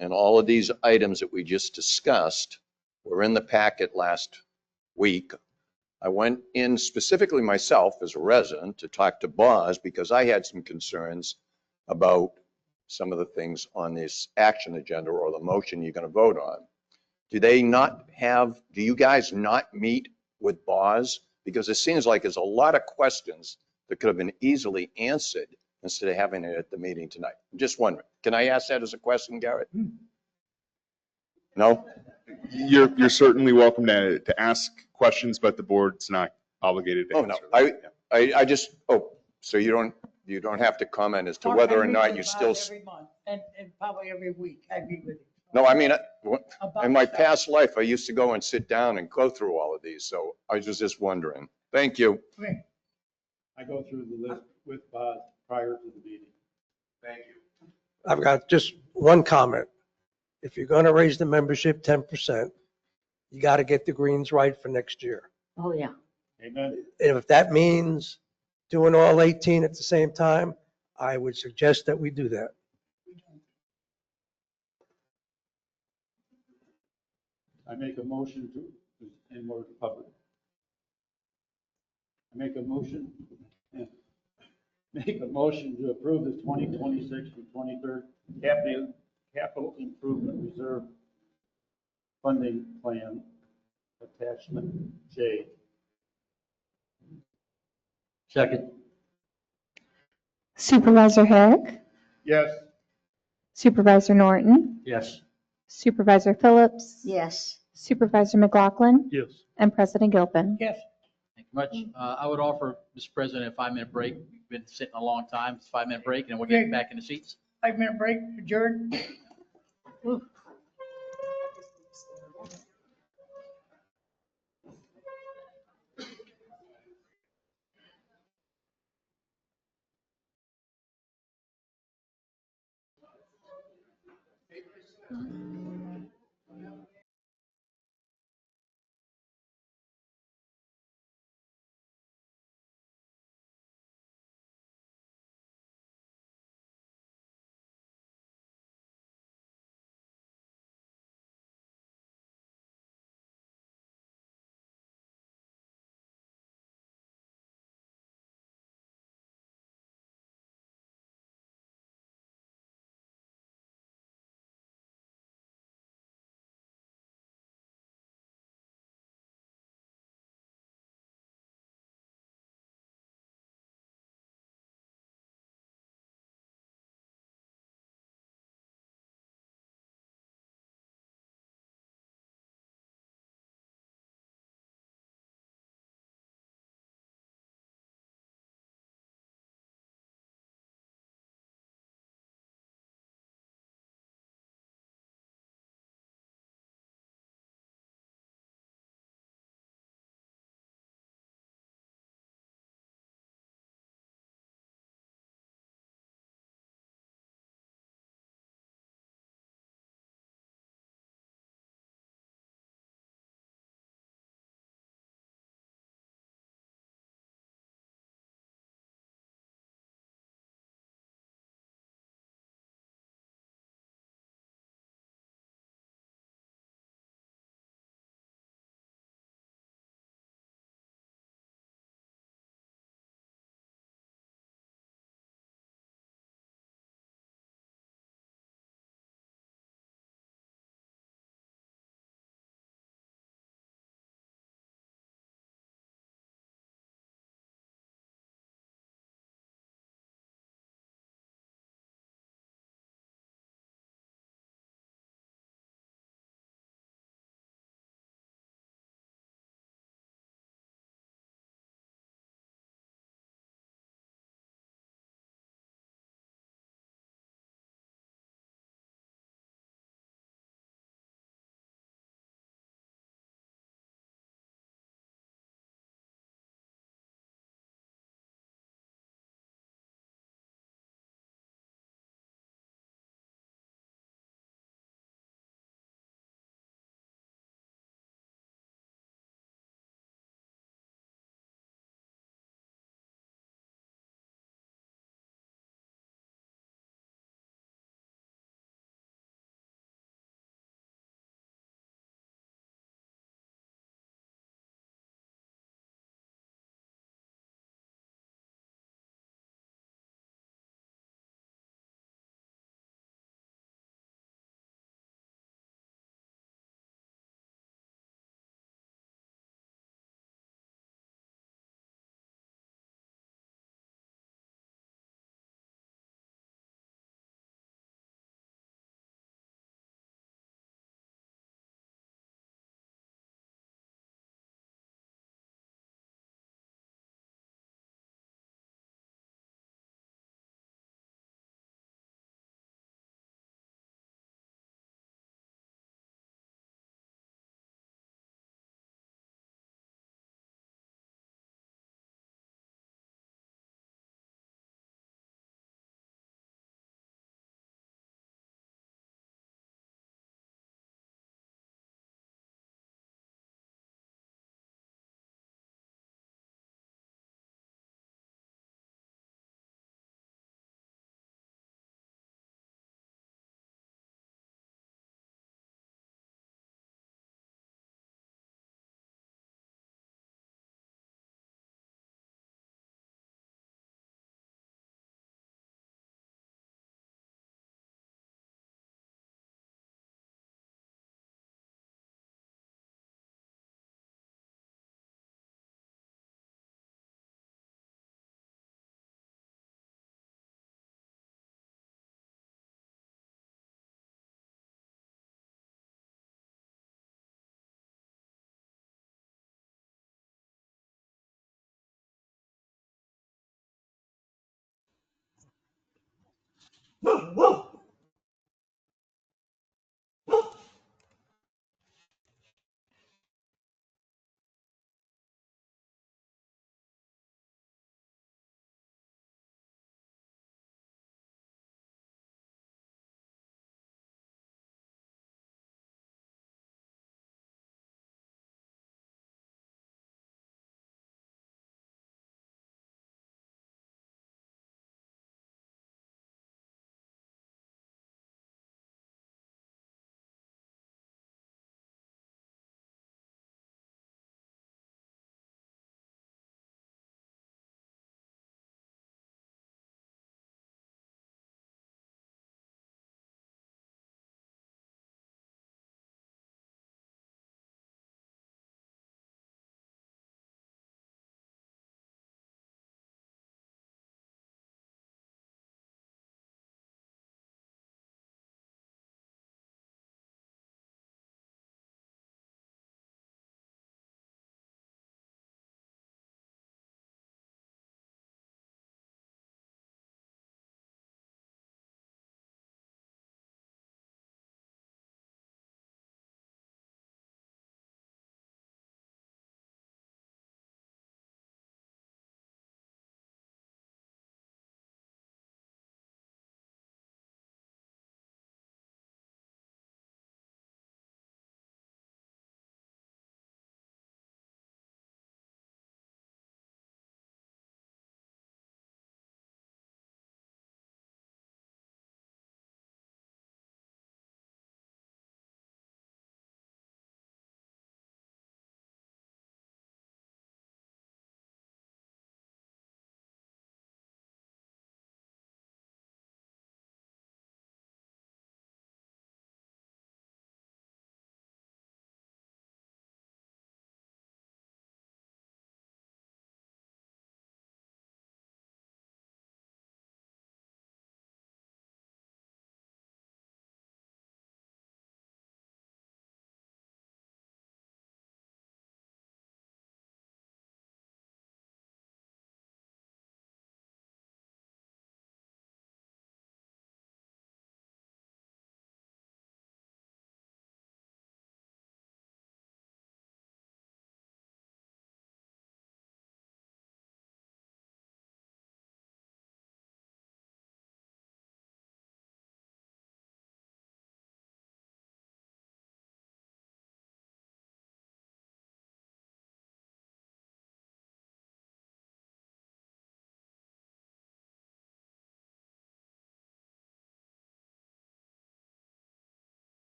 and all of these items that we just discussed were in the packet last week. I went in specifically myself as a resident to talk to Boz because I had some concerns about some of the things on this action agenda or the motion you're going to vote on. Do you guys not meet with Boz? Because it seems like there's a lot of questions that could have been easily answered instead of having it at the meeting tonight. I'm just wondering, can I ask that as a question, Garrett? No? You're certainly welcome to ask questions, but the board's not obligated to Oh, answer. no, so you don't have to comment as to whether or not you still. Every month and probably every week I meet with him. No, I mean, in my past life, I used to go and sit down and go through all of these, so I was just wondering. Thank you. I go through the list with Boz prior to the meeting. Thank you. I've got just one comment. If you're going to raise the membership 10%, you got to get the greens right for next year. Oh, yeah. Amen. And if that means doing all 18 at the same time, I would suggest that we do that. I make a motion to, in order to public. Make a motion. Make a motion to approve the 2026 through 23rd capital improvement reserve funding plan, attachment J. Second. Supervisor Herrick, Yes. Supervisor Norton, Yes. Supervisor Phillips, Yes. Supervisor McLaughlin, Yes. and President Gilpin. Yes. Thank you much. I would offer, Mr. President, a 5-minute break. We've been sitting a long time. It's a 5-minute break, and we'll get back in the seats. 5-minute break, adjourned.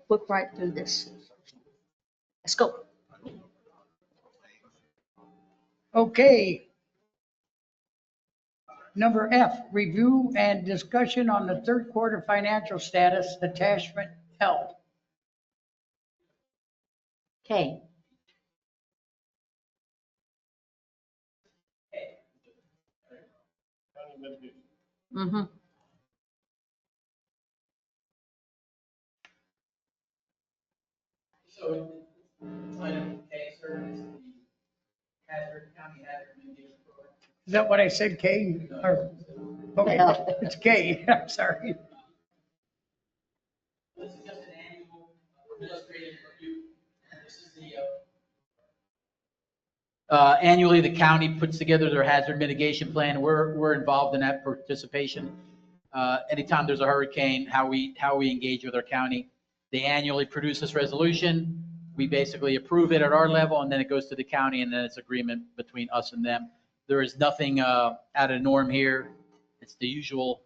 Whip right through this. Let's go. Okay. Number F, review and discussion on the third quarter financial status, attachment L. Okay. Mm-hmm. So, item K, sir, is the hazard, county hazard mitigation program. Is that what I said, K? Or, okay, it's K, I'm sorry. This is just an annual administrative review. This is the Annually, the county puts together their hazard mitigation plan. We're involved in that participation. Anytime there's a hurricane, how we engage with our county. They annually produce this resolution. We basically approve it at our level, and then it goes to the county, and then it's agreement between us and them. There is nothing out of norm here. It's the usual.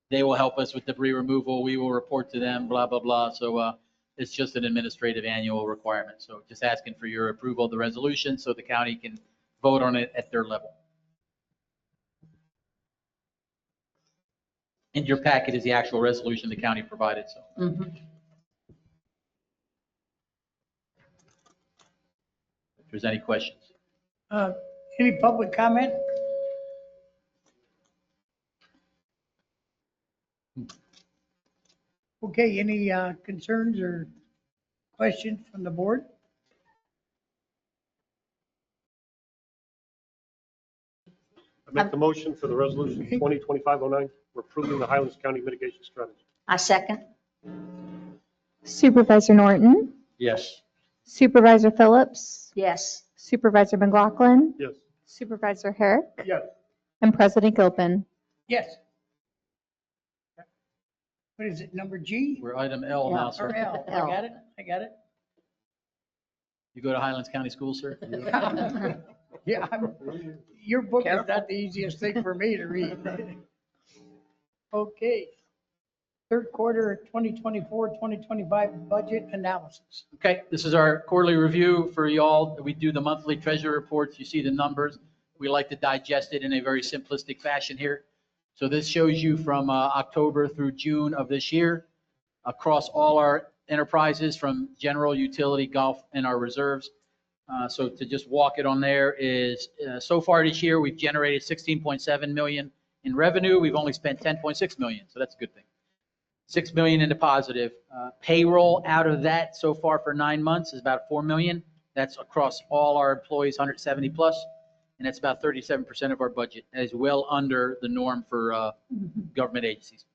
They will help us with debris removal. We will report to them, blah, blah, blah. So it's just an administrative annual requirement. So just asking for your approval of the resolution so the county can vote on it at their level. In your packet is the actual resolution the county provided, so. Mhm. If there's any questions. Any public comment? Okay, any concerns or questions from the board? I make the motion for the resolution 2025-09, we're approving the Highlands County mitigation strategy. I second. Supervisor Norton, Yes. Supervisor Phillips, Yes. Supervisor McLaughlin, Yes. Supervisor Herrick, Yes. and President Gilpin. Yes. What is it, number G? We're item L now, Or sir. L? I got it, I got it. You go to Highlands County Schools, sir? Yeah, your book is not the easiest thing for me to read. Okay. Third quarter 2024-2025 budget analysis. Okay, this is our quarterly review for y'all. We do the monthly treasury reports. You see the numbers. We like to digest it in a very simplistic fashion here. So this shows you from October through June of this year across all our enterprises from general, utility, golf, and our reserves. So to just walk it on there is so far this year, we've generated 16.7 million in revenue. We've only spent 10.6 million. So that's a good thing. 6 million in the positive. Payroll out of that so far for 9 months is about 4 million. That's across all our employees, 170 plus. And that's about 37% of our budget, as well under the norm for government agencies.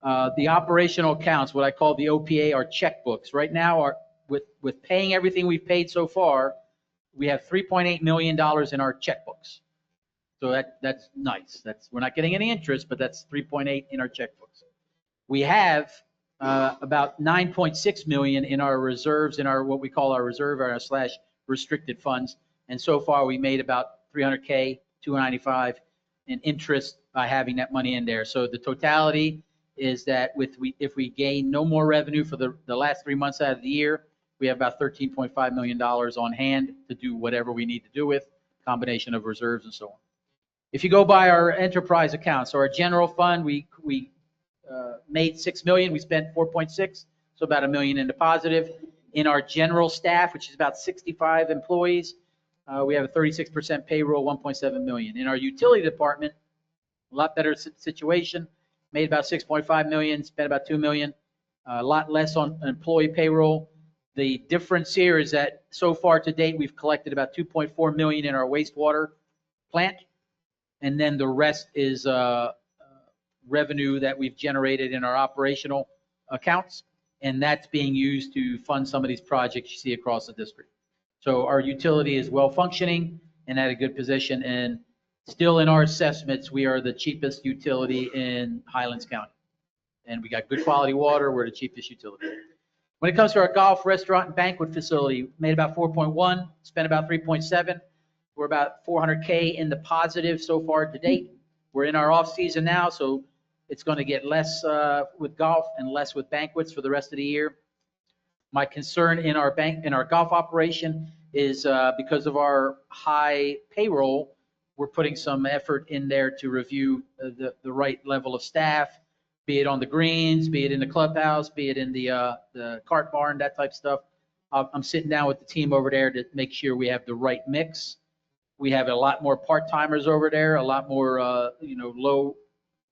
The operational accounts, what I call the OPA, are checkbooks. Right now, with paying everything we've paid so far, we have $3.8 million in our checkbooks. So that's nice. We're not getting any interest, but that's 3.8 in our checkbooks. We have about 9.6 million in our reserves, in our what we call our reserve or slash restricted funds. And so far, we made about 300K, 295 in interest by having that money in there. So the totality is that if we gain no more revenue for the last 3 months out of the year, we have about $13.5 million on hand to do whatever we need to do with, combination of reserves and so on. If you go by our enterprise accounts, so our general fund, we made 6 million, we spent 4.6, so about $1 million in the positive. In our general staff, which is about 65 employees, we have a 36% payroll, 1.7 million. In our utility department, a lot better situation, made about 6.5 million, spent about 2 million, a lot less on employee payroll. The difference here is that so far to date, we've collected about 2.4 million in our wastewater plant, and then the rest is revenue that we've generated in our operational accounts, and that's being used to fund some of these projects you see across the district. So our utility is well functioning and at a good position, and still in our assessments, we are the cheapest utility in Highlands County. And we got good quality water, we're the cheapest utility. When it comes to our golf, restaurant, and banquet facility, made about 4.1, spent about 3.7. We're about 400K in the positive so far to date. We're in our off season now, so it's going to get less with golf and less with banquets for the rest of the year. My concern in our golf operation is because of our high payroll, we're putting some effort in there to review the right level of staff, be it on the greens, be it in the clubhouse, be it in the cart barn, that type of stuff. I'm sitting down with the team over there to make sure we have the right mix. We have a lot more part-timers over there, a lot more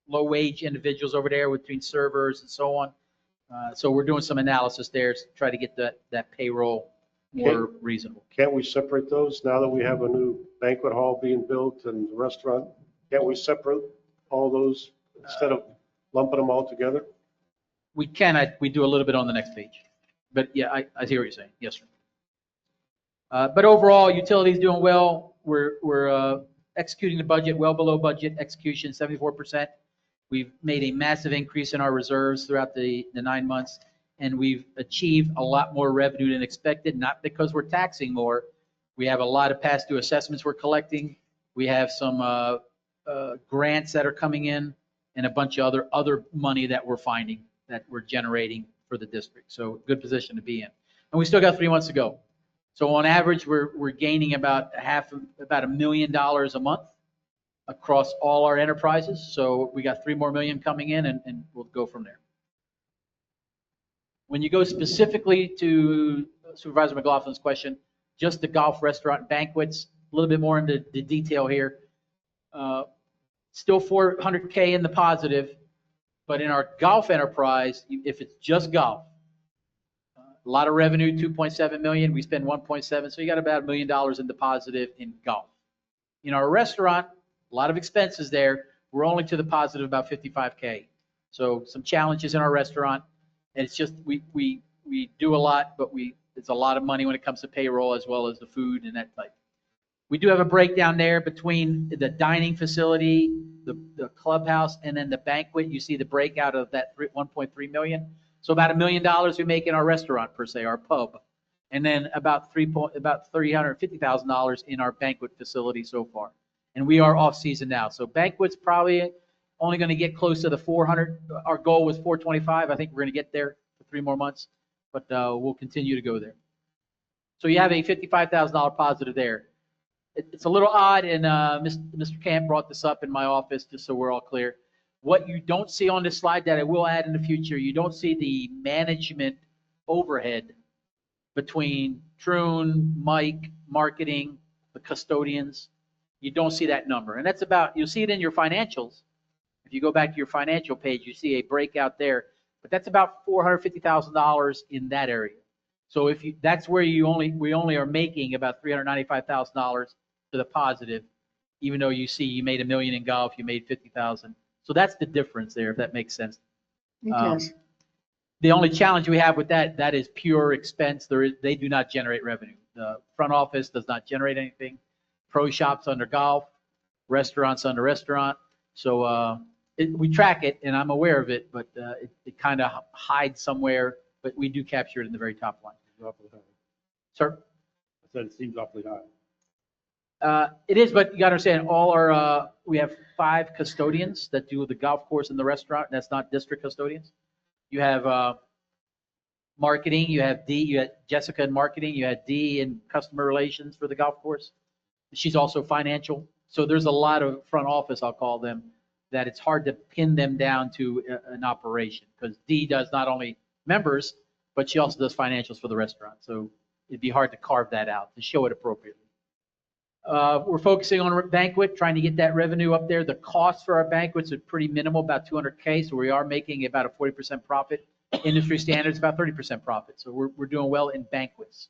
low-wage individuals over there between servers and so on. So we're doing some analysis there to try to get that payroll more reasonable. Can't we separate those now that we have a new banquet hall being built and restaurant? Can't we separate all those instead of lumping them all together? We can. We do a little bit on the next page. But yeah, I hear what you're saying. Yes, sir. But overall, utilities doing well. We're executing the budget well below budget execution, 74%. We've made a massive increase in our reserves throughout the 9 months, and we've achieved a lot more revenue than expected, not because we're taxing more. We have a lot of past due assessments we're collecting. We have some grants that are coming in and a bunch of other money that we're finding that we're generating for the district. So good position to be in. And we still got 3 months to go. So on average, we're gaining about $1 million a month across all our enterprises. So we got 3 more million coming in, and we'll go from there. When you go specifically to Supervisor McLaughlin's question, just the golf, restaurant, banquets, a little bit more into the detail here. Still $400K in the positive, but in our golf enterprise, if it's just golf, a lot of revenue, 2.7 million. We spend 1.7, so you got about $1 million in the positive in golf. In our restaurant, a lot of expenses there. We're only to the positive about 55K. So some challenges in our restaurant, and it's just we do a lot, but it's a lot of money when it comes to payroll as well as the food and that type. We do have a breakdown there between the dining facility, the clubhouse, and then the banquet. You see the breakout of that 1.3 million. So about $1 million we make in our restaurant per se, our pub, and then about $350,000 in our banquet facility so far. And we are off season now, so banquets probably only going to get close to the 400. Our goal was 425. I think we're going to get there for 3 more months, but we'll continue to go there. So you have a $55,000 positive there. It's a little odd, and Mr. Camp brought this up in my office just so we're all clear. What you don't see on this slide that I will add in the future, you don't see the management overhead between Troon, Mike, marketing, the custodians. You don't see that number. And that's about, you'll see it in your financials. If you go back to your financial page, you see a breakout there. But that's about $450,000 in that area. So if you, that's where we only are making about $395,000 to the positive, even though you see you made $1 million in golf, you made 50,000. So that's the difference there, if that makes sense. The only challenge we have with that is pure expense. They do not generate revenue. The front office does not generate anything. Pro shops under golf, restaurants under restaurant. So we track it, and I'm aware of it, but it kind of hides somewhere. But we do capture it in the very top line. Sir? I said it seems awfully high. It is, but you got to understand, all our we have 5 custodians that do the golf course and the restaurant. That's not district custodians. You have marketing. You have D. You had Jessica in marketing. You had D in customer relations for the golf course. She's also financial. So there's a lot of front office, I'll call them, that it's hard to pin them down to an operation, because D does not only members, but she also does financials for the restaurant. So it'd be hard to carve that out to show it appropriately. We're focusing on banquet, trying to get that revenue up there. The cost for our banquets are pretty minimal, about $200K. So we are making about a 40% profit. Industry standards, about 30% profit. So we're doing well in banquets.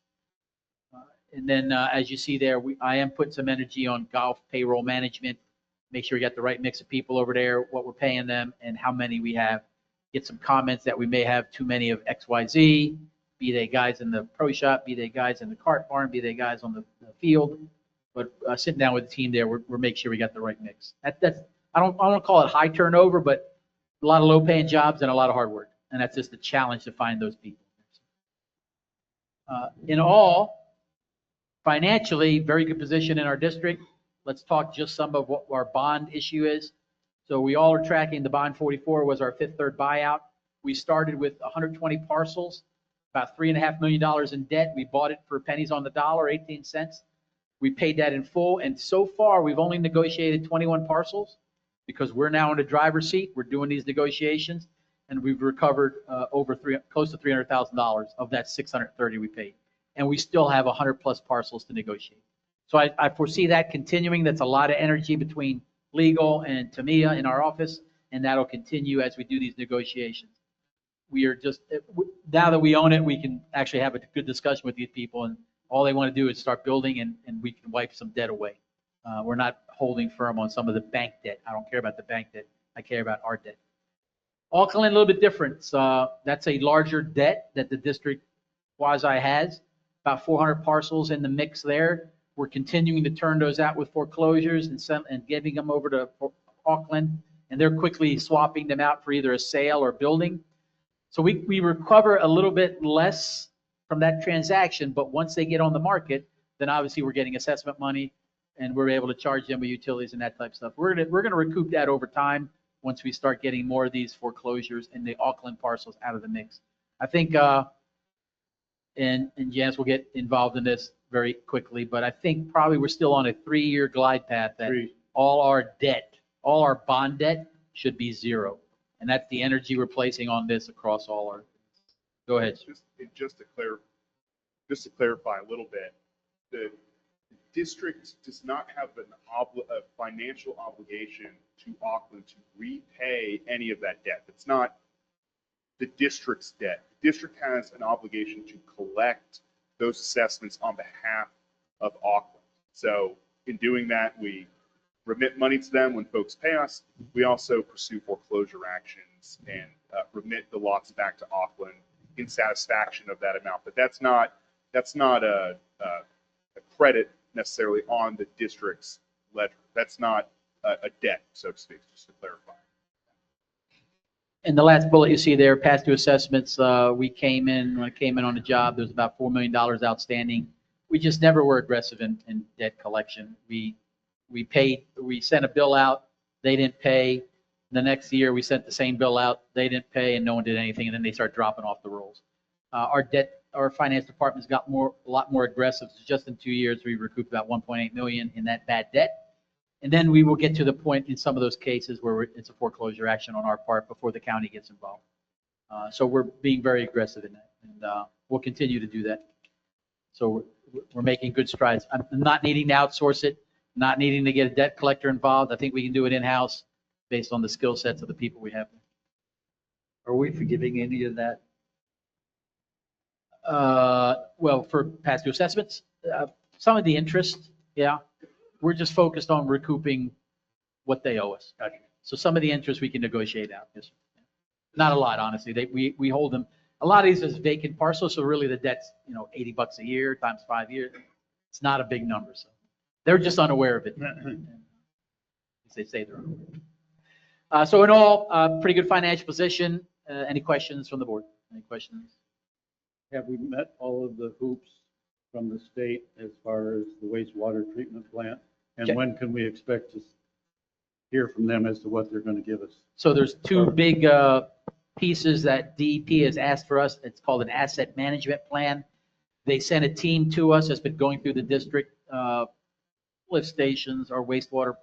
And then as you see there, I am putting some energy on golf payroll management. Make sure we got the right mix of people over there, what we're paying them, and how many we have. Get some comments that we may have too many of XYZ, be they guys in the pro shop, be they guys in the cart farm, be they guys on the field. But sitting down with the team there, we're making sure we got the right mix. That's I don't want to call it high turnover, but a lot of low paying jobs and a lot of hard work. And that's just the challenge to find those people. In all, financially, very good position in our district. Let's talk just some of what our bond issue is. So we all are tracking the bond 44 was our Fifth Third buyout. We started with 120 parcels, about $3.5 million in debt. We bought it for pennies on the dollar, 18 cents. We paid that in full, and so far we've only negotiated 21 parcels because we're now in the driver's seat. We're doing these negotiations, and we've recovered close to $300,000 of that 630 we paid, and we still have 100 plus parcels to negotiate. So I foresee that continuing. That's a lot of energy between legal and Tamia in our office, and that'll continue as we do these negotiations. We are just, now that we own it, we can actually have a good discussion with these people, and all they want to do is start building, and we can wipe some debt away. We're not holding firm on some of the bank debt. I don't care about the bank debt. I care about our debt. Alkaline, a little bit different. That's a larger debt that the district quasi has, about 400 parcels in the mix there. We're continuing to turn those out with foreclosures and giving them over to Auckland, and they're quickly swapping them out for either a sale or building. So we recover a little bit less from that transaction, but once they get on the market, then obviously we're getting assessment money and we're able to charge them with utilities and that type of stuff. We're gonna recoup that over time once we start getting more of these foreclosures and the Auckland parcels out of the mix. I think, and Janice will get involved in this very quickly, but I think probably we're still on a 3-year glide path that all our debt, all our bond debt should be zero. And that's the energy we're placing on this across all our, go ahead. Just to clarify a little bit, the district does not have a financial obligation to Auckland to repay any of that debt. It's not the district's debt. The district has an obligation to collect those assessments on behalf of Auckland. So in doing that, we remit money to them when folks pay us. We also pursue foreclosure actions and remit the lots back to Auckland in satisfaction of that amount. But that's not a credit necessarily on the district's ledger. That's not a debt, so to speak, just to clarify. And the last bullet you see there, past due assessments, when I came in on the job, there was about $4 million outstanding. We just never were aggressive in debt collection. We sent a bill out, they didn't pay. The next year we sent the same bill out, they didn't pay, and no one did anything, and then they start dropping off the rolls. Our finance department's got a lot more aggressive. Just in 2 years, we recouped about $1.8 million in that bad debt. And then we will get to the point in some of those cases where it's a foreclosure action on our part before the county gets involved. So we're being very aggressive in that, and we'll continue to do that. So we're making good strides. I'm not needing to outsource it, not needing to get a debt collector involved. I think we can do it in-house based on the skill sets of the people we have. Are we forgiving any of that? Well, for past due assessments, some of the interest, yeah. We're just focused on recouping what they owe us. Gotcha. So some of the interest we can negotiate out. Yes. Not a lot, honestly. We hold them. A lot of these is vacant parcels, so really the debt's $80 a year times 5 years. It's not a big number, so they're just unaware of it. They say they're unaware. So in all, pretty good financial position. Any questions from the board? Any questions? Have we met all of the hoops from the state as far as the wastewater treatment plant? And when can we expect to hear from them as to what they're going to give us? So there's two big pieces that DEP has asked for us. It's called an asset management plan. They sent a team to us that's been going through the district, lift stations, our wastewater,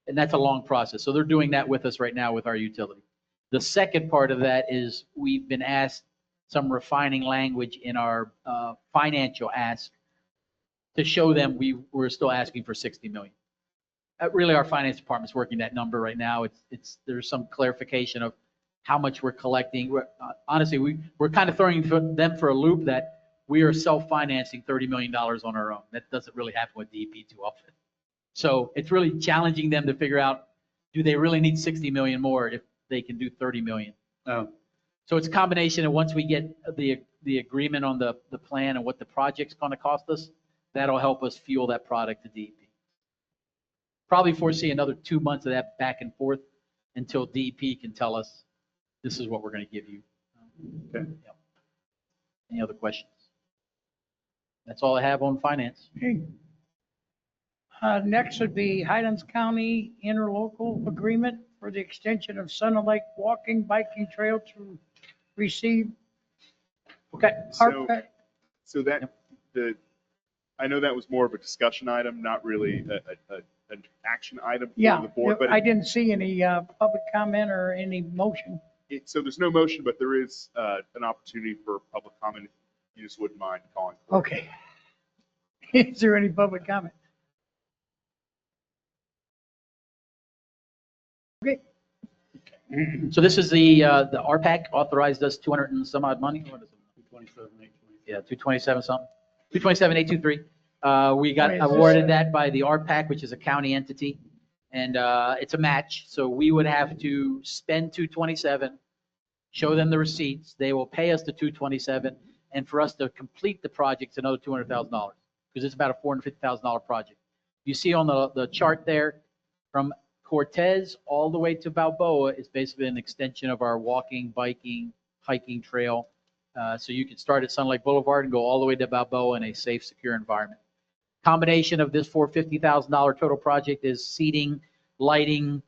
and that's a long process. So they're doing that with us right now with our utility. The second part of that is we've been asked some refining language in our financial ask to show them we're still asking for 60 million. Really, our finance department's working that number right now. There's some clarification of how much we're collecting. Honestly, we're kind of throwing them for a loop that we are self-financing $30 million on our own. That doesn't really happen with DEP too often. So it's really challenging them to figure out, do they really need 60 million more if they can do 30 million? So it's a combination of once we get the agreement on the plan and what the project's going to cost us, that'll help us fuel that product to DEP. Probably foresee another 2 months of that back and forth until DEP can tell us this is what we're going to give you. Okay. Yeah. Any other questions? That's all I have on finance. Okay. Next would be Highlands County interlocal agreement for the extension of Sun Lake walking, biking trail to receive. Okay. So that I know that was more of a discussion item, not really an action item for the board. But I didn't see any public comment or any motion. So there's no motion, but there is an opportunity for public comment. If you just wouldn't mind calling. Okay. Is there any public comment? Okay. So this is the RPAC authorized us 200 and some odd money. What is it? 227,823. Yeah, 227 something. 227,823. We got Wait, awarded that by the RPAC, which is a county entity, and it's a match. So we would have to spend 227, show them the receipts. They will pay us the 227. And for us to complete the project, it's another $200,000 because it's about a $450,000 project. You see on the chart there, from Cortez all the way to Balboa is basically an extension of our walking, biking, hiking trail. So you can start at Sun Lake Boulevard and go all the way to Balboa in a safe, secure environment. Combination of this $450,000 total project is seating, lighting,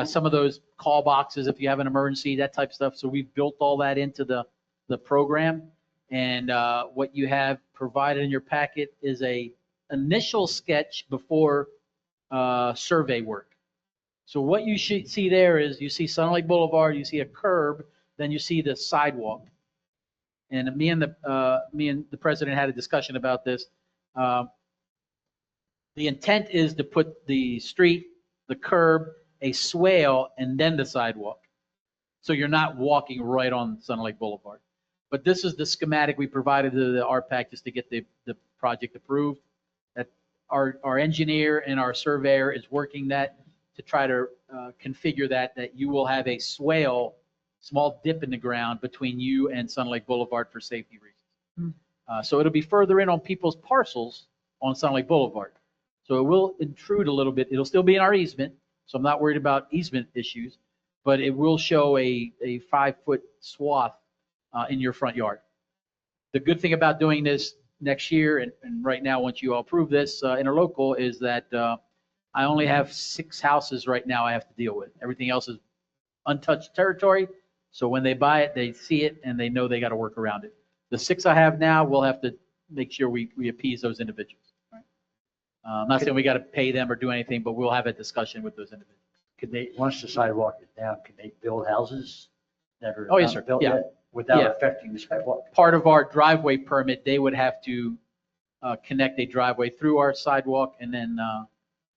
some of those call boxes if you have an emergency, that type of stuff. So we've built all that into the program. And what you have provided in your packet is a initial sketch before survey work. So what you should see there is you see Sun Lake Boulevard, you see a curb, then you see the sidewalk. And me and the president had a discussion about this. The intent is to put the street, the curb, a swale, and then the sidewalk. So you're not walking right on Sun Lake Boulevard. But this is the schematic we provided to the RPAC just to get the project approved. That our engineer and our surveyor is working that to try to configure that you will have a swale, small dip in the ground between you and Sun Lake Boulevard for safety reasons. So it'll be further in on people's parcels on Sun Lake Boulevard. So it will intrude a little bit. It'll still be in our easement, so I'm not worried about easement issues, but it will show a 5-foot swath in your front yard. The good thing about doing this next year, and right now, once you all approve this interlocal, is that I only have 6 houses right now I have to deal with. Everything else is untouched territory. So when they buy it, they see it and they know they got to work around it. The 6 I have now, we'll have to make sure we appease those individuals. I'm not saying we got to pay them or do anything, but we'll have a discussion with those individuals. Could they, once the sidewalk is down, can they build houses that are Oh, yes, sir. not built Yeah. yet without Yeah. affecting the sidewalk? Part of our driveway permit, they would have to connect a driveway through our sidewalk and then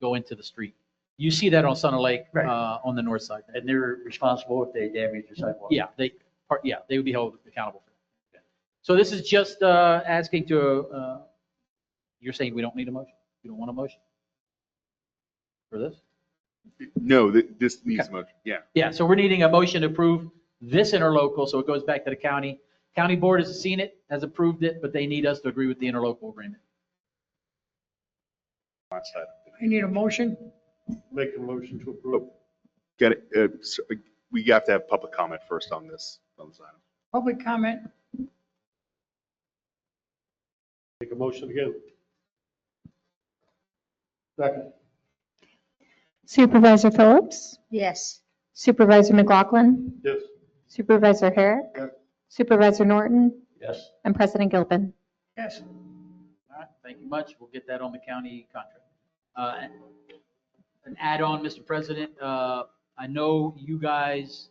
go into the street. You see that on Sun Lake on the north side. And they're responsible if they damage the sidewalk? Yeah, they would be held accountable for that. So this is just asking to, you're saying we don't need a motion? You don't want a motion for this? No, this needs a motion. Yeah. Yeah, so we're needing a motion to approve this interlocal, so it goes back to the county. County board has seen it, has approved it, but they need us to agree with the interlocal agreement. I need a motion. Make a motion to approve. Get it. We have to have public comment first on this item. Public comment. Make a motion again. Second. Supervisor Phillips? Yes. Supervisor McLaughlin? Yes. Supervisor Herrick? Yes. Supervisor Norton? Yes. And President Gilpin? Yes. All right, thank you much. We'll get that on the county contract. An add-on, Mr. President, I know you guys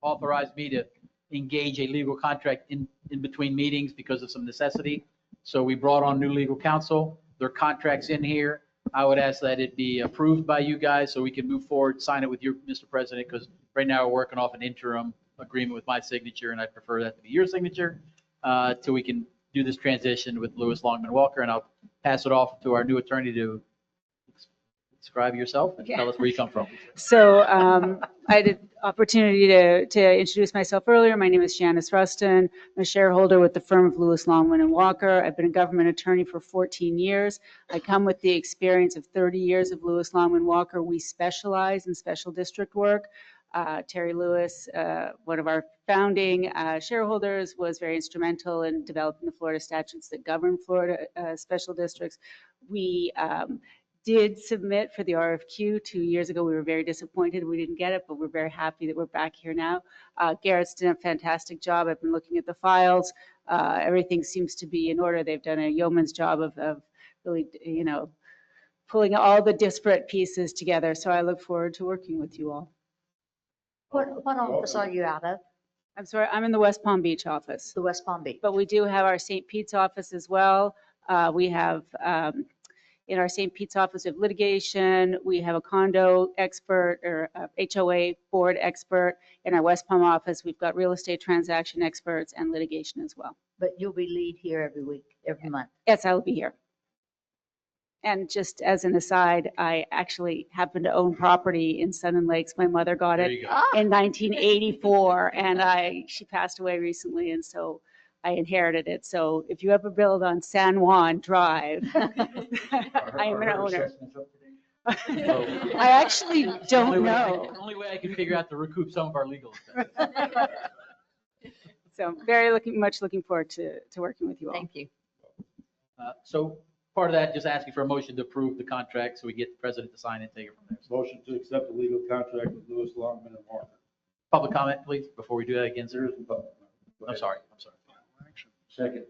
authorized me to engage a legal contract in between meetings because of some necessity. So we brought on new legal counsel. Their contract's in here. I would ask that it be approved by you guys so we can move forward, sign it with you, Mr. President, because right now we're working off an interim agreement with my signature, and I prefer that to be your signature till we can do this transition with Lewis Longman Walker. And I'll pass it off to our new attorney to describe yourself and tell us where you come from. So I had an opportunity to introduce myself earlier. My name is Janice Rustin. I'm a shareholder with the firm of Lewis Longman & Walker. I've been a government attorney for 14 years. I come with the experience of 30 years of Lewis Longman Walker. We specialize in special district work. Terry Lewis, one of our founding shareholders, was very instrumental in developing the Florida statutes that govern Florida special districts. We did submit for the RFQ 2 years ago. We were very disappointed we didn't get it, but we're very happy that we're back here now. Garrett's done a fantastic job. I've been looking at the files. Everything seems to be in order. They've done a yeoman's job of really, pulling all the disparate pieces together. So I look forward to working with you all. What office are you out of? I'm sorry, I'm in the West Palm Beach office. The West Palm Beach. But we do have our St. Pete's office as well. We have, in our St. Pete's office of litigation, we have a condo expert or HOA board expert. In our West Palm office, we've got real estate transaction experts and litigation as well. But you'll be lead here every week, every month. Yes, I will be here. And just as an aside, I actually happen to own property in Sun and Lakes. My mother got it in 1984, and she passed away recently, and so I inherited it. So if you ever build on San Juan Drive, I am an owner. I actually don't know. The only way I can figure out to recoup some of our legal expenses. So very much looking forward to working with you all. Thank you. So part of that, just asking for a motion to approve the contract so we get the president to sign it and take it from there. Motion to accept the legal contract with Lewis, Longman and Walker. Public comment, please, before we do that again, There sir. is a public. I'm sorry. Second.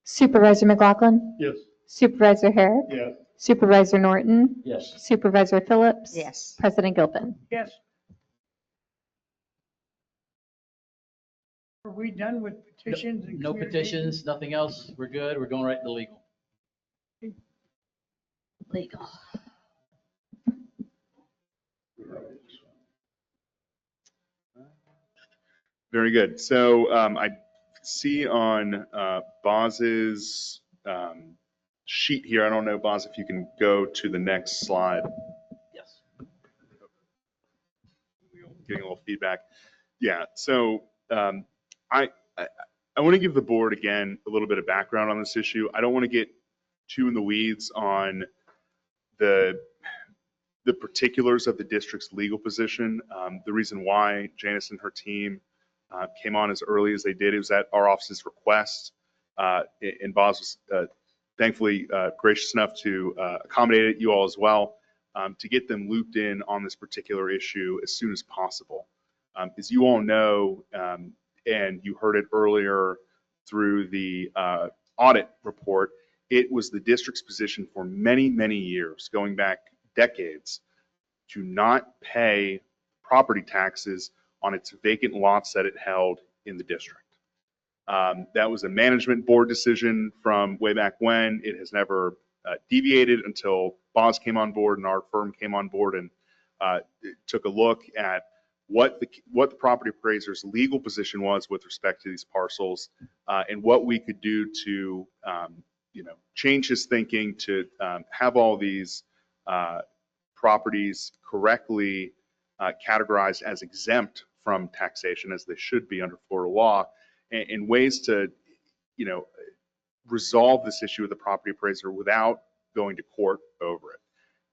Supervisor McLaughlin, Yes. Supervisor Herrick, Yes. Supervisor Norton, Yes. Supervisor Phillips. Yes. President Gilpin. Yes. Are we done with petitions? and No communications? petitions, nothing else. We're good. We're going right to legal. Legal. Very good. So I see on Boz's sheet here, I don't know, Boz, if you can go to the next slide. Yes. Getting a little feedback. Yeah, so I want to give the board, again, a little bit of background on this issue. I don't want to get too in the weeds on the particulars of the district's legal position. The reason why Janice and her team came on as early as they did, it was at our office's request. And Boz was thankfully gracious enough to accommodate you all as well, to get them looped in on this particular issue as soon as possible. As you all know, and you heard it earlier through the audit report, it was the district's position for many, many years, going back decades, to not pay property taxes on its vacant lots that it held in the district. That was a management board decision from way back when. It has never deviated until Boz came on board and our firm came on board and took a look at what the property appraiser's legal position was with respect to these parcels, and what we could do to change his thinking to have all these properties correctly categorized as exempt from taxation, as they should be under Florida law, and ways to, resolve this issue with the property appraiser without going to court over it.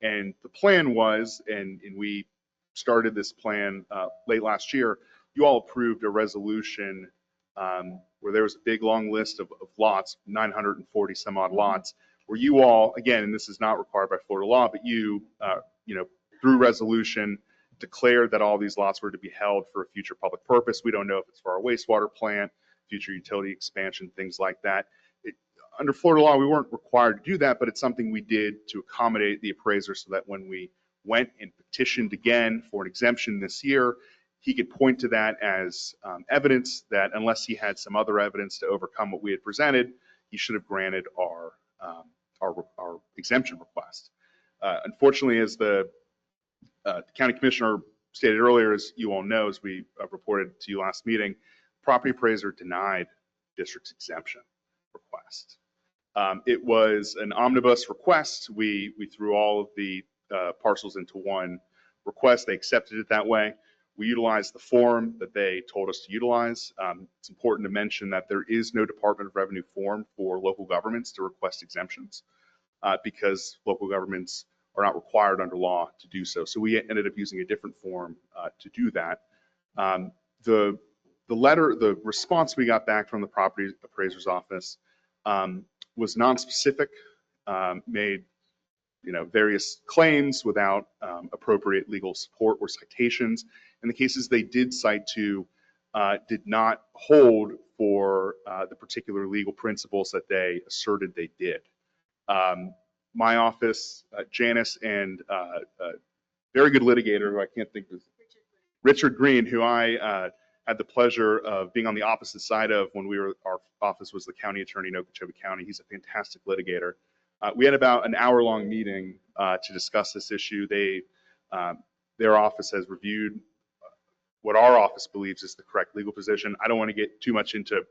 And the plan was, and we started this plan late last year, you all approved a resolution where there was a big long list of lots, 940 some odd lots, where you all, again, and this is not required by Florida law, but you, through resolution, declared that all these lots were to be held for a future public purpose. We don't know if it's for our wastewater plant, future utility expansion, things like that. Under Florida law, we weren't required to do that, but it's something we did to accommodate the appraiser so that when we went and petitioned again for an exemption this year, he could point to that as evidence that unless he had some other evidence to overcome what we had presented, he should have granted our exemption request. Unfortunately, as the county commissioner stated earlier, as you all know, as we reported to you last meeting, property appraiser denied district's exemption request. It was an omnibus request. We threw all of the parcels into one request. They accepted it that way. We utilized the form that they told us to utilize. It's important to mention that there is no Department of Revenue form for local governments to request exemptions because local governments are not required under law to do so. So we ended up using a different form to do that. The response we got back from the property appraiser's office was non-specific, made various claims without appropriate legal support or citations. And the cases they did cite to did not hold for the particular legal principles that they asserted they did. My office, Janice, and a very good litigator who I can't think of, Richard Green, who I had the pleasure of being on the opposite side of when our office was the county attorney in Okeechobee County. He's a fantastic litigator. We had about an hour-long meeting to discuss this issue. Their office has reviewed what our office believes is the correct legal position. I don't want to get too much into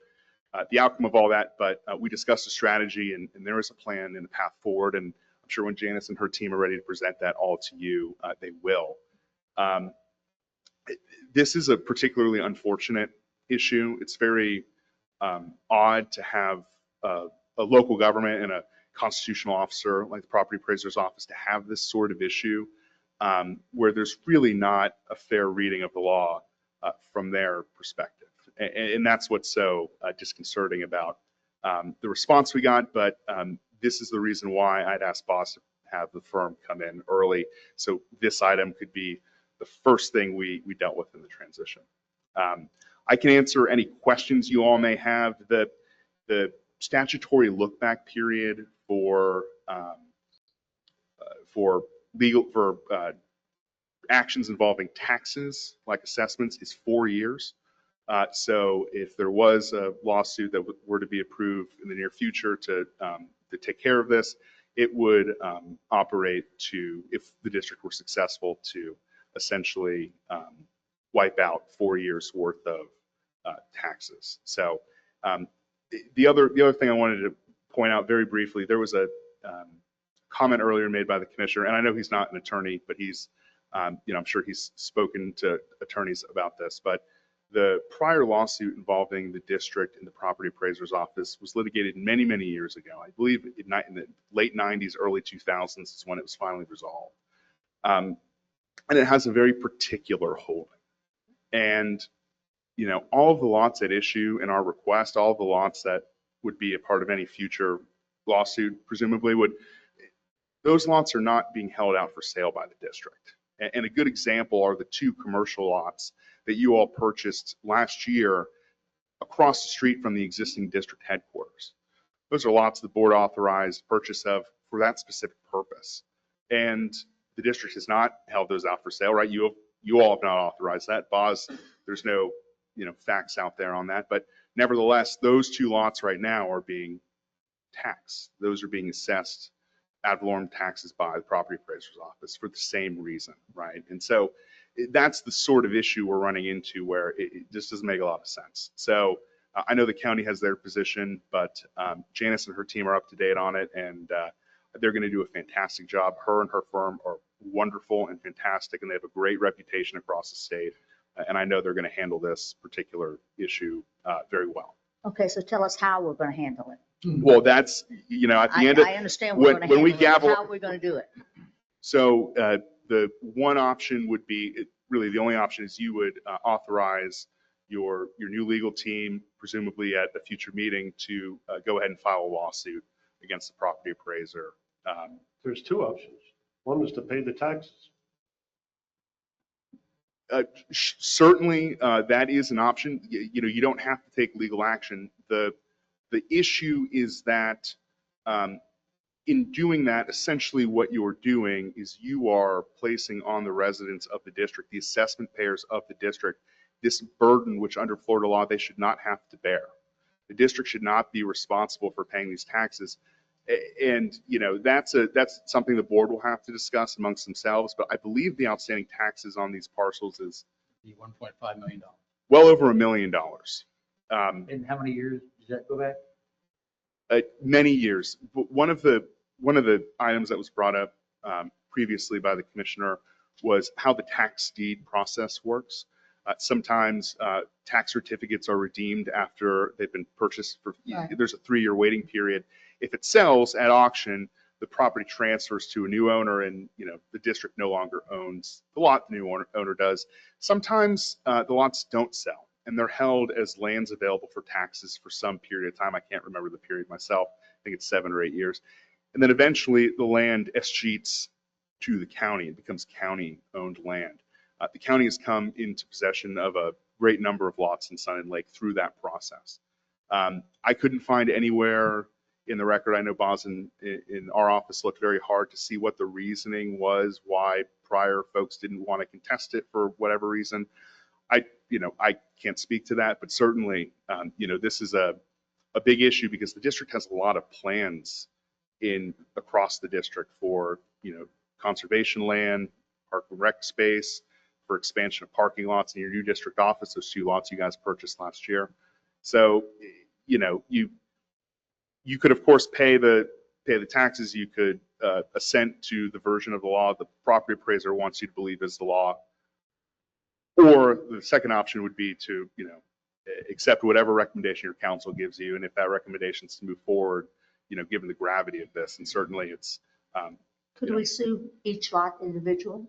the outcome of all that, but we discussed a strategy, and there is a plan and a path forward. And I'm sure when Janice and her team are ready to present that all to you, they will. This is a particularly unfortunate issue. It's very odd to have a local government and a constitutional officer like the property appraiser's office to have this sort of issue where there's really not a fair reading of the law from their perspective. And that's what's so disconcerting about the response we got. But this is the reason why I'd asked Boss to have the firm come in early, so this item could be the first thing we dealt with in the transition. I can answer any questions you all may have. The statutory look back period for actions involving taxes like assessments is 4 years. So if there was a lawsuit that were to be approved in the near future to take care of this, it would operate to, if the district were successful, to essentially wipe out 4 years worth of taxes. So the other thing I wanted to point out very briefly, there was a comment earlier made by the commissioner, and I know he's not an attorney, but he's, I'm sure he's spoken to attorneys about this, but the prior lawsuit involving the district and the property appraiser's office was litigated many, many years ago. I believe in the late 90s, early 2000s is when it was finally resolved. And it has a very particular holding. And, all of the lots at issue in our request, all of the lots that would be a part of any future lawsuit, presumably those lots are not being held out for sale by the district. And a good example are the 2 commercial lots that you all purchased last year across the street from the existing district headquarters. Those are lots the board authorized purchase of for that specific purpose. And the district has not held those out for sale, right? You all have not authorized that. Boz, there's no, facts out there on that. But nevertheless, those 2 lots right now are being taxed. Those are being assessed ad valorem taxes by the property appraiser's office for the same reason, right? And so that's the sort of issue we're running into where it just doesn't make a lot of sense. So I know the county has their position, but Janice and her team are up to date on it, and they're going to do a fantastic job. Her and her firm are wonderful and fantastic, and they have a great reputation across the state. And I know they're going to handle this particular issue very well. Okay, so tell us how we're going to handle it. Well, that's, at the end of. I understand we're going to handle it, but how are we going to do it? So the one option would be, really the only option is you would authorize your new legal team, presumably at a future meeting, to go ahead and file a lawsuit against the property appraiser. There's 2 options. One is to pay the taxes. Certainly, that is an option. You don't have to take legal action. The issue is that in doing that, essentially what you're doing is you are placing on the residents of the district, the assessment payers of the district, this burden which under Florida law they should not have to bear. The district should not be responsible for paying these taxes. And that's something the board will have to discuss amongst themselves. But I believe the outstanding taxes on these parcels is $1.5 million. well over $1 million. In how many years does that go back? Many years. But one of the items that was brought up previously by the commissioner was how the tax deed process works. Sometimes tax certificates are redeemed after they've been purchased. There's a 3-year waiting period. If it sells at auction, the property transfers to a new owner, and the district no longer owns the lot. The new owner does. Sometimes the lots don't sell, and they're held as lands available for taxes for some period of time. I can't remember the period myself. I think it's 7 or 8 years. And then eventually the land escheats to the county. It becomes county-owned land. The county has come into possession of a great number of lots in Sun and Lake through that process. I couldn't find anywhere in the record. I know Boz in our office looked very hard to see what the reasoning was, why prior folks didn't want to contest it for whatever reason. I can't speak to that, but certainly, this is a big issue because the district has a lot of plans across the district for, conservation land, park and rec space, for expansion of parking lots in your new district office, those 2 lots you guys purchased last year. So, you could of course pay the taxes. You could assent to the version of the law the property appraiser wants you to believe is the law. Or the second option would be to, accept whatever recommendation your council gives you. And if that recommendation is to move forward, given the gravity of this, and certainly it's, Could we sue each lot individually?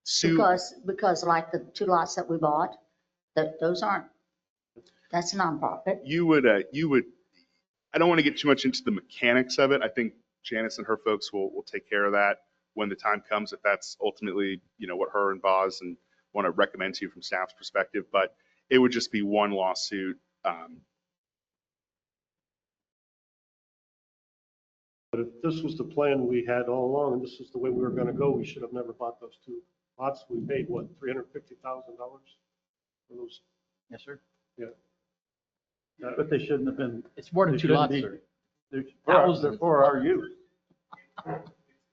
sue, Because like the 2 lots that we bought, those aren't, that's a nonprofit. you would, I don't want to get too much into the mechanics of it. I think Janice and her folks will take care of that when the time comes, if that's ultimately, what her and Boz and want to recommend to you from staff's perspective. But it would just be one lawsuit. But if this was the plan we had all along, and this is the way we were going to go, we should have never bought those 2 lots. We paid, what, $350,000 for those? Yes, sir. Yeah. But they shouldn't have been. It's more than they 2 shouldn't lots, be- sir. They're for our use.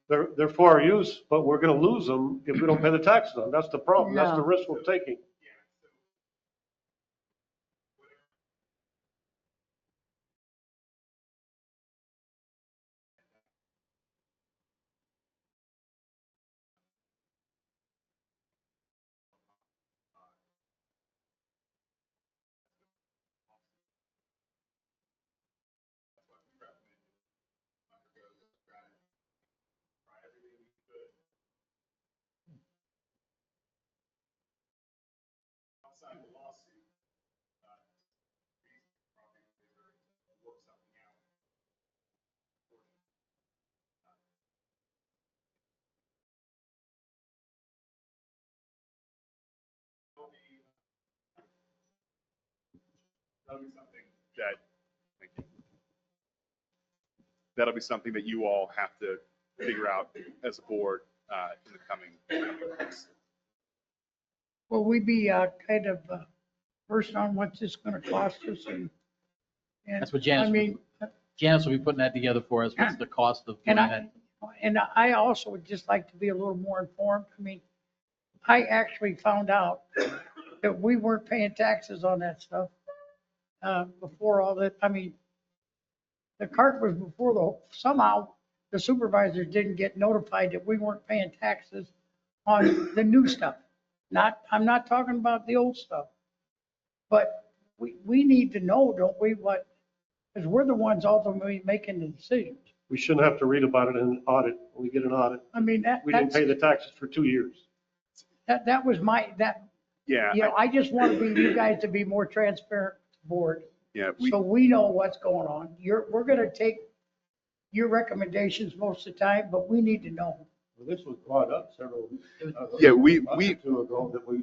They're for our use, but we're going to lose them if we don't pay the taxes on them. That's the problem. That's the No. risk we're taking. That'll be something that you all have to figure out as a board in the coming months. Will we be kind of first on what this is going to cost us? And That's what Janice, I mean, Janice will be putting that together for us. What's the cost of doing that? and I also would just like to be a little more informed. I mean, I actually found out that we weren't paying taxes on that stuff before all that. I mean, the cart was before somehow the supervisors didn't get notified that we weren't paying taxes on the new stuff. I'm not talking about the old stuff. But we need to know, don't we, because we're the ones ultimately making the decisions. We shouldn't have to read about it in an audit when we get an audit. I mean, We didn't pay the taxes for 2 years. that was Yeah. I just want you guys to be more transparent board. Yeah. So we know what's going on. We're going to take your recommendations most of the time, but we need to know. Well, this was brought up several. Yeah, Two ago that we.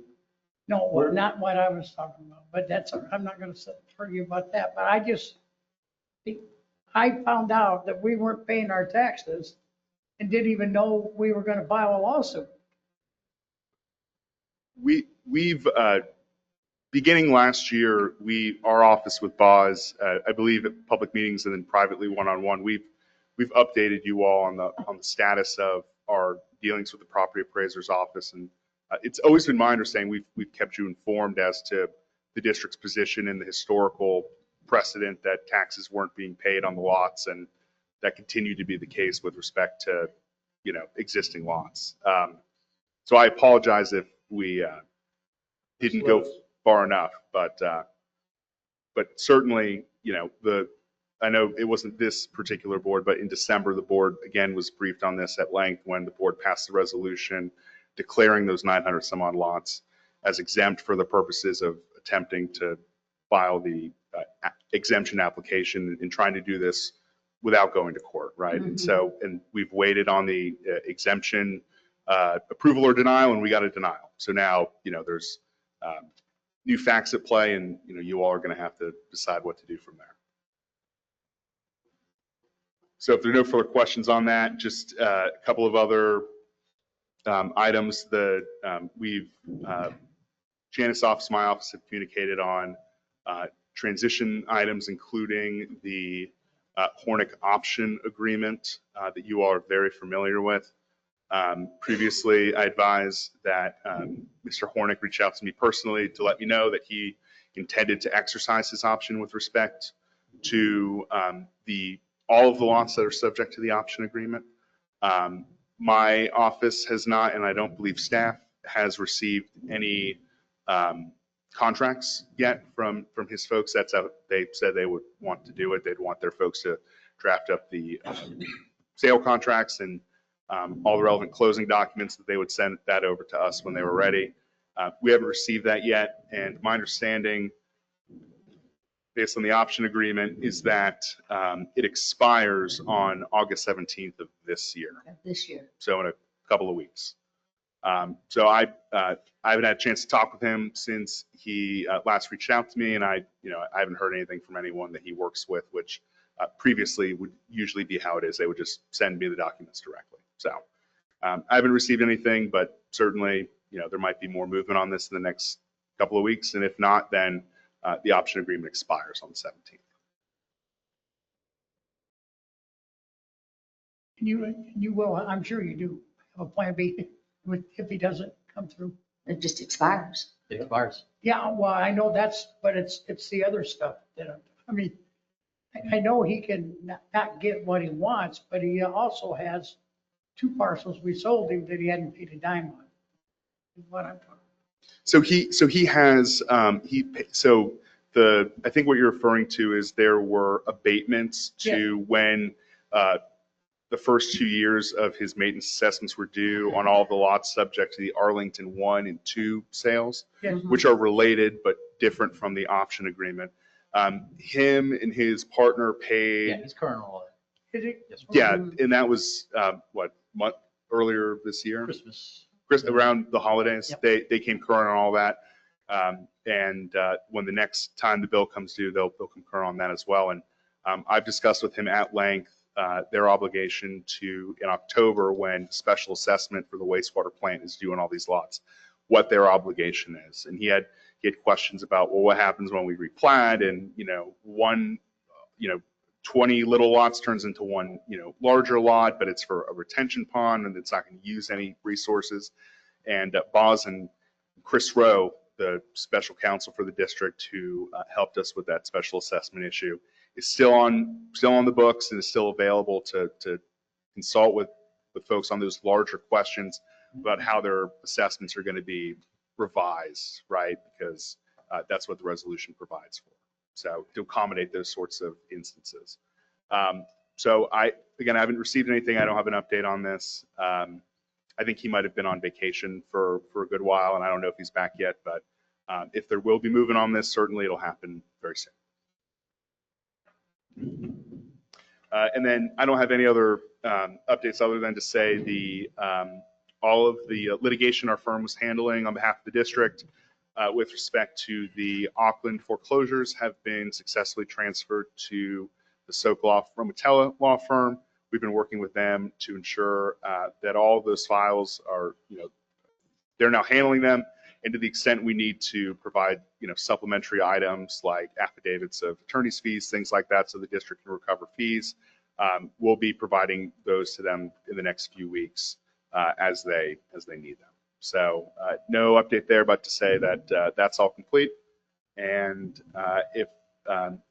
No, well, not what I was talking about, but I'm not going to argue about that, but I found out that we weren't paying our taxes and didn't even know we were going to file a lawsuit. We've beginning last year, our office with Boz, I believe at public meetings and then privately one-on-one, we've updated you all on the status of our dealings with the property appraiser's office. And it's always been my understanding we've kept you informed as to the district's position and the historical precedent that taxes weren't being paid on the lots, and that continued to be the case with respect to existing lots. So I apologize if we didn't go far enough, but certainly, I know it wasn't this particular board, but in December, the board again was briefed on this at length when the board passed the resolution declaring those 900 some odd lots as exempt for the purposes of attempting to file the exemption application and trying to do this without going to court, right? Mhm. And we've waited on the exemption approval or denial, and we got a denial. So now, there's new facts at play, and you all are going to have to decide what to do from there. So if there are no further questions on that, just a couple of other items that Janice office, my office have communicated on transition items, including the Hornick option agreement that you all are very familiar with. Previously, I advised that Mr. Hornick reached out to me personally to let me know that he intended to exercise his option with respect to all of the lots that are subject to the option agreement. My office has not, and I don't believe staff has received any contracts yet from his folks. That's how they said they would want to do it. They'd want their folks to draft up the sale contracts and all the relevant closing documents that they would send that over to us when they were ready. We haven't received that yet, and my understanding, based on the option agreement, is that it expires on August 17th of this year. This year. So in a couple of weeks. So I haven't had a chance to talk with him since he last reached out to me, and I haven't heard anything from anyone that he works with, which previously would usually be how it is. They would just send me the documents directly. So I haven't received anything, but certainly, there might be more movement on this in the next couple of weeks. And if not, then the option agreement expires on the 17th. You will, I'm sure you do have a plan B if he doesn't come through. It just expires. It expires. Yeah, well, I know but it's the other stuff that, I know he can not get what he wants, but he also has 2 parcels we sold him that he hadn't paid a dime on. Is what I'm talking. So he has, I think what you're referring to is there were abatements to when the first 2 years of his maintenance assessments were due on all the lots subject to the Arlington 1 and 2 sales, Yes. which are related but different from the option agreement. Him and his partner paid. Yeah, he's current on all that. Is he? Yes, sir. Yeah, and that was month earlier this year? Around the holidays. Yep. They came current on all that. And when the next time the bill comes due, they'll concur on that as well. And I've discussed with him at length their obligation to, in October, when special assessment for the wastewater plant is due on all these lots, what their obligation is. And he had questions about, well, what happens when we replat and, 20 little lots turns into one, larger lot, but it's for a retention pond and it's not going to use any resources. And Boz and Chris Rowe, the special counsel for the district who helped us with that special assessment issue, is still on the books and is still available to consult with folks on those larger questions about how their assessments are going to be revised, right? Because that's what the resolution provides for. So to accommodate those sorts of instances. So I haven't received anything. I don't have an update on this. I think he might have been on vacation for a good while, and I don't know if he's back yet, but if there will be movement on this, certainly it'll happen very soon. And then I don't have any other updates other than to say all of the litigation our firm was handling on behalf of the district with respect to the Auckland foreclosures have been successfully transferred to the Sokoloff Romatella law firm. We've been working with them to ensure that all of those files are, they're now handling them. And to the extent we need to provide, supplementary items like affidavits of attorney's fees, things like that, so the district can recover fees, we'll be providing those to them in the next few weeks as they need them. So no update there, but to say that that's all complete. And if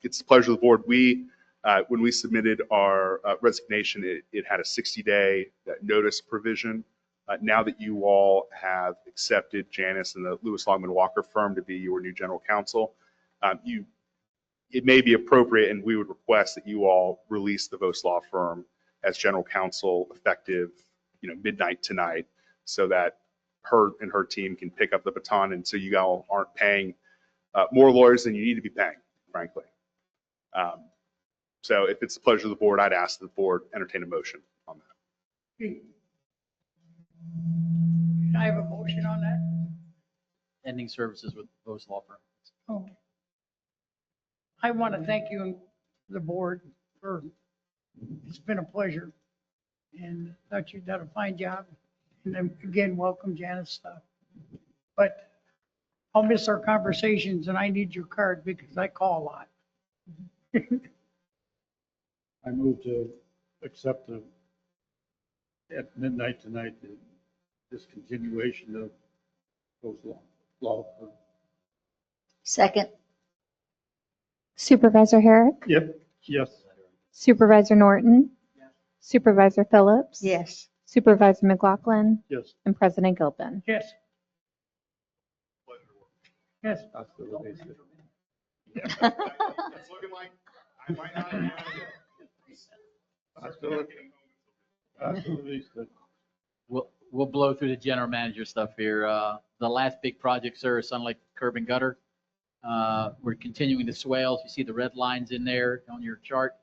it's the pleasure of the board, when we submitted our resignation, it had a 60-day notice provision. Now that you all have accepted Janice and the Lewis Longman Walker firm to be your new general counsel, it may be appropriate, and we would request that you all release the Vos Law firm as general counsel effective, midnight tonight, so that her and her team can pick up the baton, and so you all aren't paying more lawyers than you need to be paying, frankly. So if it's the pleasure of the board, I'd ask the board entertain a motion on that. Can I have a motion on that? Ending services with Vos Law Firm. Oh. I want to thank you and the board it's been a pleasure. And thought you've done a fine job. And then again, welcome Janice. But I'll miss our conversations and I need your card because I call a lot. I move to accept at midnight tonight the discontinuation of those law firm. Second. Supervisor Herrick? Yep, yes. Supervisor Norton? Supervisor Phillips? Yes. Supervisor McLaughlin? Yes. And President Gilpin? Yes. Yes. Hasta la vista. It's looking like I might not. Hasta la- hasta la vista. We'll blow through the general manager stuff here. The last big project, sir, is Sun Lake Curb and Gutter. We're continuing the swales. You see the red lines in there on your chart.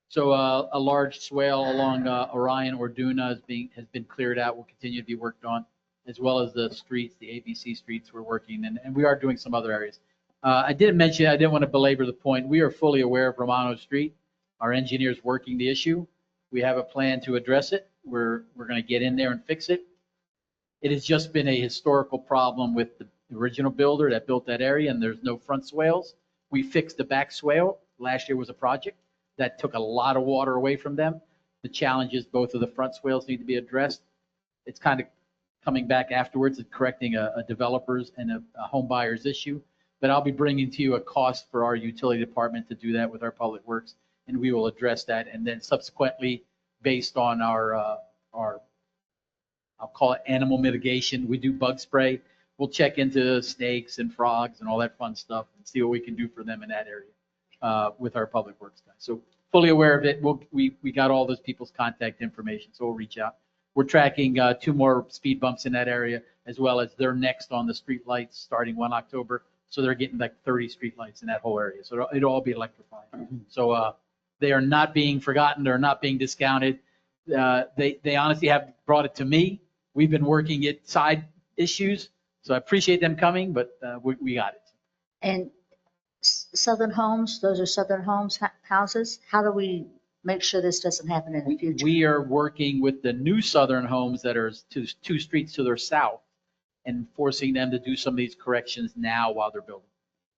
So a large swale along Orion Orduna has been cleared out, will continue to be worked on, as well as the streets, the ABC streets we're working, and we are doing some other areas. I didn't mention, I didn't want to belabor the point. We are fully aware of Romano Street. Our engineer's working the issue. We have a plan to address it. We're going to get in there and fix it. It has just been a historical problem with the original builder that built that area, and there's no front swales. We fixed the back swale. Last year was a project that took a lot of water away from them. The challenge is both of the front swales need to be addressed. It's kind of coming back afterwards and correcting a developer's and a home buyer's issue. But I'll be bringing to you a cost for our utility department to do that with our public works, and we will address that. And then subsequently, based on our I'll call it animal mitigation, we do bug spray. We'll check into snakes and frogs and all that fun stuff and see what we can do for them in that area with our public works guys. So fully aware of it. We got all those people's contact information, so we'll reach out. We're tracking 2 more speed bumps in that area, as well as they're next on the street lights starting 1 October. So they're getting like 30 street lights in that whole area. So it'll all be electrified. So they are not being forgotten. They're not being discounted. They honestly have brought it to me. We've been working at side issues. So I appreciate them coming, but we got it. And Southern Homes, those are Southern Homes houses. How do we make sure this doesn't happen in the future? We are working with the new Southern Homes that are 2 streets to their south and forcing them to do some of these corrections now while they're building.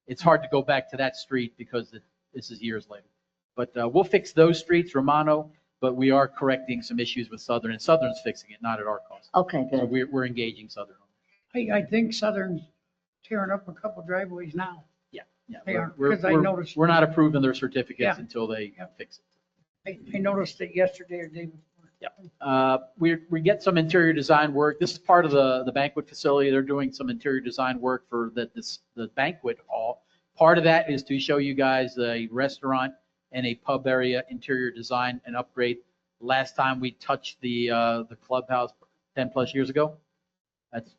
It's hard to go back to that street because this is years later. But we'll fix those streets, Romano, but we are correcting some issues with Southern, and Southern's fixing it, not at our cost. Okay, good. So we're engaging Southern. I think Southern's tearing up a couple driveways now. Yeah. They are, because I noticed. We're not approving their certificates Yeah. until they fix it. I noticed it yesterday or day before. We get some interior design work. This is part of the banquet facility. They're doing some interior design work for the banquet hall. Part of that is to show you guys a restaurant and a pub area interior design and upgrade. Last time we touched the clubhouse 10 plus years ago. That's,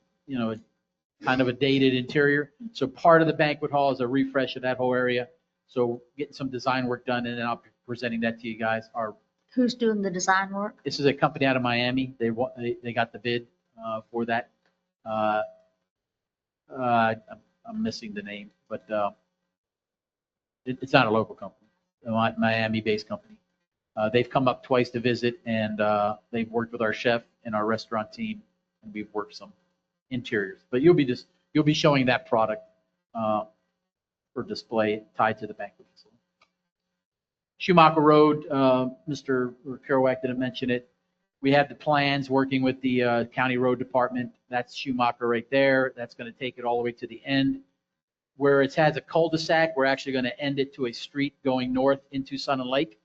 kind of a dated interior. So part of the banquet hall is a refresh of that whole area. So getting some design work done, and then I'll be presenting that to you guys. Who's doing the design work? This is a company out of Miami. They got the bid for that. I'm missing the name, but it's not a local company, a Miami-based company. They've come up twice to visit, and they've worked with our chef and our restaurant team, and we've worked some interiors. But you'll be showing that product for display tied to the banquet facility. Schumacher Road, Mr. Kerouac didn't mention it. We have the plans working with the county road department. That's Schumacher right there. That's going to take it all the way to the end. Where it has a cul-de-sac, we're actually going to end it to a street going north into Sun and Lake.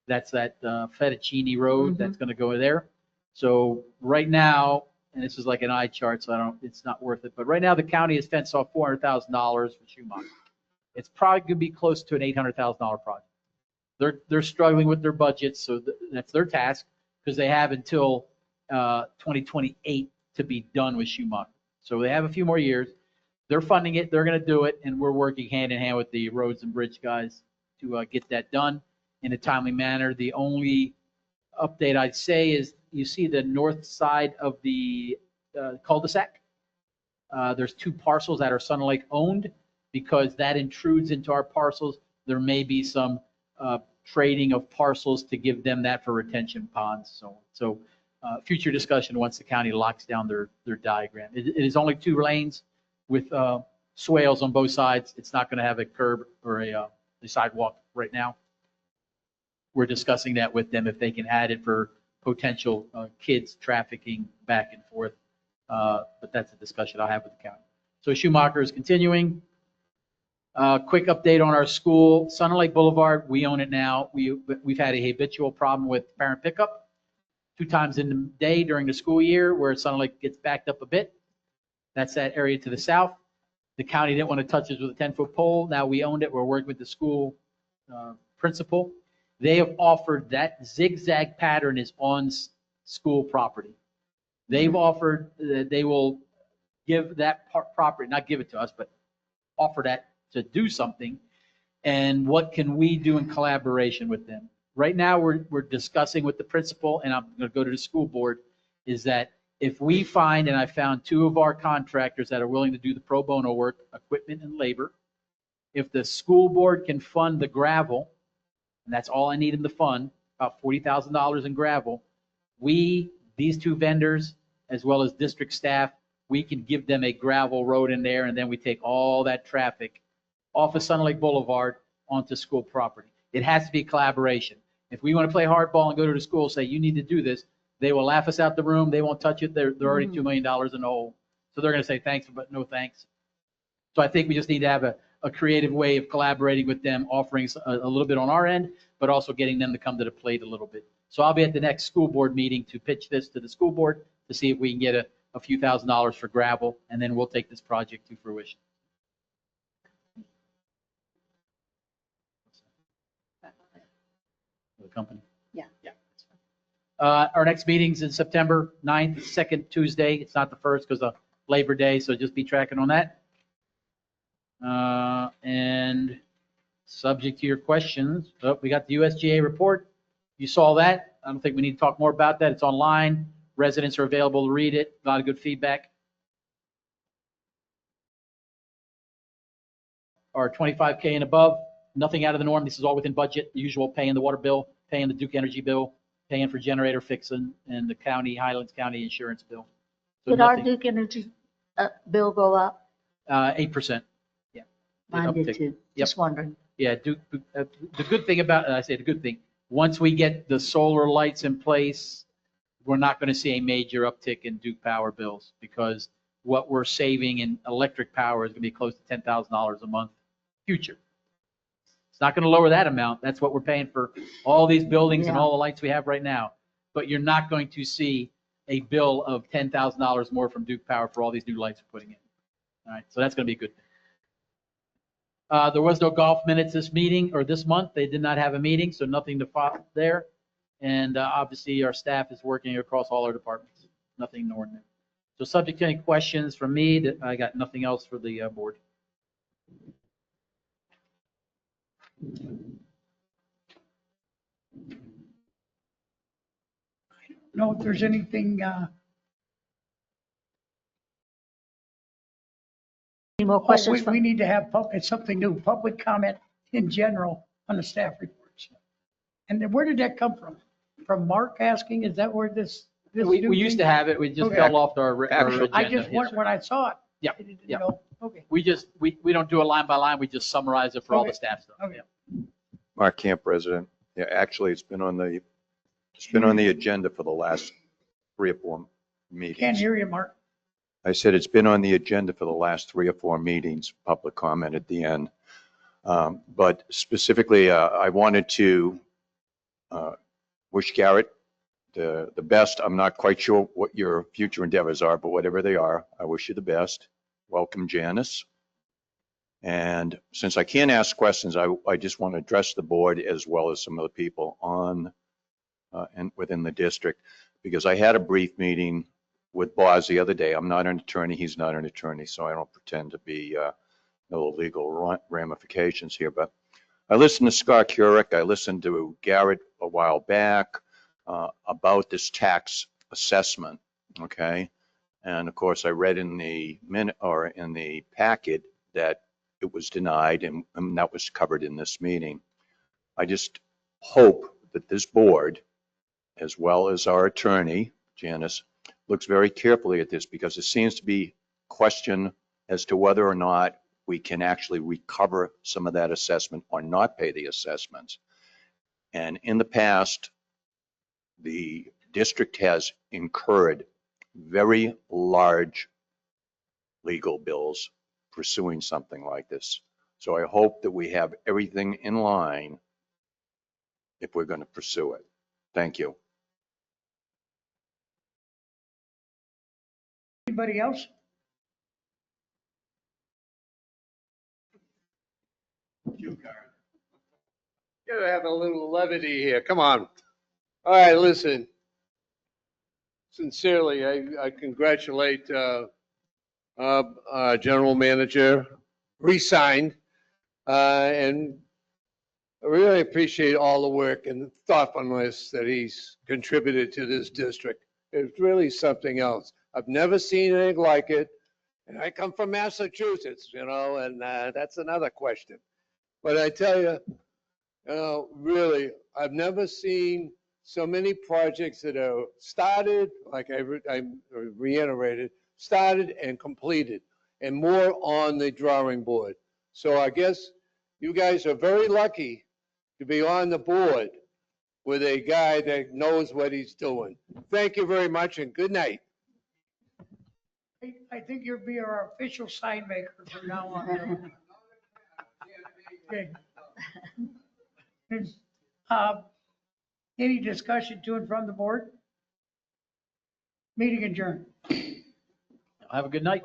That's that Fettuccine Road that's going to go there. So right now, and this is like an eye chart, so it's not worth it. But right now, the county has fenced off $400,000 for Schumacher. It's probably going to be close to an $800,000 project. They're struggling with their budgets, so that's their task, because they have until 2028 to be done with Schumacher. So they have a few more years. They're funding it. They're going to do it, and we're working hand in hand with the roads and bridge guys to get that done in a timely manner. The only update I'd say is you see the north side of the cul-de-sac. There's 2 parcels that are Sun Lake owned. Because that intrudes into our parcels, there may be some trading of parcels to give them that for retention ponds. So future discussion once the county locks down their diagram. It is only 2 lanes with swales on both sides. It's not going to have a curb or a sidewalk right now. We're discussing that with them if they can add it for potential kids trafficking back and forth. But that's a discussion I'll have with the county. So Schumacher is continuing. Quick update on our school, Sun Lake Boulevard. We own it now. We've had a habitual problem with parent pickup 2 times in the day during the school year where Sun Lake gets backed up a bit. That's that area to the south. The county didn't want to touch us with a 10-foot pole. Now we owned it. We're working with the school principal. They have offered that zigzag pattern is on school property. They've offered that they will give that property, not give it to us, but offer that to do something. And what can we do in collaboration with them? Right now, we're discussing with the principal, and I'm going to go to the school board, is that if we find, and I found 2 of our contractors that are willing to do the pro bono work, equipment and labor, if the school board can fund the gravel, and that's all I need in the fund, about $40,000 in gravel, these 2 vendors, as well as district staff, we can give them a gravel road in there, and then we take all that traffic off of Sun Lake Boulevard onto school property. It has to be collaboration. If we want to play hardball and go to the school and say, you need to do this, they will laugh us out the room. They won't touch it. They're already $2 million in the hole. So they're going to say thanks, but no thanks. So I think we just need to have a creative way of collaborating with them, offering a little bit on our end, but also getting them to come to the plate a little bit. So I'll be at the next school board meeting to pitch this to the school board to see if we can get a few $1,000s for gravel, and then we'll take this project to fruition. The company. Yeah. Yeah. Our next meeting's in September 9th, second Tuesday. It's not the first because of Labor Day, so just be tracking on that. And subject to your questions, we got the USGA report. You saw that. I don't think we need to talk more about that. It's online. Residents are available to read it. A lot of good feedback. Our 25K and above, nothing out of the norm. This is all within budget. The usual, paying the water bill, paying the Duke Energy bill, paying for generator fixing, and the county, Highlands County insurance bill. So Did our nothing, Duke Energy bill go up? 8%. Yeah. Mine did Uptick. too. Yep. Just wondering. Yeah, Duke, the good thing about, I say the good thing, once we get the solar lights in place, we're not going to see a major uptick in Duke Power bills because what we're saving in electric power is going to be close to $10,000 a month future. It's not going to lower that amount. That's what we're paying for all these buildings and all the lights we have right now. But you're not going to see a bill of $10,000 more from Duke Power for all these new lights we're putting in. All right, so that's going to be good. There was no golf minutes this meeting or this month. They did not have a meeting, so nothing to file there. And obviously, our staff is working across all our departments. Nothing inordinate. So subject to any questions from me, I got nothing else for the board. Know if there's anything, Any more questions? we need to have it's something new, public comment in general on the staff reports. And then where did that come from? From Mark asking, is that where this? We used to have it. We just fell off our agenda. I just, Yes, sir. when I saw it. Yeah, I didn't yeah. know. Okay. We don't do a line by line. We just summarize it for all the Okay. staff stuff. Okay. Yeah. Mark Camp, President. Yeah, actually, it's been on the agenda for the last 3 or 4 meetings. Can't hear you, Mark. I said it's been on the agenda for the last 3 or 4 meetings, public comment at the end. But specifically, I wanted to wish Garrett the best. I'm not quite sure what your future endeavors are, but whatever they are, I wish you the best. Welcome, Janice. And since I can't ask questions, I just want to address the board as well as some of the people on and within the district, because I had a brief meeting with Boz the other day. I'm not an attorney. He's not an attorney, so I don't pretend to be no legal ramifications here. But I listened to Scott Curick. I listened to Garrett a while back about this tax assessment. Okay. And of course, I read in the in the packet that it was denied, and that was covered in this meeting. I just hope that this board, as well as our attorney, Janice, looks very carefully at this, because it seems to be question as to whether or not we can actually recover some of that assessment or not pay the assessments. And in the past, the district has incurred very large legal bills pursuing something like this. So I hope that we have everything in line if we're going to pursue it. Thank you. Anybody else? Gotta have a little levity here. Come on. All right, listen. Sincerely, I congratulate General Manager, resigned, and I really appreciate all the work and thoughtfulness that he's contributed to this district. It's really something else. I've never seen anything like it. And I come from Massachusetts, and that's another question. But I tell you, really, I've never seen so many projects that are started, like I reiterated, started and completed, and more on the drawing board. So I guess you guys are very lucky to be on the board with a guy that knows what he's doing. Thank you very much and good night. I think you'll be our official sign maker from now on. Okay. Any discussion to and from the board? Meeting adjourned. Have a good night.